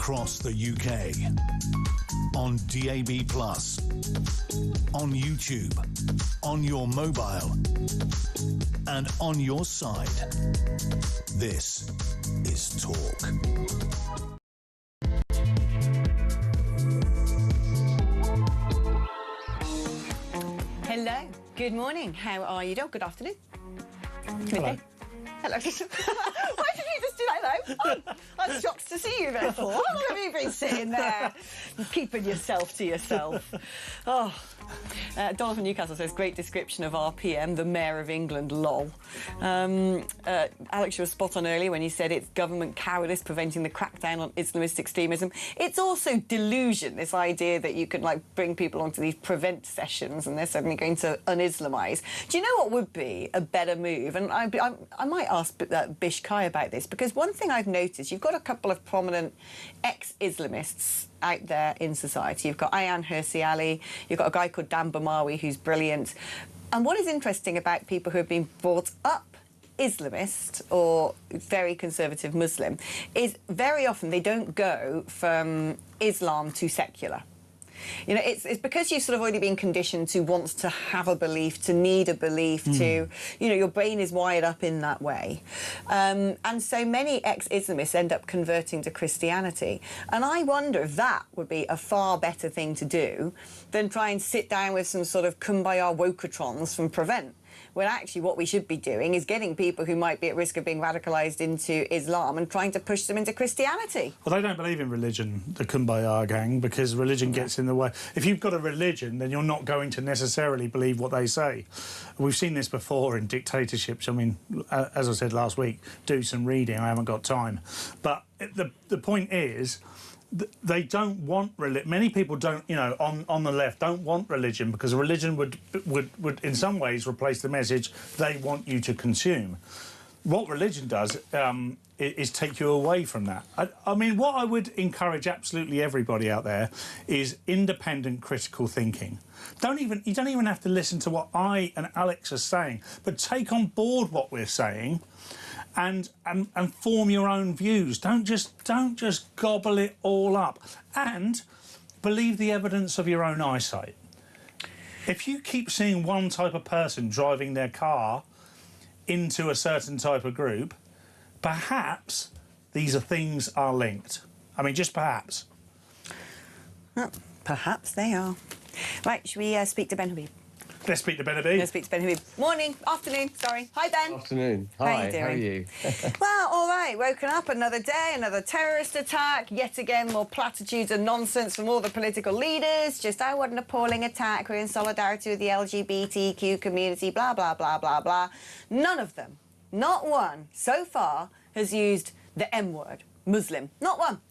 across the UK. On DAB+, on YouTube, on your mobile, and on your side. This is Talk. Hello, good morning. How are you? Oh, good afternoon. Hello. Okay. Hello. Why did you just do that? Hello. Oh, I'm shocked to see you, therefore. How long have you been sitting there keeping yourself to yourself? Oh. Donald from Newcastle says, great description of our PM, the Mayor of England, lol. Alex, you were spot on earlier when you said it's government cowardice preventing the crackdown on Islamist extremism. It's also delusion, this idea that you can, like, bring people onto these prevent sessions and they're suddenly going to un-Islamise. Do you know what would be a better move? And I might ask Bish Kai about this, because one thing I've noticed, you've got a couple of prominent ex-Islamists out there in society. You've got Ayaan Hirsi Ali, you've got a guy called Dan Bamawi who's brilliant. And what is interesting about people who have been brought up Islamist or very conservative Muslim is very often they don't go from Islam to secular. You know, it's because you've sort of already been conditioned to want to have a belief, to need a belief, to, you know, your brain is wired up in that way. And so many ex-Islamists end up converting to Christianity. And I wonder if that would be a far better thing to do than try and sit down with some sort of kumbaya wokeatrons from Prevent. When actually what we should be doing is getting people who might be at risk of being radicalised into Islam and trying to push them into Christianity. Well, they don't believe in religion, the Kumbaya gang, because religion gets in the way. If you've got a religion, then you're not going to necessarily believe what they say. We've seen this before in dictatorships. I mean, as I said last week, do some reading. I haven't got time. But the point is, they don't want religion. Many people don't, you know, on the left don't want religion, because religion would in some ways replace the message they want you to consume. What religion does is take you away from that. I mean, what I would encourage absolutely everybody out there is independent critical thinking. You don't even have to listen to what I and Alex are saying, but take on board what we're saying. And form your own views. Don't just gobble it all up. And believe the evidence of your own eyesight. If you keep seeing one type of person driving their car into a certain type of group, perhaps these things are linked. I mean, just perhaps. Well, perhaps they are. Right, should we speak to Ben Habib? Let's speak to Ben Habib. Let's speak to Ben Habib. Morning, afternoon, sorry. Hi, Ben. Afternoon. Hi, Hi, how you doing? how are you? Well, all right, woken up another day, another terrorist attack, yet again more platitudes and nonsense from all the political leaders, just, oh, what an appalling attack, we're in solidarity with the LGBTQ community, blah, blah, blah, blah, blah. None of them, not one, so far, has used the M word, Muslim. Not one.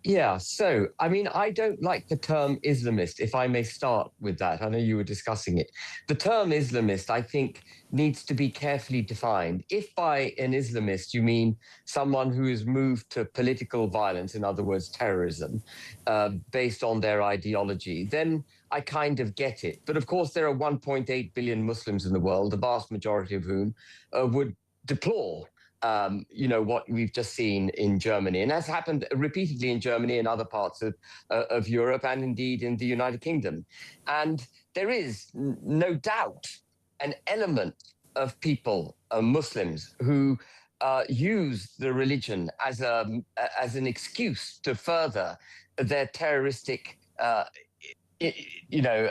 Yeah, so, I mean, I don't like the term Islamist, if I may start with that. I know you were discussing it. The term Islamist, I think, needs to be carefully defined. If by an Islamist you mean someone who is moved to political violence, in other words, terrorism, based on their ideology, then I kind of get it. But of course, there are 1.8 billion Muslims in the world, the vast majority of whom would deplore you know, what we've just seen in Germany, and has happened repeatedly in Germany and other parts of Europe, and indeed in the United Kingdom. And there is no doubt an element of people, Muslims, who use the religion as an excuse to further their terroristic, you know,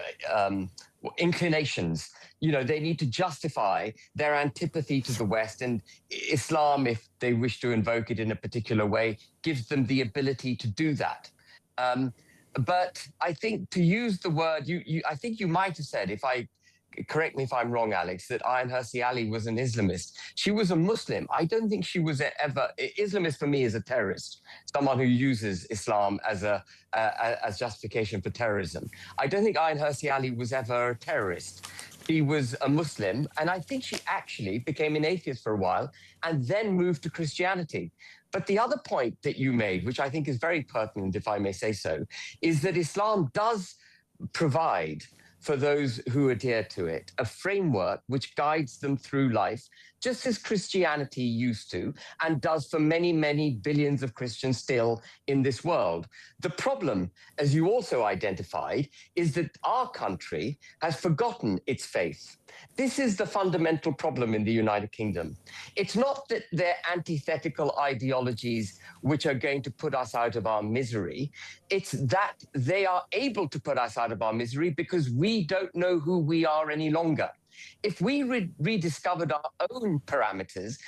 inclinations. You know, they need to justify their antipathy to the West, and Islam, if they wish to invoke it in a particular way, gives them the ability to do that. But I think to use the word, I think you might have said, correct me if I'm wrong, Alex, that Ayaan Hirsi Ali was an Islamist. She was a Muslim. I don't think she was ever... Islamist for me is a terrorist, someone who uses Islam as justification for terrorism. I don't think Ayaan Hirsi Ali was ever a terrorist. She was a Muslim, and I think she actually became an atheist for a while and then moved to Christianity. But the other point that you made, which I think is very pertinent, if I may say so, is that Islam does provide for those who adhere to it, a framework which guides them through life, just as Christianity used to and does for many, many billions of Christians still in this world. The problem, as you also identified, is that our country has forgotten its faith. This is the fundamental problem in the United Kingdom. It's not that they're antithetical ideologies which are going to put us out of our misery. It's that they are able to put us out of our misery because we don't know who we are any longer. If we rediscovered our own parameters,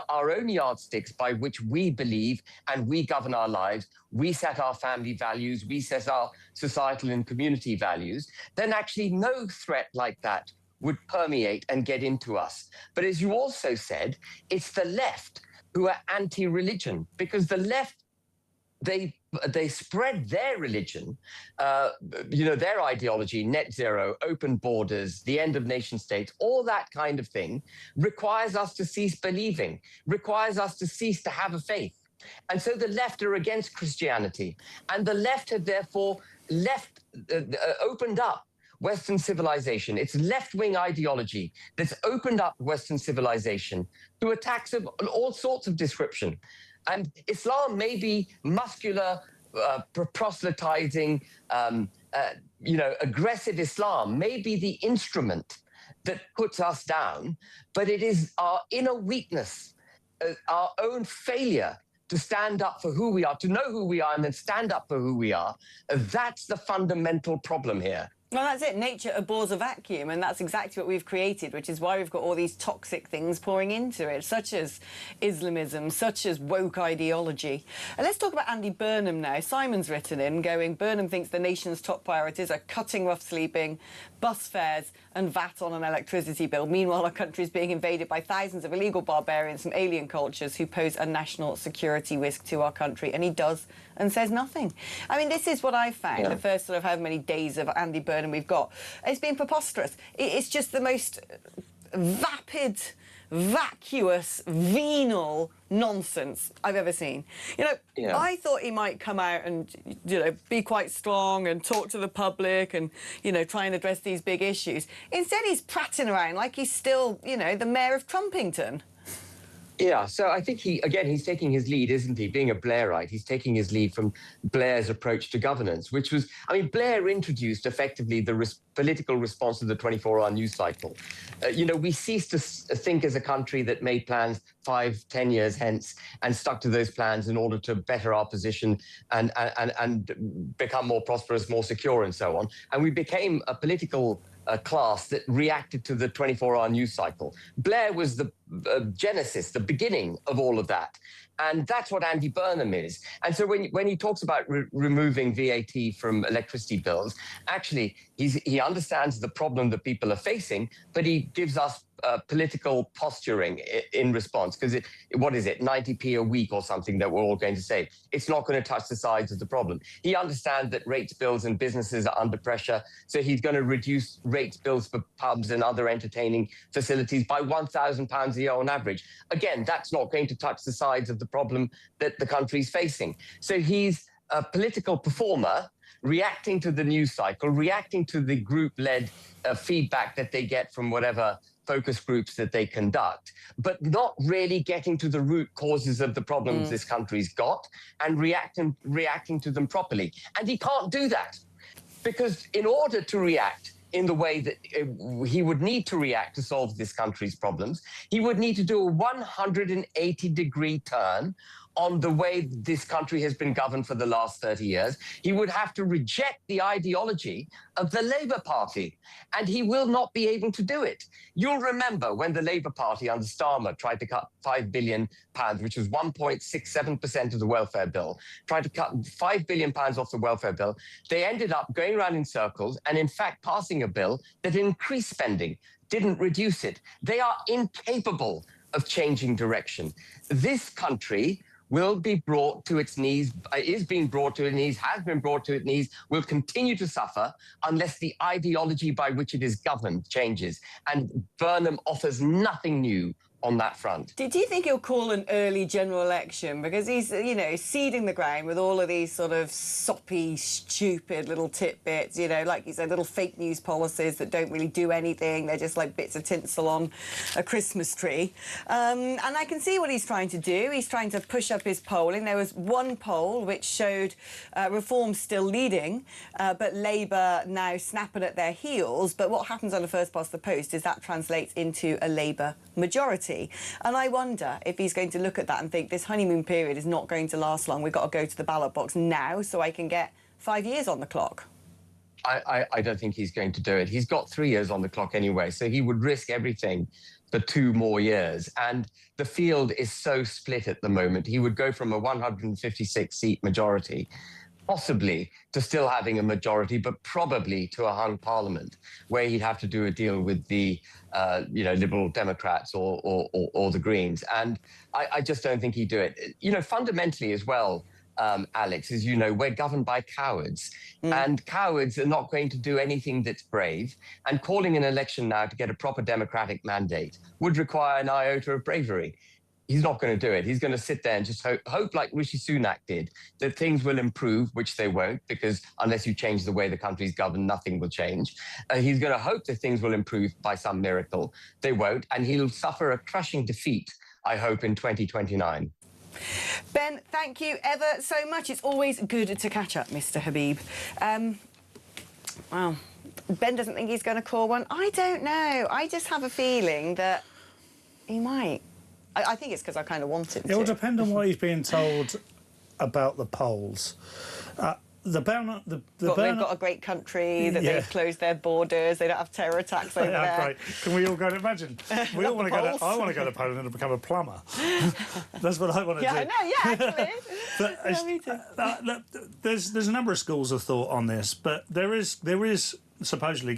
our own yardsticks by which we believe and we govern our lives, we set our family values, we set our societal and community values, then actually no threat like that would permeate and get into us. But as you also said, it's the left who are anti-religion, because the left, they spread their religion, their ideology, net zero, open borders, the end of nation states, all that kind of thing requires us to cease believing, requires us to cease to have a faith. And so the left are against Christianity. And the left have therefore opened up Western civilization. It's left-wing ideology that's opened up Western civilization to attacks of all sorts of description. And Islam may be muscular, proselytizing, aggressive Islam may be the instrument that puts us down, but it is our inner weakness, our own failure to stand up for who we are, to know who we are, and then stand up for who we are. That's the fundamental problem here. Well, that's it. Nature abhors a vacuum, and that's exactly what we've created, which is why we've got all these toxic things pouring into it, such as Islamism, such as woke ideology. And let's talk about Andy Burnham now. Simon's written in, going, Burnham thinks the nation's top priorities are cutting rough sleeping, bus fares and VAT on an electricity bill. Meanwhile, our country is being invaded by thousands of illegal barbarians from alien cultures who pose a national security risk to our country. And he does and says nothing. I mean, this is what I found, the first sort of however many days of Andy Burnham we've got. It's been preposterous. It's just the most vapid, vacuous, venal nonsense I've ever seen. I thought he might come out and, be quite strong and talk to the public and, try and address these big issues. Instead, he's prattling around like he's still, the mayor of Trumpington. Yeah, so I think he's taking his lead, isn't he? Being a Blairite, he's taking his lead from Blair's approach to governance, which was, Blair introduced effectively the political response to the 24-hour news cycle. We ceased to think as a country that made plans 5-10 years hence and stuck to those plans in order to better our position and become more prosperous, more secure, and so on. And we became a political class that reacted to the 24-hour news cycle. Blair was the genesis, the beginning of all of that. And that's what Andy Burnham is. And so when he talks about removing VAT from electricity bills, actually, he understands the problem that people are facing, but he gives us political posturing in response, because what is it, 90p a week or something that we're all going to say. It's not going to touch the sides of the problem. He understands that rates bills and businesses are under pressure, so he's going to reduce rates bills for pubs and other entertaining facilities by £1,000 a year on average. Again, that's not going to touch the sides of the problem that the country's facing. So he's a political performer reacting to the news cycle, reacting to the group-led feedback that they get from whatever focus groups that they conduct, but not really getting to the root causes of the problems this country's got and reacting to them properly. And he can't do that, because in order to react in the way that he would need to react to solve this country's problems, he would need to do a 180-degree turn on the way this country has been governed for the last 30 years. He would have to reject the ideology of the Labour Party, and he will not be able to do it. You'll remember when the Labour Party under Starmer tried to cut £5 billion, which was 1.67% of the welfare bill, tried to cut £5 billion off the welfare bill. They ended up going around in circles and, in fact, passing a bill that increased spending, didn't reduce it. They are incapable of changing direction. This country will be brought to its knees, is being brought to its knees, has been brought to its knees, will continue to suffer unless the ideology by which it is governed changes. And Burnham offers nothing new on that front. Do you think he'll call an early general election? Because he's, you know, seeding the ground with all of these sort of soppy, stupid little tidbits, you know, like you said, little fake news policies that don't really do anything. They're just like bits of tinsel on a Christmas tree. And I can see what he's trying to do. He's trying to push up his polling. There was one poll which showed Reform still leading, but Labour now snapping at their heels. But what happens on the first past the post is that translates into a Labour majority. And I wonder if he's going to look at that and think this honeymoon period is not going to last long. We've got to go to the ballot box now so I can get 5 years on the clock. I don't think he's going to do it. He's got 3 years on the clock anyway, so he would risk everything for 2 more years. And the field is so split at the moment. He would go from a 156-seat majority possibly to still having a majority, but probably to a hung parliament where he'd have to do a deal with the Liberal Democrats or the Greens. And I just don't think he'd do it. You know, fundamentally as well, Alex, as you know, we're governed by cowards. And cowards are not going to do anything that's brave. And calling an election now to get a proper democratic mandate would require an iota of bravery. He's not going to do it. He's going to sit there and just hope like Rishi Sunak did, that things will improve, which they won't, because unless you change the way the country's governed, nothing will change. He's going to hope that things will improve by some miracle. They won't, and he'll suffer a crushing defeat, I hope, in 2029. Ben, thank you ever so much. It's always good to catch up, Mr. Habib. Well, Ben doesn't think he's going to call one. I don't know. I just have a feeling that he might. I think it's because I kind of want him to. It will depend on what he's being told about the polls. They've got a great country, that they've closed their borders, they don't have terror attacks over there. Great. Can we all go to imagine? We all want to go to. I want to go to Poland and become a plumber. That's what I want to do. Yeah, I know. Actually. There's a number of schools of thought on this, but there is supposedly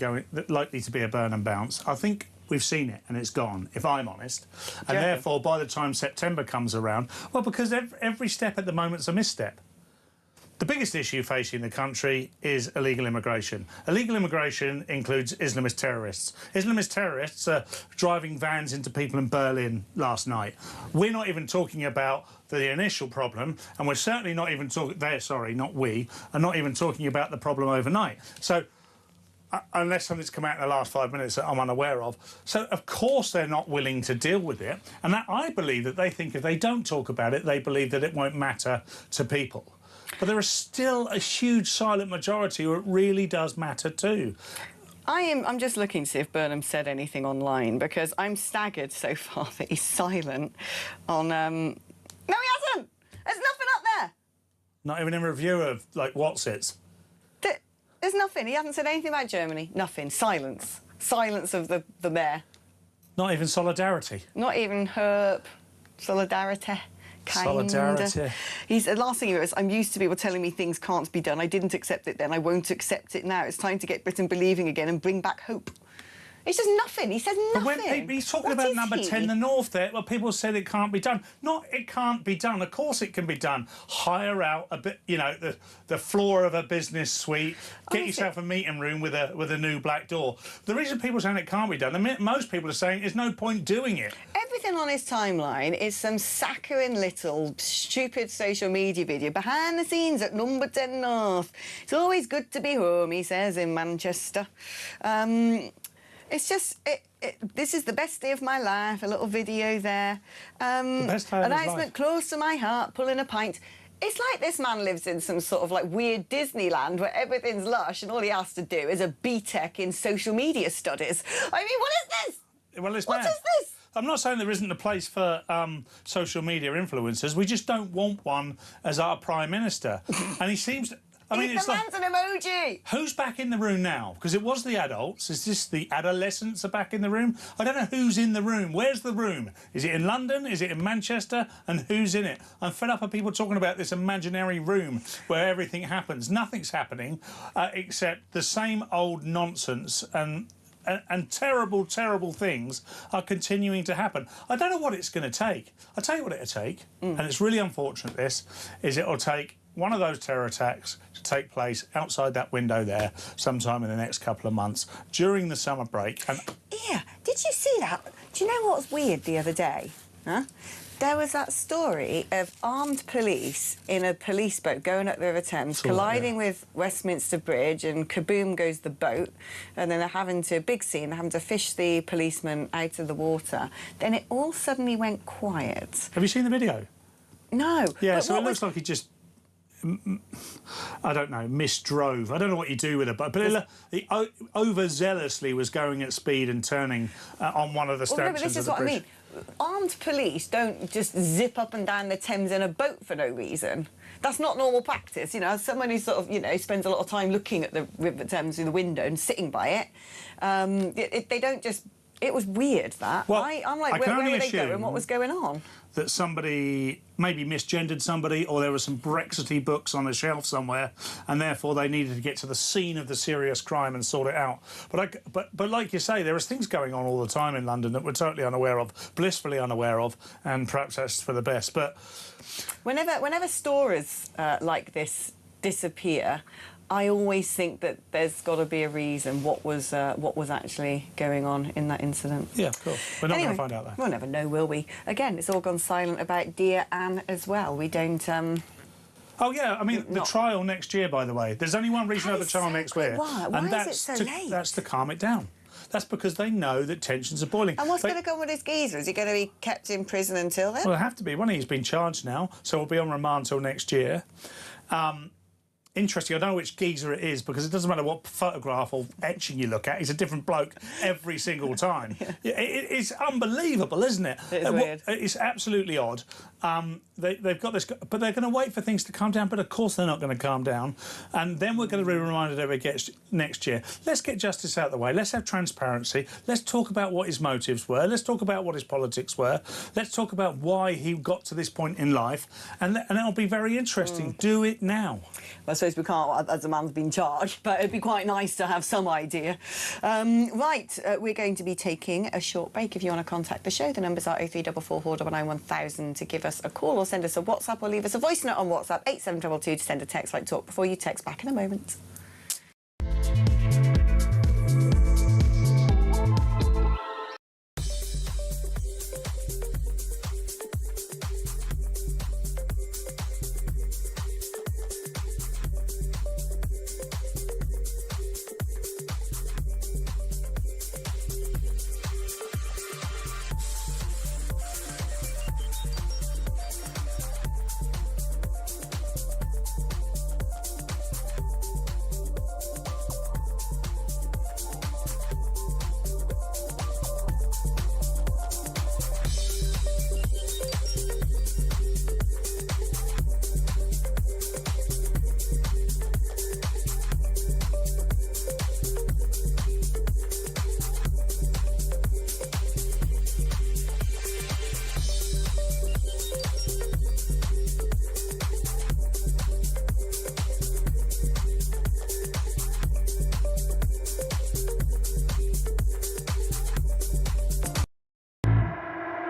likely to be a burn and bounce. I think we've seen it and it's gone, if I'm honest. And therefore, by the time September comes around, well, because every step at the moment's a misstep. The biggest issue facing the country is illegal immigration. Illegal immigration includes Islamist terrorists. Islamist terrorists are driving vans into people in Berlin last night. We're not even talking about the initial problem, and we're certainly not even talking... we are not even talking about the problem overnight. So, unless something's come out in the last 5 minutes that I'm unaware of. So, of course, they're not willing to deal with it. And that, I believe that they think if they don't talk about it, they believe that it won't matter to people. But there is still a huge silent majority who it really does matter to. I'm just looking to see if Burnham said anything online, because I'm staggered so far that he's silent on... No, he hasn't! There's nothing up there! Not even in review of, like, Whatsits? There's nothing. He hasn't said anything about Germany. Nothing. Silence. Silence of the mayor. Not even solidarity? Not even herp. Solidarity. Solidarity. The last thing he wrote is, I'm used to people telling me things can't be done. I didn't accept it then. I won't accept it now. It's time to get Britain believing again and bring back hope. It's just nothing. He says nothing. But he's talking about number 10, the North there. Well, people said it can't be done. Not it can't be done. Of course it can be done. Hire out a bit, you know, the floor of a business suite. Get yourself a meeting room with a new black door. The reason people are saying it can't be done, most people are saying there's no point doing it. Everything on his timeline is some saccharine little stupid social media video behind the scenes at number 10 North. It's always good to be home, he says, in Manchester. It's just, this is the best day of my life, a little video there. The best day of his life. Announcement close to my heart, pulling a pint. It's like this man lives in some sort of, like, weird Disneyland where everything's lush and all he has to do is a BTEC in social media studies. I mean, what is this? Well, it's What mad. is this? I'm not saying there isn't a place for social media influencers. We just don't want one as our Prime Minister. And he seems... I mean, the man's an emoji! Who's back in the room now? Because it was the adults. Is this the adolescents are back in the room? I don't know who's in the room. Where's the room? Is it in London? Is it in Manchester? And who's in it? I'm fed up of people talking about this imaginary room where everything happens. Nothing's happening except the same old nonsense and terrible, terrible things are continuing to happen. I don't know what it's going to take. I'll tell you what it'll take, and it's really unfortunate, it'll take one of those terror attacks to take place outside that window there sometime in the next couple of months during the summer break. And yeah, did you see that? Do you know what was weird the other day? Huh? There was that story of armed police in a police boat going up the River Thames, colliding with Westminster Bridge, and kaboom goes the boat, and then they're having to, big scene, they're having to fish the policeman out of the water. Then it all suddenly went quiet. Have you seen the video? No. Yeah, so it looks like he just, I don't know, misdrove. I don't know what you do with a boat, but he overzealously was going at speed and turning on one of the stanchions no, but this is what I mean. Armed police don't just zip up and down the Thames in a boat for no reason. That's not normal practice, you know. Someone who sort of, you know, spends a lot of time looking at the River Thames through the window and sitting by it, they don't just... It was weird, that. Well, I'm like, where were they going? What was going on? That somebody maybe misgendered somebody, or there were some Brexity books on a shelf somewhere, and therefore they needed to get to the scene of the serious crime and sort it out. But like you say, there is things going on all the time in London that we're totally unaware of, blissfully unaware of, and perhaps that's for the best. But whenever stories like this disappear, I always think that there's got to be a reason what was actually going on in that incident. Yeah, of course. We're not going to find out that. We'll never know, will we? Again, it's all gone silent about dear Anne as well. We don't... Oh, yeah, I mean, the trial next year, by the way. There's only one reason to have the trial next year. Why is it so late? That's to calm it down. That's because they know that tensions are boiling. And what's going to go on with this geezer? Is he going to be kept in prison until then? Well, it'll have to be. One, he's been charged now, so he'll be on remand until next year. Interesting, I don't know which geezer it is, because it doesn't matter what photograph or etching you look at, he's a different bloke every single time. It's unbelievable, isn't it? It is weird. It's absolutely odd. They've got this, but they're going to wait for things to calm down, but of course they're not going to calm down. And then we're going to be reminded of it next year. Let's get justice out of the way. Let's have transparency. Let's talk about what his motives were. Let's talk about what his politics were. Let's talk about why he got to this point in life. And it'll be very interesting. Do it now. Well, I suppose we can't, as a man's been charged, but it'd be quite nice to have some idea. Right, we're going to be taking a short break. If you want to contact the show, the numbers are 0344 499 1000 to give us a call, or send us a WhatsApp, or leave us a voice note on WhatsApp, 8722, to send a text like talk before you text. Back in a moment.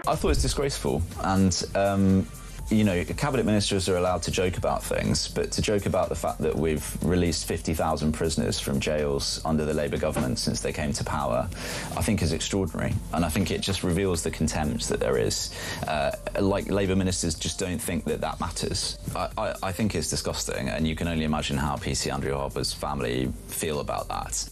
I thought it was disgraceful, and you know, cabinet ministers are allowed to joke about things, but to joke about the fact that we've released 50,000 prisoners from jails under the Labour government since they came to power, I think is extraordinary, and I think it just reveals the contempt that there is. Like, Labour ministers just don't think that that matters. I think it's disgusting, and you can only imagine how PC Andrew Harper's family feel about that.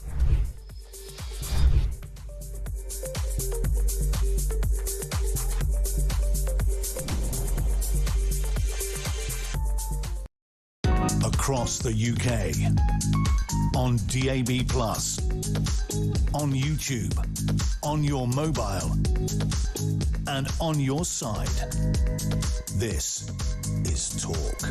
Across the UK, on DAB+, on YouTube, on your mobile, and on your side. This is Talk.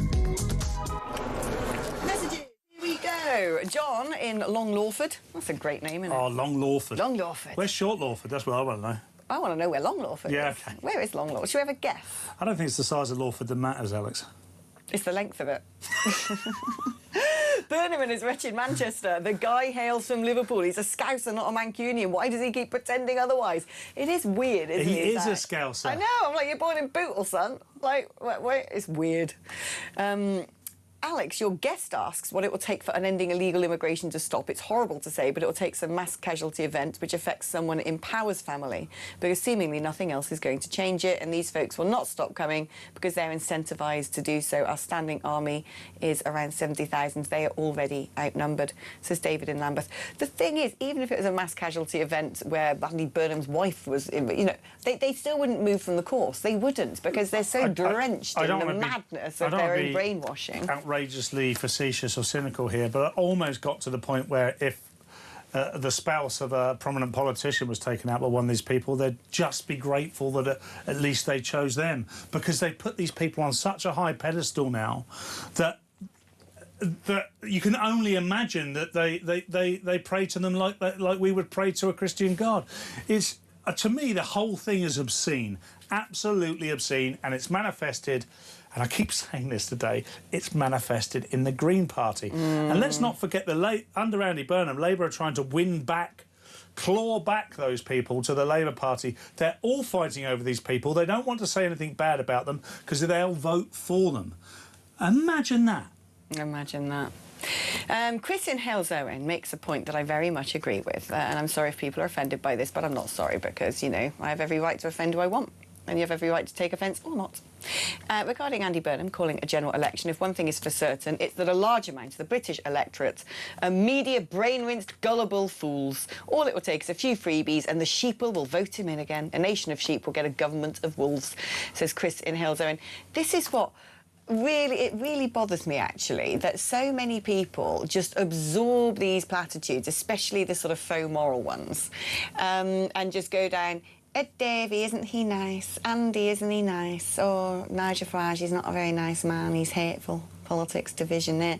Messages. Here we go. John in Long Lawford. That's a great name, isn't it? Oh, Long Lawford. Long Lawford. Where's Short Lawford? That's what I want to know. I want to know where Long Lawford is. Yeah, OK. Where is Long Lawford? Should we have a guess? I don't think it's the size of Lawford that matters, Alex. It's the length of it. Burnham in his wretched Manchester. The guy hails from Liverpool. He's a Scouser, not a Mancunian. Why does he keep pretending otherwise? It is weird, isn't it? He is a Scouser. I know. I'm like, you're born in Bootle, son. Like, wait, it's weird. Alex, your guest asks what it will take for unending illegal immigration to stop. It's horrible to say, but it will take some mass casualty event which affects someone in Power's family, because seemingly nothing else is going to change it, and these folks will not stop coming because they're incentivised to do so. Our standing army is around 70,000. They are already outnumbered, says David in Lambeth. The thing is, even if it was a mass casualty event where Andy Burnham's wife was, you know, they still wouldn't move from the course. They wouldn't, because they're so drenched in the madness of their own brainwashing. Outrageously facetious or cynical here, but I almost got to the point where if the spouse of a prominent politician was taken out by one of these people, they'd just be grateful that at least they chose them, because they put these people on such a high pedestal now that you can only imagine that they pray to them like we would pray to a Christian God. It's to me, the whole thing is obscene, absolutely obscene, and it's manifested. And I keep saying this today, it's manifested in the Green Party. And let's not forget under Andy Burnham, Labour are trying to claw back those people to the Labour Party. They're all fighting over these people. They don't want to say anything bad about them because they'll vote for them. Imagine that. Imagine that. Chris in Halesowen makes a point that I very much agree with, and I'm sorry if people are offended by this, but I'm not sorry, because, you know, I have every right to offend who I want, and you have every right to take offence or not. Regarding Andy Burnham calling a general election, if one thing is for certain, it's that a large amount of the British electorate are media brain-rinsed, gullible fools. All it will take is a few freebies and the sheeple will vote him in again. A nation of sheep will get a government of wolves, says Chris in Halesowen. This is what it really bothers me, actually, that so many people just absorb these platitudes, especially the sort of faux moral ones, and just go down, Ed Davey, isn't he nice? Andy, isn't he nice? Or Nigel Farage, he's not a very nice man, he's hateful. Politics, division there.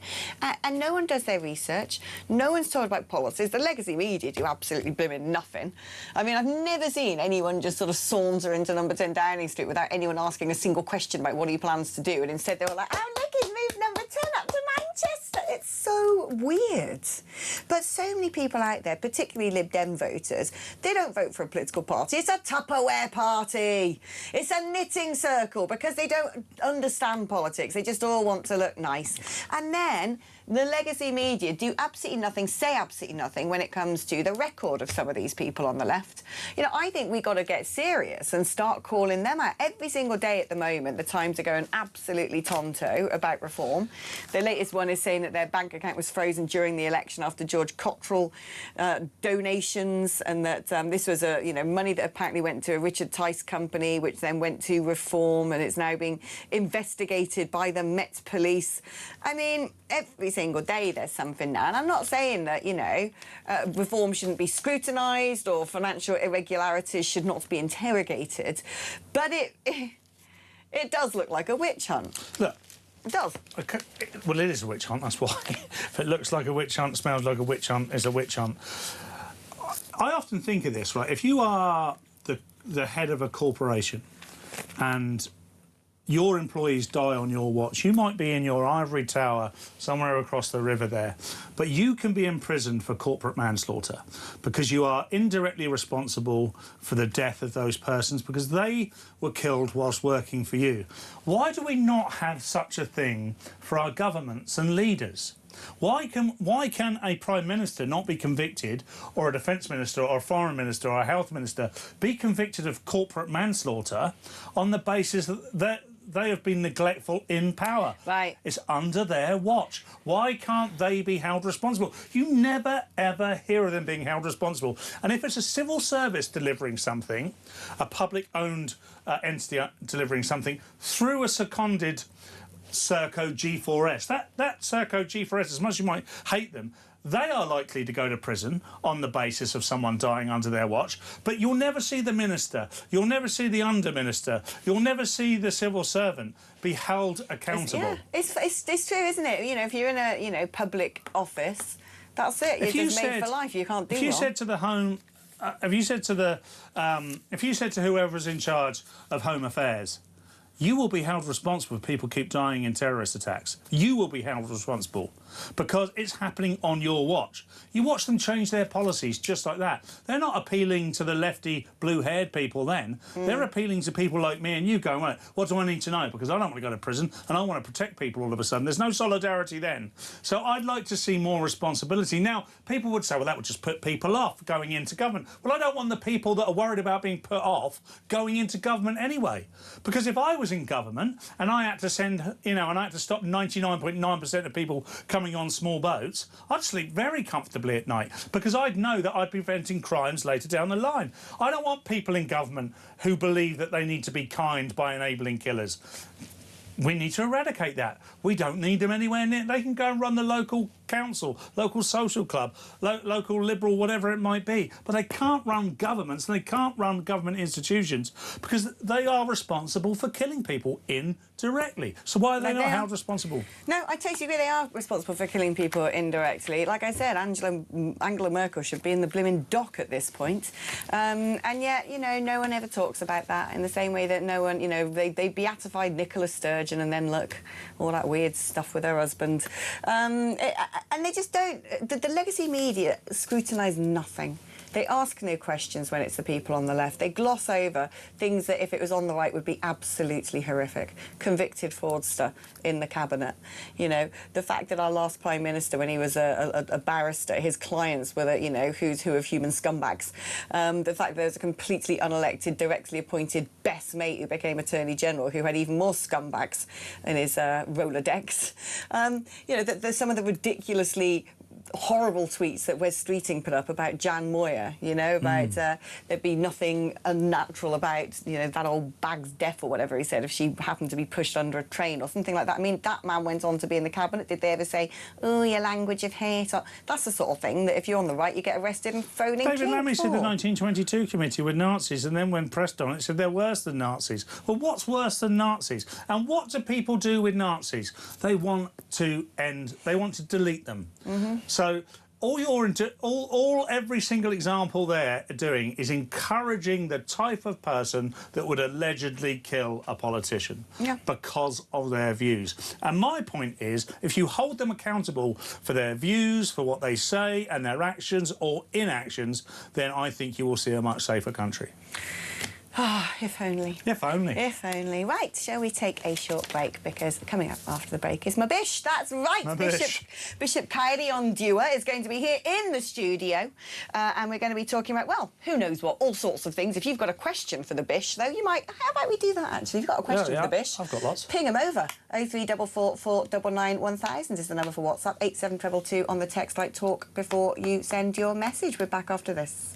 And no one does their research. No one's told about policies. The legacy media do absolutely blooming nothing. I mean, I've never seen anyone just sort of saunter into number 10 Downing Street without anyone asking a single question about what he plans to do. And instead they were like, oh, look, he's moved number 10 up to Manchester. It's so weird. But so many people out there, particularly Lib Dem voters, they don't vote for a political party. It's a Tupperware party. It's a knitting circle, because they don't understand politics. They just all want to look nice. And then the legacy media do absolutely nothing, say absolutely nothing when it comes to the record of some of these people on the left. You know, I think we've got to get serious and start calling them out. Every single day at the moment, the Times are going absolutely tonto about reform. The latest one is saying that their bank account was frozen during the election after George Cottrell donations, and that this was money that apparently went to a Richard Tice company, which then went to reform, and it's now being investigated by the Met Police. I mean, every single day there's something now, and I'm not saying that, you know, reform shouldn't be scrutinised or financial irregularities should not be interrogated, but it does look like a witch hunt. Look. It does. Okay. Well, it is a witch hunt, that's why. If it looks like a witch hunt, smells like a witch hunt, it's a witch hunt. I often think of this, right? If you are the head of a corporation and your employees die on your watch, you might be in your ivory tower somewhere across the river there, but you can be imprisoned for corporate manslaughter because you are indirectly responsible for the death of those persons because they were killed whilst working for you. Why do we not have such a thing for our governments and leaders? Why can a Prime Minister not be convicted, or a Defence Minister or a Foreign Minister or a Health Minister be convicted of corporate manslaughter on the basis that they have been neglectful in power? Right. It's under their watch. Why can't they be held responsible? You never, ever hear of them being held responsible. And if it's a civil service delivering something, a public-owned entity delivering something through a seconded Serco G4S, that Serco G4S, as much as you might hate them, they are likely to go to prison on the basis of someone dying under their watch. But you'll never see the minister, you'll never see the under-minister, you'll never see the civil servant be held accountable. It's true, isn't it? You know, if you're in a public office, that's it. You're just made for life. You can't do If you wrong. said to the Home... if you said to whoever's in charge of Home Affairs, you will be held responsible if people keep dying in terrorist attacks. You will be held responsible. because it's happening on your watch. You watch them change their policies just like that. They're not appealing to the lefty blue-haired people then. They're appealing to people like me and you going, right, what do I need to know? Because I don't want to go to prison and I want to protect people all of a sudden. There's no solidarity then. So I'd like to see more responsibility. Now, people would say, well, that would just put people off going into government. Well, I don't want the people that are worried about being put off going into government anyway. Because if I was in government and I had to send, you know, and I had to stop 99.9% of people coming on small boats, I'd sleep very comfortably at night because I'd know that I'd be preventing crimes later down the line. I don't want people in government who believe that they need to be kind by enabling killers. We need to eradicate that. We don't need them anywhere near. They can go and run the local council, local social club, local liberal, whatever it might be. But they can't run governments, and they can't run government institutions because they are responsible for killing people indirectly. So why are they not held responsible? No, I totally agree. They are responsible for killing people indirectly. Like I said, Angela Merkel should be in the blimmin' dock at this point. And yet, you know, no one ever talks about that in the same way that no one, you know, they beatified Nicola Sturgeon and then look, all that weird stuff with her husband. And they just don't... The legacy media scrutinise nothing. They ask no questions when it's the people on the left. They gloss over things that, if it was on the right, would be absolutely horrific. Convicted fraudster in the cabinet. You know, the fact that our last Prime Minister, when he was a barrister, his clients were, you know, who's who of human scumbags. The fact that there was a completely unelected, directly appointed best mate who became Attorney General, who had even more scumbags in his Rolodex. You know, some of the ridiculously horrible tweets that Wes Streeting put up about Jan Moyer, you know, about there'd be nothing unnatural about, you know, that old bag's death or whatever he said if she happened to be pushed under a train or something like that. I mean, that man went on to be in the cabinet. Did they ever say, oh, your language of hate? Or, that's the sort of thing that if you're on the right, you get arrested and thrown in David Lammy for. said the 1922 committee were Nazis, and then when pressed on it, said they're worse than Nazis. Well, what's worse than Nazis? And what do people do with Nazis? They want to delete them. So every single example they're doing is encouraging the type of person that would allegedly kill a politician because of their views. And my point is, if you hold them accountable for their views, for what they say and their actions or inactions, then I think you will see a much safer country. Ah, if only. If only. If only. Right, shall we take a short break? Because coming up after the break is my bish. That's right. Bishop Kylie Ondua is going to be here in the studio. And we're going to be talking about, well, who knows what, all sorts of things. If you've got a question for the bish, though, you might... How about we do that, actually? If you've got a question for the bish... I've got lots. Ping them over. 03444 499 1000 is the number for WhatsApp. 87222 on the text like talk before you send your message. We're back after this.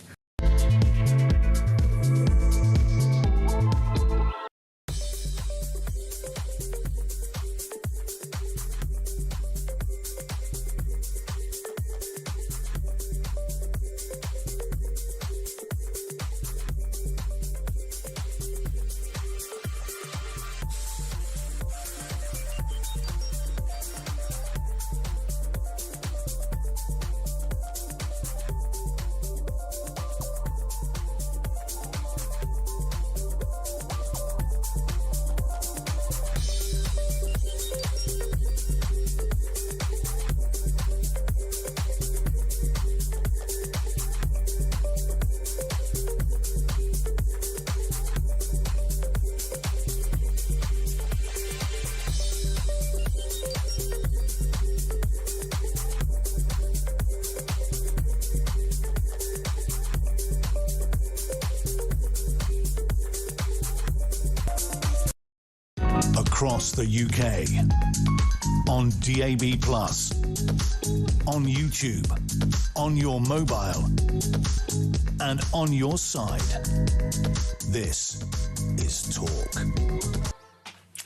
Across the UK, on DAB+, on YouTube, on your mobile, and on your side. This is Talk.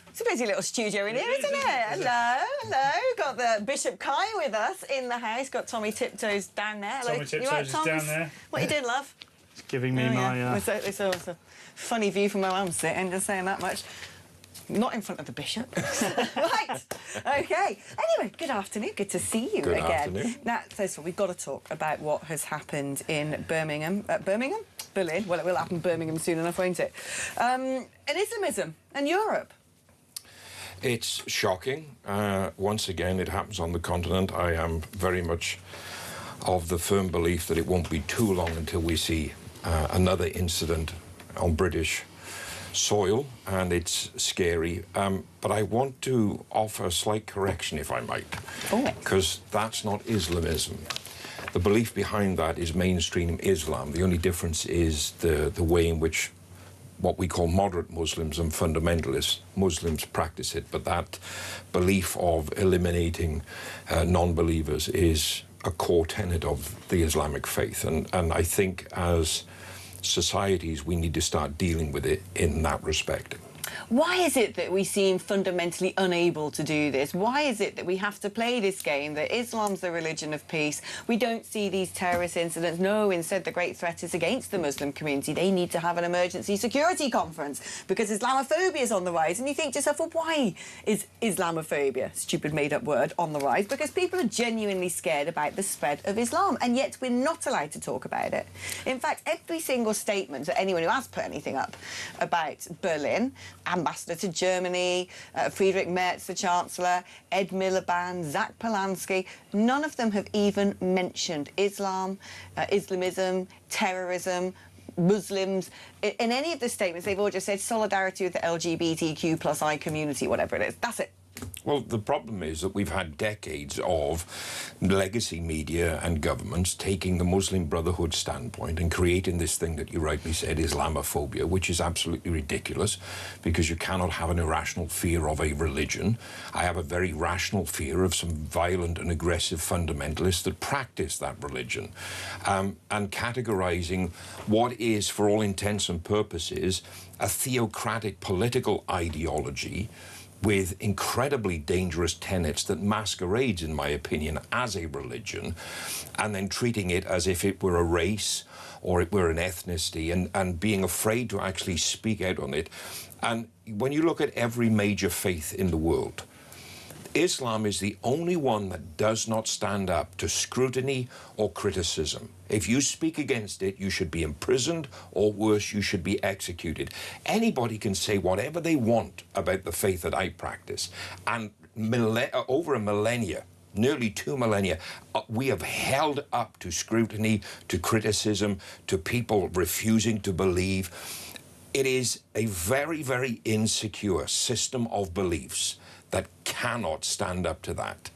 It's a busy little studio in here, isn't it? Hello. Got the Bishop Kai with us in the house. Got Tommy Tiptoes down there. Hello. Tommy Tiptoes is down there. What are you doing, love? It's giving me my... It's a funny view from where I'm sitting, just saying that much. Not in front of the bishop. Right. OK. Anyway, good afternoon. Good to see you again. Good afternoon. Now, first of all, we've got to talk about what has happened in Birmingham. Birmingham? Berlin? Well, it will happen in Birmingham soon enough, won't it? And Islamism and Europe. It's shocking. Once again, it happens on the continent. I am very much of the firm belief that it won't be too long until we see another incident on British soil, and it's scary. But I want to offer a slight correction, if I might, because that's not Islamism. The belief behind that is mainstream Islam. The only difference is the way in which what we call moderate Muslims and fundamentalist Muslims practice it. But that belief of eliminating non-believers is a core tenet of the Islamic faith. And I think as societies, we need to start dealing with it in that respect. Why is it that we seem fundamentally unable to do this? Why is it that we have to play this game, that Islam's the religion of peace? We don't see these terrorist incidents. No, instead, the great threat is against the Muslim community. They need to have an emergency security conference because Islamophobia is on the rise. And you think to yourself, well, why is Islamophobia, stupid made-up word, on the rise? Because people are genuinely scared about the spread of Islam, and yet we're not allowed to talk about it. In fact, every single statement that anyone who has put anything up about Berlin, Ambassador to Germany, Friedrich Merz, the Chancellor, Ed Miliband, Zach Polanski, none of them have even mentioned Islam, Islamism, terrorism, Muslims. In any of the statements, they've all just said solidarity with the LGBTQ+I community, whatever it is. That's it. Well, the problem is that we've had decades of legacy media and governments taking the Muslim Brotherhood standpoint and creating this thing that you rightly said, Islamophobia, which is absolutely ridiculous because you cannot have an irrational fear of a religion. I have a very rational fear of some violent and aggressive fundamentalists that practice that religion. And categorizing what is, for all intents and purposes, a theocratic political ideology with incredibly dangerous tenets that masquerades, in my opinion, as a religion, and then treating it as if it were a race or it were an ethnicity, and being afraid to actually speak out on it. And when you look at every major faith in the world, Islam is the only one that does not stand up to scrutiny or criticism. If you speak against it, you should be imprisoned, or worse, you should be executed. Anybody can say whatever they want about the faith that I practice. And over a millennia, nearly 2 millennia, we have held up to scrutiny, to criticism, to people refusing to believe. It is a very, very insecure system of beliefs that cannot stand up to that.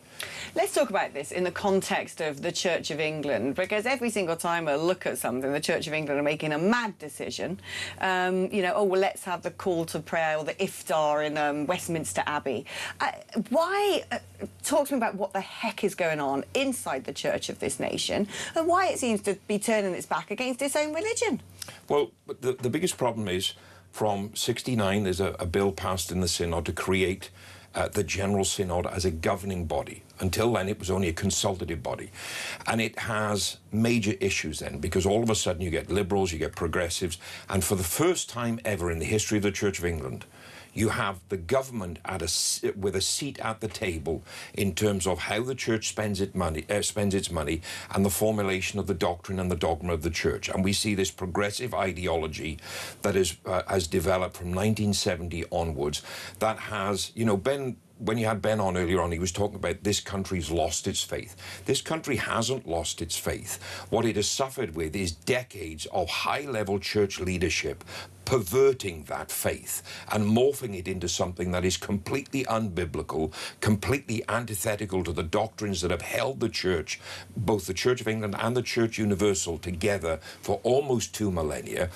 Let's talk about this in the context of the Church of England, because every single time I look at something, the Church of England are making a mad decision. You know, oh, well, let's have the call to prayer or the iftar in Westminster Abbey. Talk to me about what the heck is going on inside the church of this nation and why it seems to be turning its back against its own religion. Well, the biggest problem is from '69, there's a bill passed in the Synod to create the General Synod as a governing body. Until then, it was only a consultative body. And it has major issues then, because all of a sudden you get liberals, you get progressives, and for the first time ever in the history of the Church of England, you have the government with a seat at the table in terms of how the church spends its money and the formulation of the doctrine and the dogma of the church. And we see this progressive ideology that has developed from 1970 onwards that has, you know, when you had Ben on earlier on, he was talking about this country's lost its faith. This country hasn't lost its faith. What it has suffered with is decades of high-level church leadership perverting that faith and morphing it into something that is completely unbiblical, completely antithetical to the doctrines that have held the church, both the Church of England and the Church Universal, together for almost 2 millennia.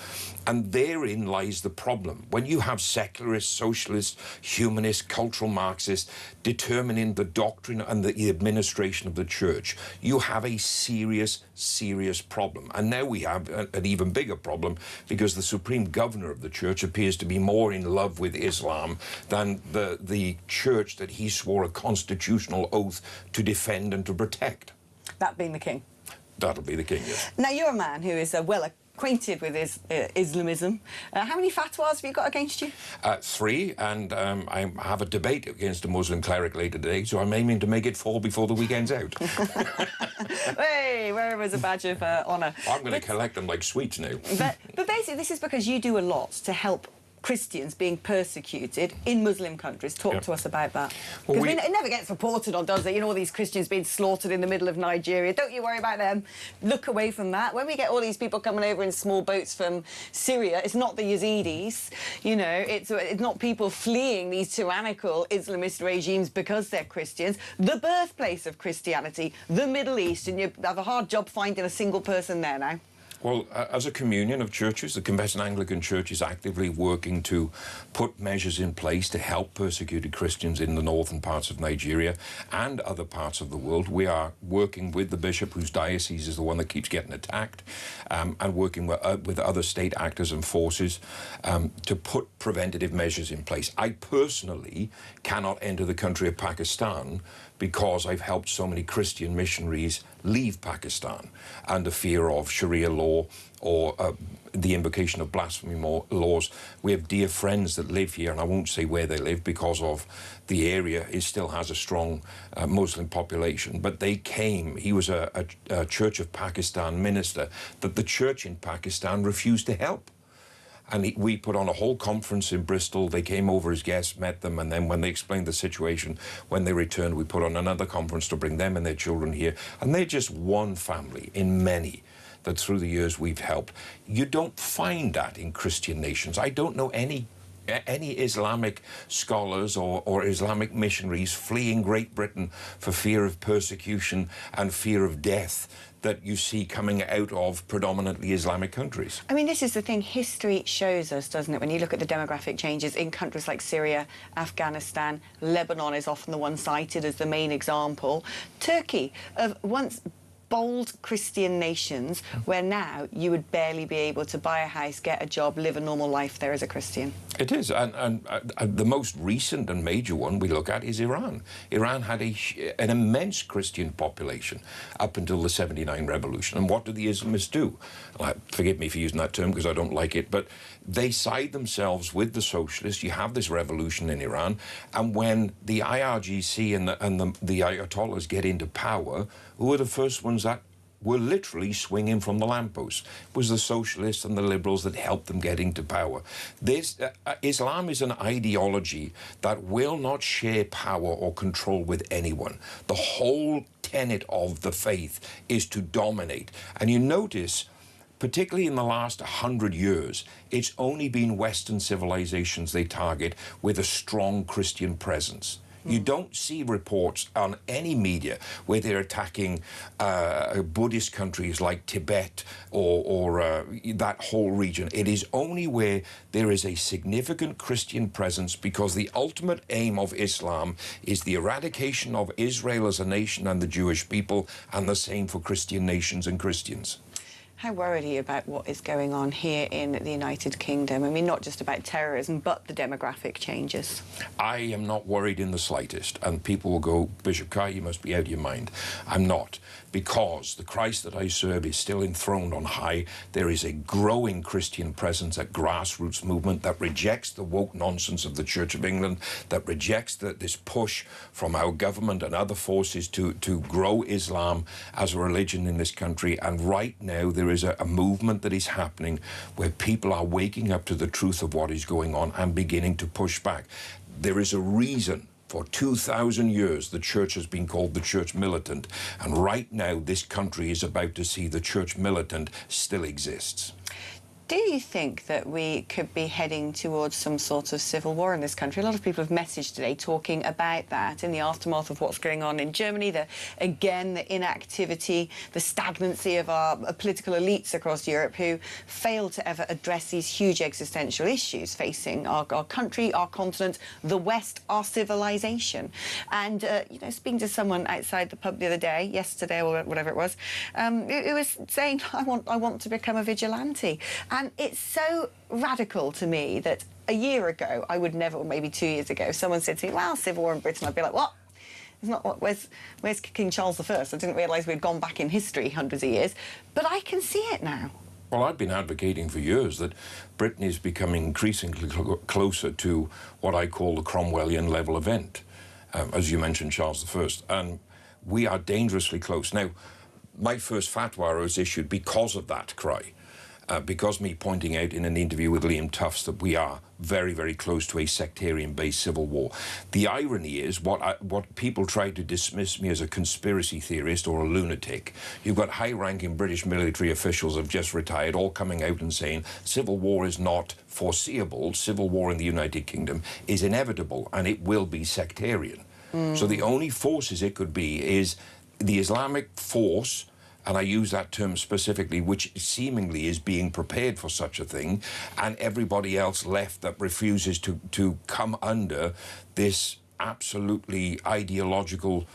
And therein lies the problem. When you have secularists, socialists, humanists, cultural Marxists determining the doctrine and the administration of the church, you have a serious, serious problem. And now we have an even bigger problem because the supreme governor of the church appears to be more in love with Islam than the church that he swore a constitutional oath to defend and to protect. That being the king. That'll be the king, yes. Now, you're a man who is well acquainted with Islamism. How many fatwas have you got against you? 3, and I have a debate against a Muslim cleric later today, so I'm aiming to make it fall before the weekend's out. Hey, wherever's a badge of honour. I'm going to collect them like sweets now. But basically, this is because you do a lot to help Christians being persecuted in Muslim countries. Talk to us about that. Well, Because it never gets reported on, does it? You know, all these Christians being slaughtered in the middle of Nigeria. Don't you worry about them. Look away from that. When we get all these people coming over in small boats from Syria, it's not the Yazidis. You know, it's not people fleeing these tyrannical Islamist regimes because they're Christians. The birthplace of Christianity, the Middle East, and you have a hard job finding a single person there now. Well, as a communion of churches, the Confessing Anglican Church is actively working to put measures in place to help persecuted Christians in the northern parts of Nigeria and other parts of the world. We are working with the bishop, whose diocese is the one that keeps getting attacked, and working with other state actors and forces to put preventative measures in place. I personally cannot enter the country of Pakistan because I've helped so many Christian missionaries leave Pakistan under fear of Sharia law or the invocation of blasphemy laws. We have dear friends that live here, and I won't say where they live because of the area. It still has a strong Muslim population, but they came. He was a Church of Pakistan minister that the church in Pakistan refused to help. And we put on a whole conference in Bristol. They came over as guests, met them, and then when they explained the situation, when they returned, we put on another conference to bring them and their children here. And they're just one family in many that through the years we've helped. You don't find that in Christian nations. I don't know any Islamic scholars or Islamic missionaries fleeing Great Britain for fear of persecution and fear of death that you see coming out of predominantly Islamic countries. I mean, this is the thing. History shows us, doesn't it, when you look at the demographic changes in countries like Syria, Afghanistan, Lebanon is often the one cited as the main example. Turkey, of once bold Christian nations, where now you would barely be able to buy a house, get a job, live a normal life there as a Christian. It is, and the most recent and major one we look at is Iran. Iran had an immense Christian population up until the '79 revolution. And what did the Islamists do? Forgive me for using that term because I don't like it, but they side themselves with the socialists. You have this revolution in Iran, and when the IRGC and the Ayatollahs get into power, who are the first ones that were literally swinging from the lamppost? It was the socialists and the liberals that helped them get into power. Islam is an ideology that will not share power or control with anyone. The whole tenet of the faith is to dominate. And you notice, particularly in the last 100 years, it's only been Western civilizations they target with a strong Christian presence. You don't see reports on any media where they're attacking Buddhist countries like Tibet or that whole region. It is only where there is a significant Christian presence, because the ultimate aim of Islam is the eradication of Israel as a nation and the Jewish people, and the same for Christian nations and Christians. How worried are you about what is going on here in the United Kingdom? I mean, not just about terrorism, but the demographic changes. I am not worried in the slightest. And people will go, Bishop Kai, you must be out of your mind. I'm not, because the Christ that I serve is still enthroned on high. There is a growing Christian presence, a grassroots movement that rejects the woke nonsense of the Church of England, that rejects this push from our government and other forces to grow Islam as a religion in this country. And right now there is a movement that is happening where people are waking up to the truth of what is going on and beginning to push back. There is a reason for 2,000 years the church has been called the church militant, and right now this country is about to see the church militant still exists. Do you think that we could be heading towards some sort of civil war in this country? A lot of people have messaged today talking about that in the aftermath of what's going on in Germany, the inactivity, the stagnancy of our political elites across Europe, who fail to ever address these huge existential issues facing our country, our continent, the West, our civilization. And, you know, speaking to someone outside the pub the other day, yesterday or whatever it was, who was saying, I want to become a vigilante. And it's so radical to me that a year ago, I would never, or maybe 2 years ago, someone said to me, well, civil war in Britain, I'd be like, what? It's not what, where's King Charles I? I didn't realise we'd gone back in history hundreds of years. But I can see it now. Well, I've been advocating for years that Britain is becoming increasingly closer to what I call the Cromwellian level event, as you mentioned, Charles I. And we are dangerously close. Now, my first fatwa was issued because of that cry. because me pointing out in an interview with Liam Tufts that we are very, very close to a sectarian-based civil war. The irony is what people try to dismiss me as a conspiracy theorist or a lunatic. You've got high-ranking British military officials who have just retired all coming out and saying civil war is not foreseeable, civil war in the United Kingdom is inevitable and it will be sectarian. So the only forces it could be is the Islamic force, and I use that term specifically, which seemingly is being prepared for such a thing, and everybody else left that refuses to come under this absolutely ideological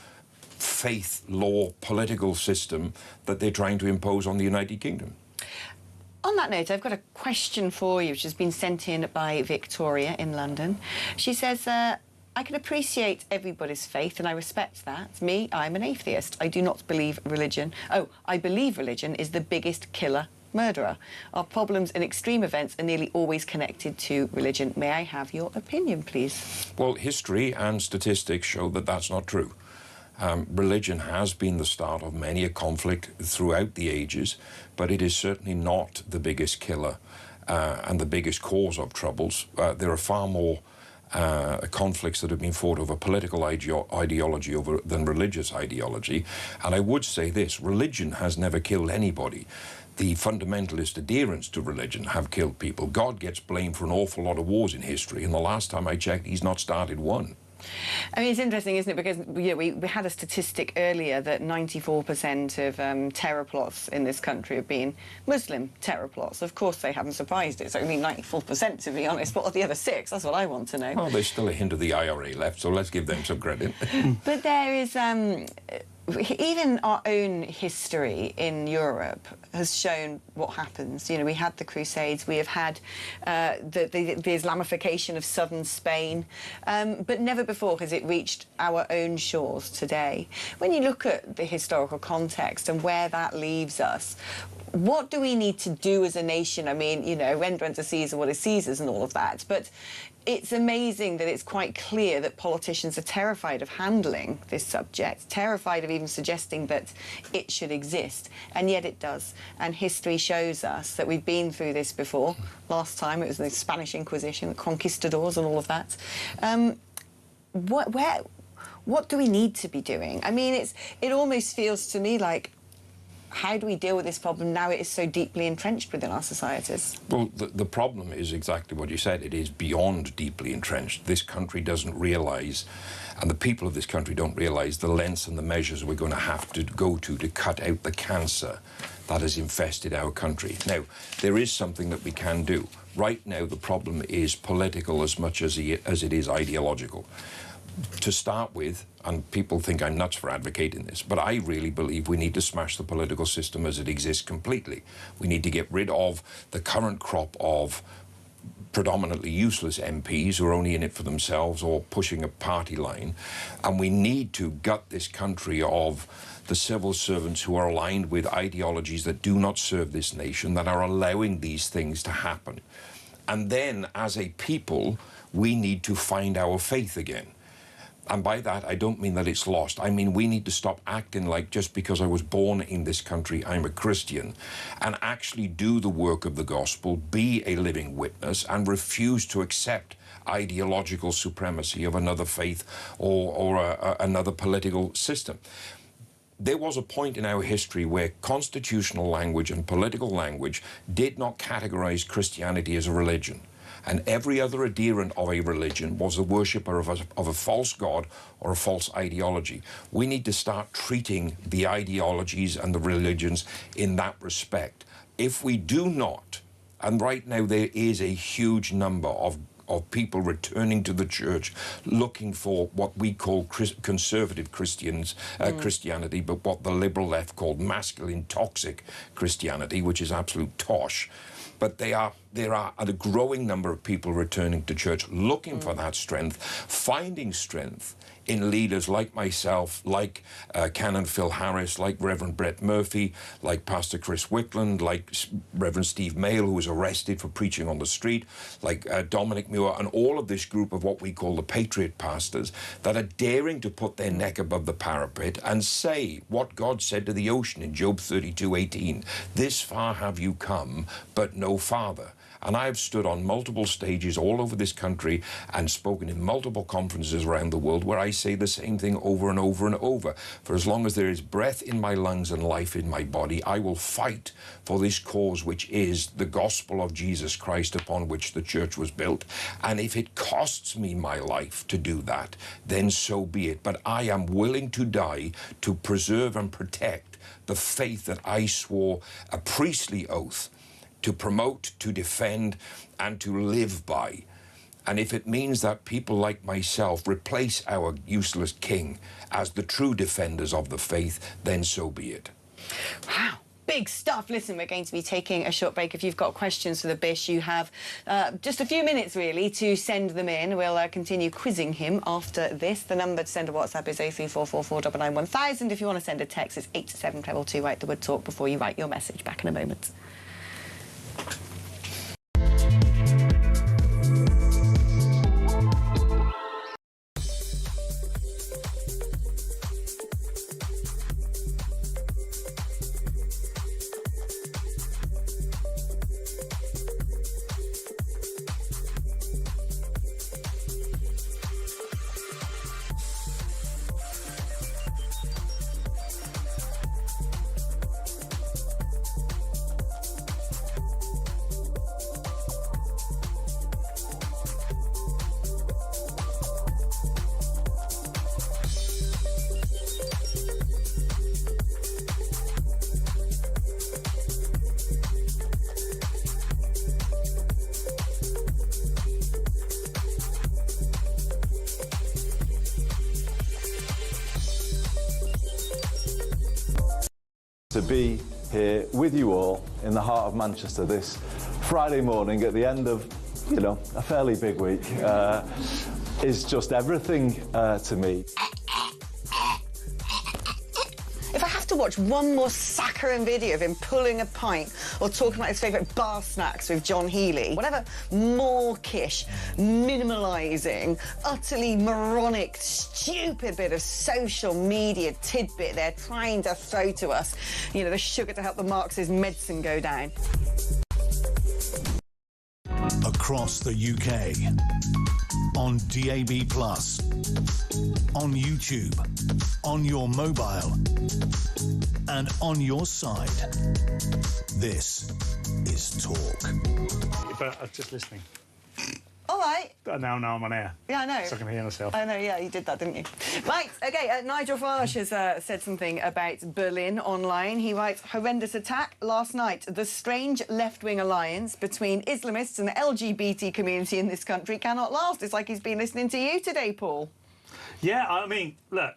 faith law political system that they're trying to impose on the United Kingdom. On that note, I've got a question for you, which has been sent in by Victoria in London. She says, I can appreciate everybody's faith and I respect that. Me, I'm an atheist. I do not believe religion. Oh, I believe religion is the biggest killer murderer. Our problems and extreme events are nearly always connected to religion. May I have your opinion, please? Well, history and statistics show that that's not true. Religion has been the start of many a conflict throughout the ages, but it is certainly not the biggest killer and the biggest cause of troubles. There are far more conflicts that have been fought over political ideology than religious ideology. And I would say this, religion has never killed anybody. The fundamentalist adherents to religion have killed people. God gets blamed for an awful lot of wars in history, and the last time I checked, he's not started one. I mean, it's interesting, isn't it? Because we had a statistic earlier that 94% of terror plots in this country have been Muslim terror plots. Of course, they haven't surprised it. So, I mean, 94%, to be honest. What are the other 6? That's what I want to know. Well, there's still a hint of the IRA left, so let's give them some credit. But there is... even our own history in Europe has shown what happens. You know, we had the Crusades, we have had the Islamification of southern Spain, but never before has it reached our own shores today. When you look at the historical context and where that leaves us, what do we need to do as a nation? I mean, you know, render unto Caesar what is Caesar's and all of that, but it's amazing that it's quite clear that politicians are terrified of handling this subject, terrified of even suggesting that it should exist, and yet it does. And history shows us that we've been through this before. Last time it was the Spanish Inquisition, the conquistadors and all of that. What do we need to be doing? I mean, it almost feels to me like, how do we deal with this problem now it is so deeply entrenched within our societies? Well, the problem is exactly what you said. It is beyond deeply entrenched. This country doesn't realise, and the people of this country don't realise the lengths and the measures we're going to have to go to cut out the cancer that has infested our country. Now, there is something that we can do. Right now, the problem is political as much as it is ideological. To start with, and people think I'm nuts for advocating this, but I really believe we need to smash the political system as it exists completely. We need to get rid of the current crop of predominantly useless MPs who are only in it for themselves or pushing a party line, and we need to gut this country of the civil servants who are aligned with ideologies that do not serve this nation, that are allowing these things to happen. And then, as a people, we need to find our faith again. And by that, I don't mean that it's lost. I mean, we need to stop acting like just because I was born in this country, I'm a Christian, and actually do the work of the gospel, be a living witness, and refuse to accept ideological supremacy of another faith or another political system. There was a point in our history where constitutional language and political language did not categorize Christianity as a religion. And every other adherent of a religion was a worshipper of a false god or a false ideology. We need to start treating the ideologies and the religions in that respect. If we do not, and right now there is a huge number of people returning to the church looking for what we call conservative Christianity, but what the liberal left called masculine toxic Christianity, which is absolute tosh. But they are there are a growing number of people returning to church, looking for that strength, finding strength in leaders like myself, like Canon Phil Harris, like Reverend Brett Murphy, like Pastor Chris Wickland, like Reverend Steve Mail, who was arrested for preaching on the street, like Dominic Muir, and all of this group of what we call the patriot pastors that are daring to put their neck above the parapet and say what God said to the ocean in Job 32:18, "This far have you come, but no farther." And I have stood on multiple stages all over this country and spoken in multiple conferences around the world where I say the same thing over and over and over. For as long as there is breath in my lungs and life in my body, I will fight for this cause, which is the gospel of Jesus Christ upon which the church was built. And if it costs me my life to do that, then so be it. But I am willing to die to preserve and protect the faith that I swore a priestly oath to promote, to defend, and to live by. And if it means that people like myself replace our useless king as the true defenders of the faith, then so be it. Wow. Big stuff. Listen, we're going to be taking a short break. If you've got questions for the Bish, you have just a few minutes, really, to send them in. We'll continue quizzing him after this. The number to send a WhatsApp is 03444991000. If you want to send a text, it's 87222. Write the word talk before you write your message. Back in a moment. To be here with you all in the heart of Manchester this Friday morning at the end of, you know, a fairly big week is just everything to me. If I have to watch one more saccharine video of him pulling a pint or talking about his favourite bar snacks with John Healey, whatever mawkish, minimalising, utterly moronic, stupid bit of social media tidbit they're trying to throw to us, you know, the sugar to help the Marxist medicine go down. Across the UK, on DAB+, on YouTube, on your mobile, and on your side. This is Talk. But I'm just listening. All right. Now I'm on air. Yeah, I know. So I can hear myself. I know, yeah, you did that, didn't you? Right, OK, Nigel Farage has said something about Berlin online. He writes, horrendous attack last night. The strange left-wing alliance between Islamists and the LGBT community in this country cannot last. It's like he's been listening to you today, Paul. Yeah, I mean, look,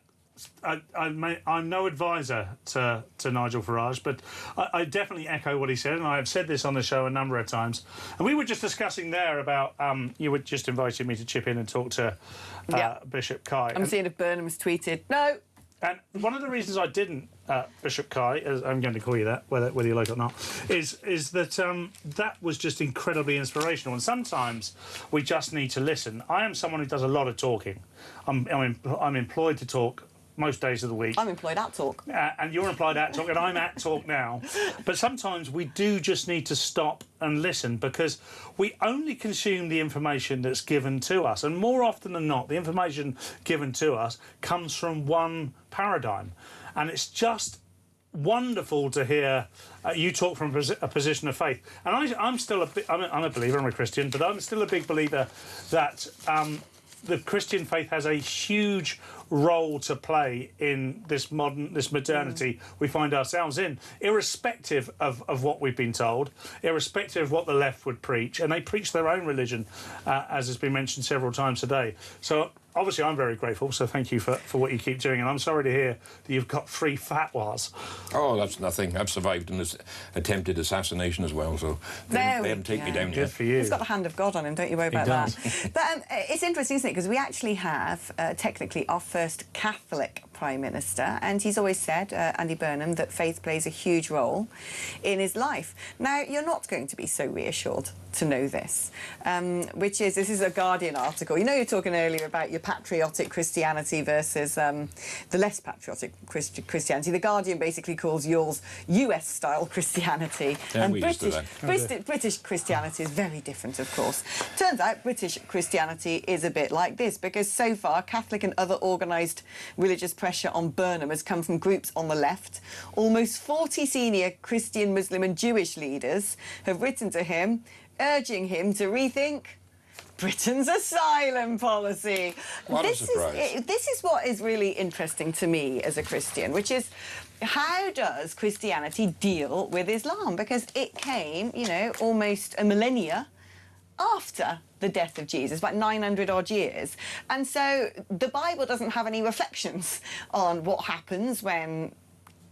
I'm no advisor to Nigel Farage, but I definitely echo what he said, and I have said this on the show a number of times. And we were just discussing there about, you were just inviting me to chip in and talk to Bishop Kai. I'm seeing if Burnham's tweeted. No. And one of the reasons I didn't, Bishop Kai, as I'm going to call you that, whether you like it or not, is that that was just incredibly inspirational. And sometimes we just need to listen. I am someone who does a lot of talking. I'm employed to talk most days of the week. I'm employed at Talk. And you're employed at Talk, and I'm at Talk now. But sometimes we do just need to stop and listen, because we only consume the information that's given to us. And more often than not, the information given to us comes from one paradigm. And it's just wonderful to hear you talk from a position of faith. And I'm still I'm a believer, I'm a Christian, but I'm still a big believer that the Christian faith has a huge role to play in this modernity we find ourselves in, irrespective of what we've been told, irrespective of what the left would preach. And they preach their own religion, as has been mentioned several times today. So obviously I'm very grateful, so thank you for what you keep doing, and I'm sorry to hear that you've got 3 fatwas. Oh, that's nothing. I've survived an attempted assassination as well, so they haven't taken me down yet. Good for you. He's got the hand of God on him, don't you worry about that. But it's interesting, isn't it, because we actually have, technically, our first Catholic Prime Minister, and he's always said, Andy Burnham, that faith plays a huge role in his life. Now, you're not going to be so reassured to know this, this is a Guardian article. You know, you're talking earlier about your patriotic Christianity versus the less patriotic Christianity. The Guardian basically calls yours US-style Christianity, and British Christianity is very different, of course. Turns out British Christianity is a bit like this, because so far Catholic and other organised religious pressure on Burnham has come from groups on the left. Almost 40 senior Christian, Muslim and Jewish leaders have written to him, urging him to rethink Britain's asylum policy. What a surprise. This is what is really interesting to me as a Christian, which is, how does Christianity deal with Islam? Because it came, you know, almost a millennia after the death of Jesus, about 900 odd years. And so the Bible doesn't have any reflections on what happens when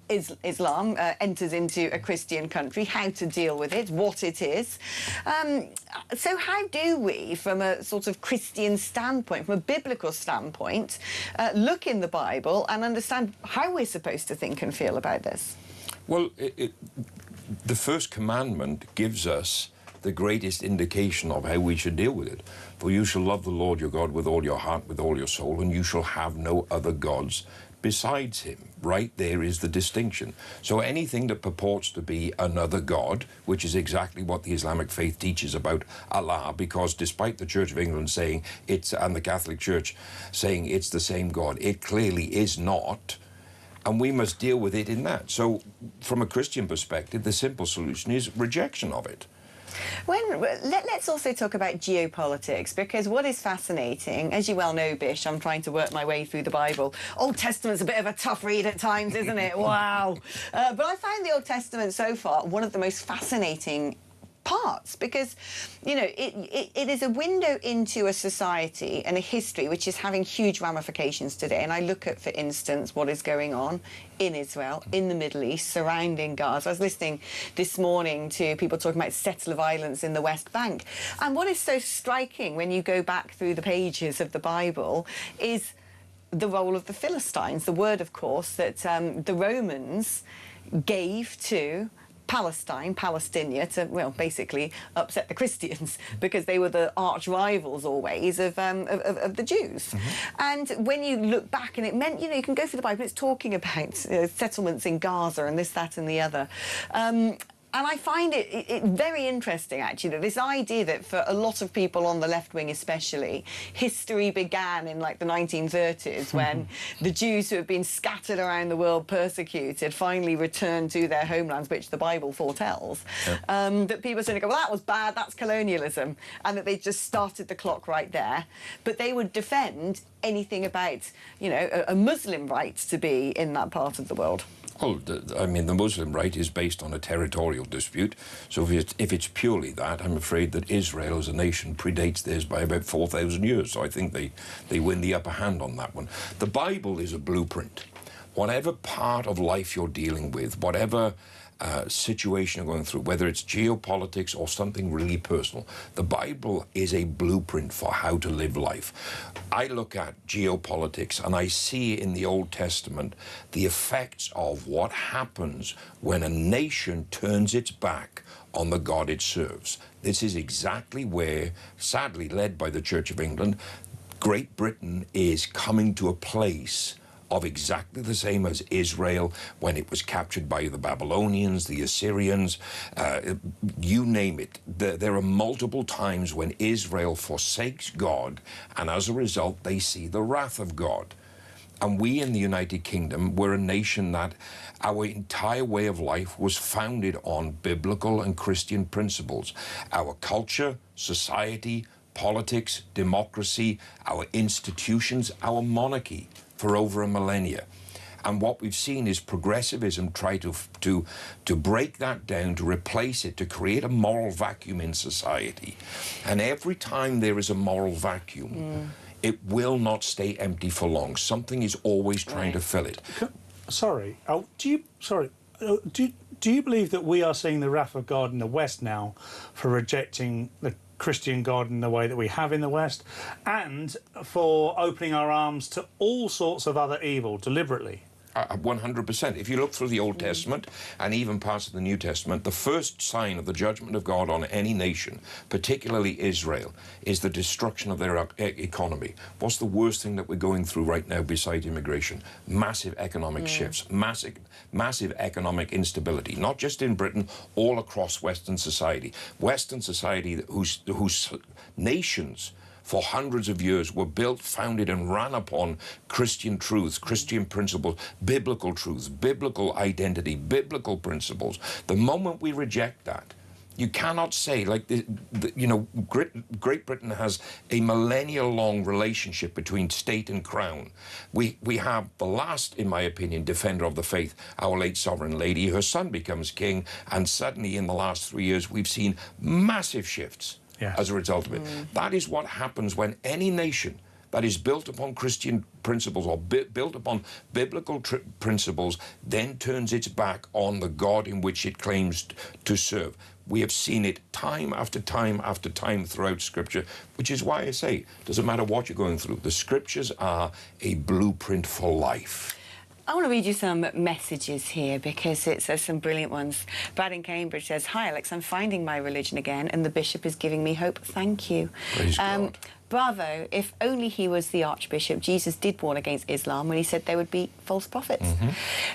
Islam enters into a Christian country, how to deal with it, what it is. So how do we, from a sort of Christian standpoint, from a biblical standpoint, look in the Bible and understand how we're supposed to think and feel about this? Well, the first commandment gives us the greatest indication of how we should deal with it. For you shall love the Lord your God with all your heart, with all your soul, and you shall have no other gods besides him. Right there is the distinction. So anything that purports to be another God, which is exactly what the Islamic faith teaches about Allah, because despite the Church of England saying it's, and the Catholic Church saying it's the same God, it clearly is not. And we must deal with it in that. So from a Christian perspective, the simple solution is rejection of it. Let's also talk about geopolitics, because what is fascinating, as you well know, Bish, I'm trying to work my way through the Bible. Old Testament's a bit of a tough read at times, isn't it? Wow. But I find the Old Testament so far one of the most fascinating parts, because, you know, it is a window into a society and a history which is having huge ramifications today. And I look at, for instance, what is going on in Israel, in the Middle East, surrounding Gaza. I was listening this morning to people talking about settler violence in the West Bank. And what is so striking when you go back through the pages of the Bible is the role of the Philistines, the word, of course, that the Romans gave to Palestinia, to, well, basically upset the Christians, because they were the arch rivals always of the Jews. And when you look back, and it meant, you know, you can go through the Bible, it's talking about settlements in Gaza and this, that and the other. And I find it very interesting, actually, that this idea that for a lot of people on the left wing especially, history began in, like, the 1930s when the Jews who have been scattered around the world, persecuted, finally returned to their homelands, which the Bible foretells. That people are saying, well, that was bad, that's colonialism, and that they just started the clock right there. But they would defend anything about, you know, a Muslim right to be in that part of the world. Well, I mean, the Muslim right is based on a territorial dispute. So if it's purely that, I'm afraid that Israel as a nation predates theirs by about 4,000 years. So I think they win the upper hand on that one. The Bible is a blueprint. Whatever part of life you're dealing with, whatever situation you're going through, whether it's geopolitics or something really personal, the Bible is a blueprint for how to live life. I look at geopolitics and I see in the Old Testament the effects of what happens when a nation turns its back on the God it serves. This is exactly where, sadly led by the Church of England, Great Britain is coming to a place of exactly the same as Israel when it was captured by the Babylonians, the Assyrians, you name it. There are multiple times when Israel forsakes God, and as a result, they see the wrath of God. And we in the United Kingdom, we're a nation that our entire way of life was founded on biblical and Christian principles. Our culture, society, politics, democracy, our institutions, our monarchy, for over a millennia. And what we've seen is progressivism try to break that down, to replace it, to create a moral vacuum in society. And every time there is a moral vacuum, it will not stay empty for long. Something is always trying to fill it. Sorry. Do you believe that we are seeing the wrath of God in the West now for rejecting the Christian God in the way that we have in the West, and for opening our arms to all sorts of other evil deliberately? 100%. If you look through the Old Testament and even parts of the New Testament, the first sign of the judgment of God on any nation, particularly Israel, is the destruction of their economy. What's the worst thing that we're going through right now besides immigration? Massive economic shifts, massive economic instability, not just in Britain, all across Western society. Western society whose nations for hundreds of years were built, founded and ran upon Christian truths, Christian principles, biblical truths, biblical identity, biblical principles. The moment we reject that, you cannot say, like, Great Britain has a millennia-long relationship between state and crown. We have the last, in my opinion, defender of the faith, our late sovereign lady. Her son becomes king, and suddenly in the last 3 years, we've seen massive shifts. Yes. As a result of it. That is what happens when any nation that is built upon Christian principles or built upon biblical principles then turns its back on the God in which it claims to serve. We have seen it time after time after time throughout Scripture, which is why I say, doesn't matter what you're going through, the Scriptures are a blueprint for life. I want to read you some messages here because there's some brilliant ones. Brad in Cambridge says, "Hi Alex, I'm finding my religion again and the bishop is giving me hope. Thank you." Praise God. Bravo, if only he was the Archbishop. Jesus did warn against Islam when he said there would be false prophets.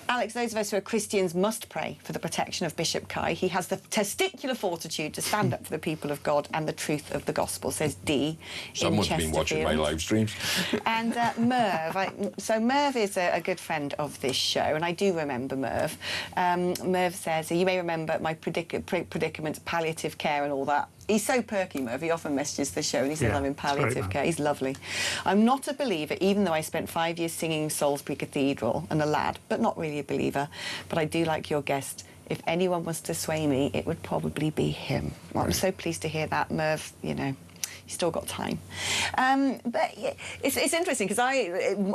Alex, those of us who are Christians must pray for the protection of Bishop Kai. He has the testicular fortitude to stand up for the people of God and the truth of the gospel, says D. Someone's been watching my live streams. And Merv, so Merv is a good friend of this show, and I do remember Merv. Merv says, you may remember my predicaments, palliative care and all that. He's so perky, Merv. He often messages the show and he says, I'm in palliative care. He's lovely. I'm not a believer, even though I spent 5 years singing Salisbury Cathedral and a lad, but not really a believer. But I do like your guest. If anyone was to sway me, it would probably be him. Well, I'm so pleased to hear that, Merv. You know, you've still got time. But yeah, it's interesting because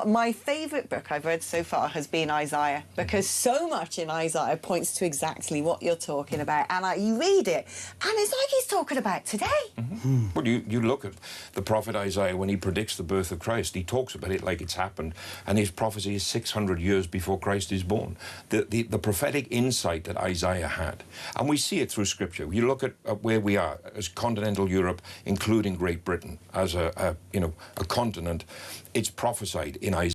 my favourite book I've read so far has been Isaiah, because so much in Isaiah points to exactly what you're talking about, and you read it and it's like he's talking about today. Well, you look at the prophet Isaiah when he predicts the birth of Christ. He talks about it like it's happened, and his prophecy is 600 years before Christ is born. The prophetic insight that Isaiah had, and we see it through Scripture. You look at where we are as continental Europe, including Great Britain as a continent. It's prophesied in Isaiah.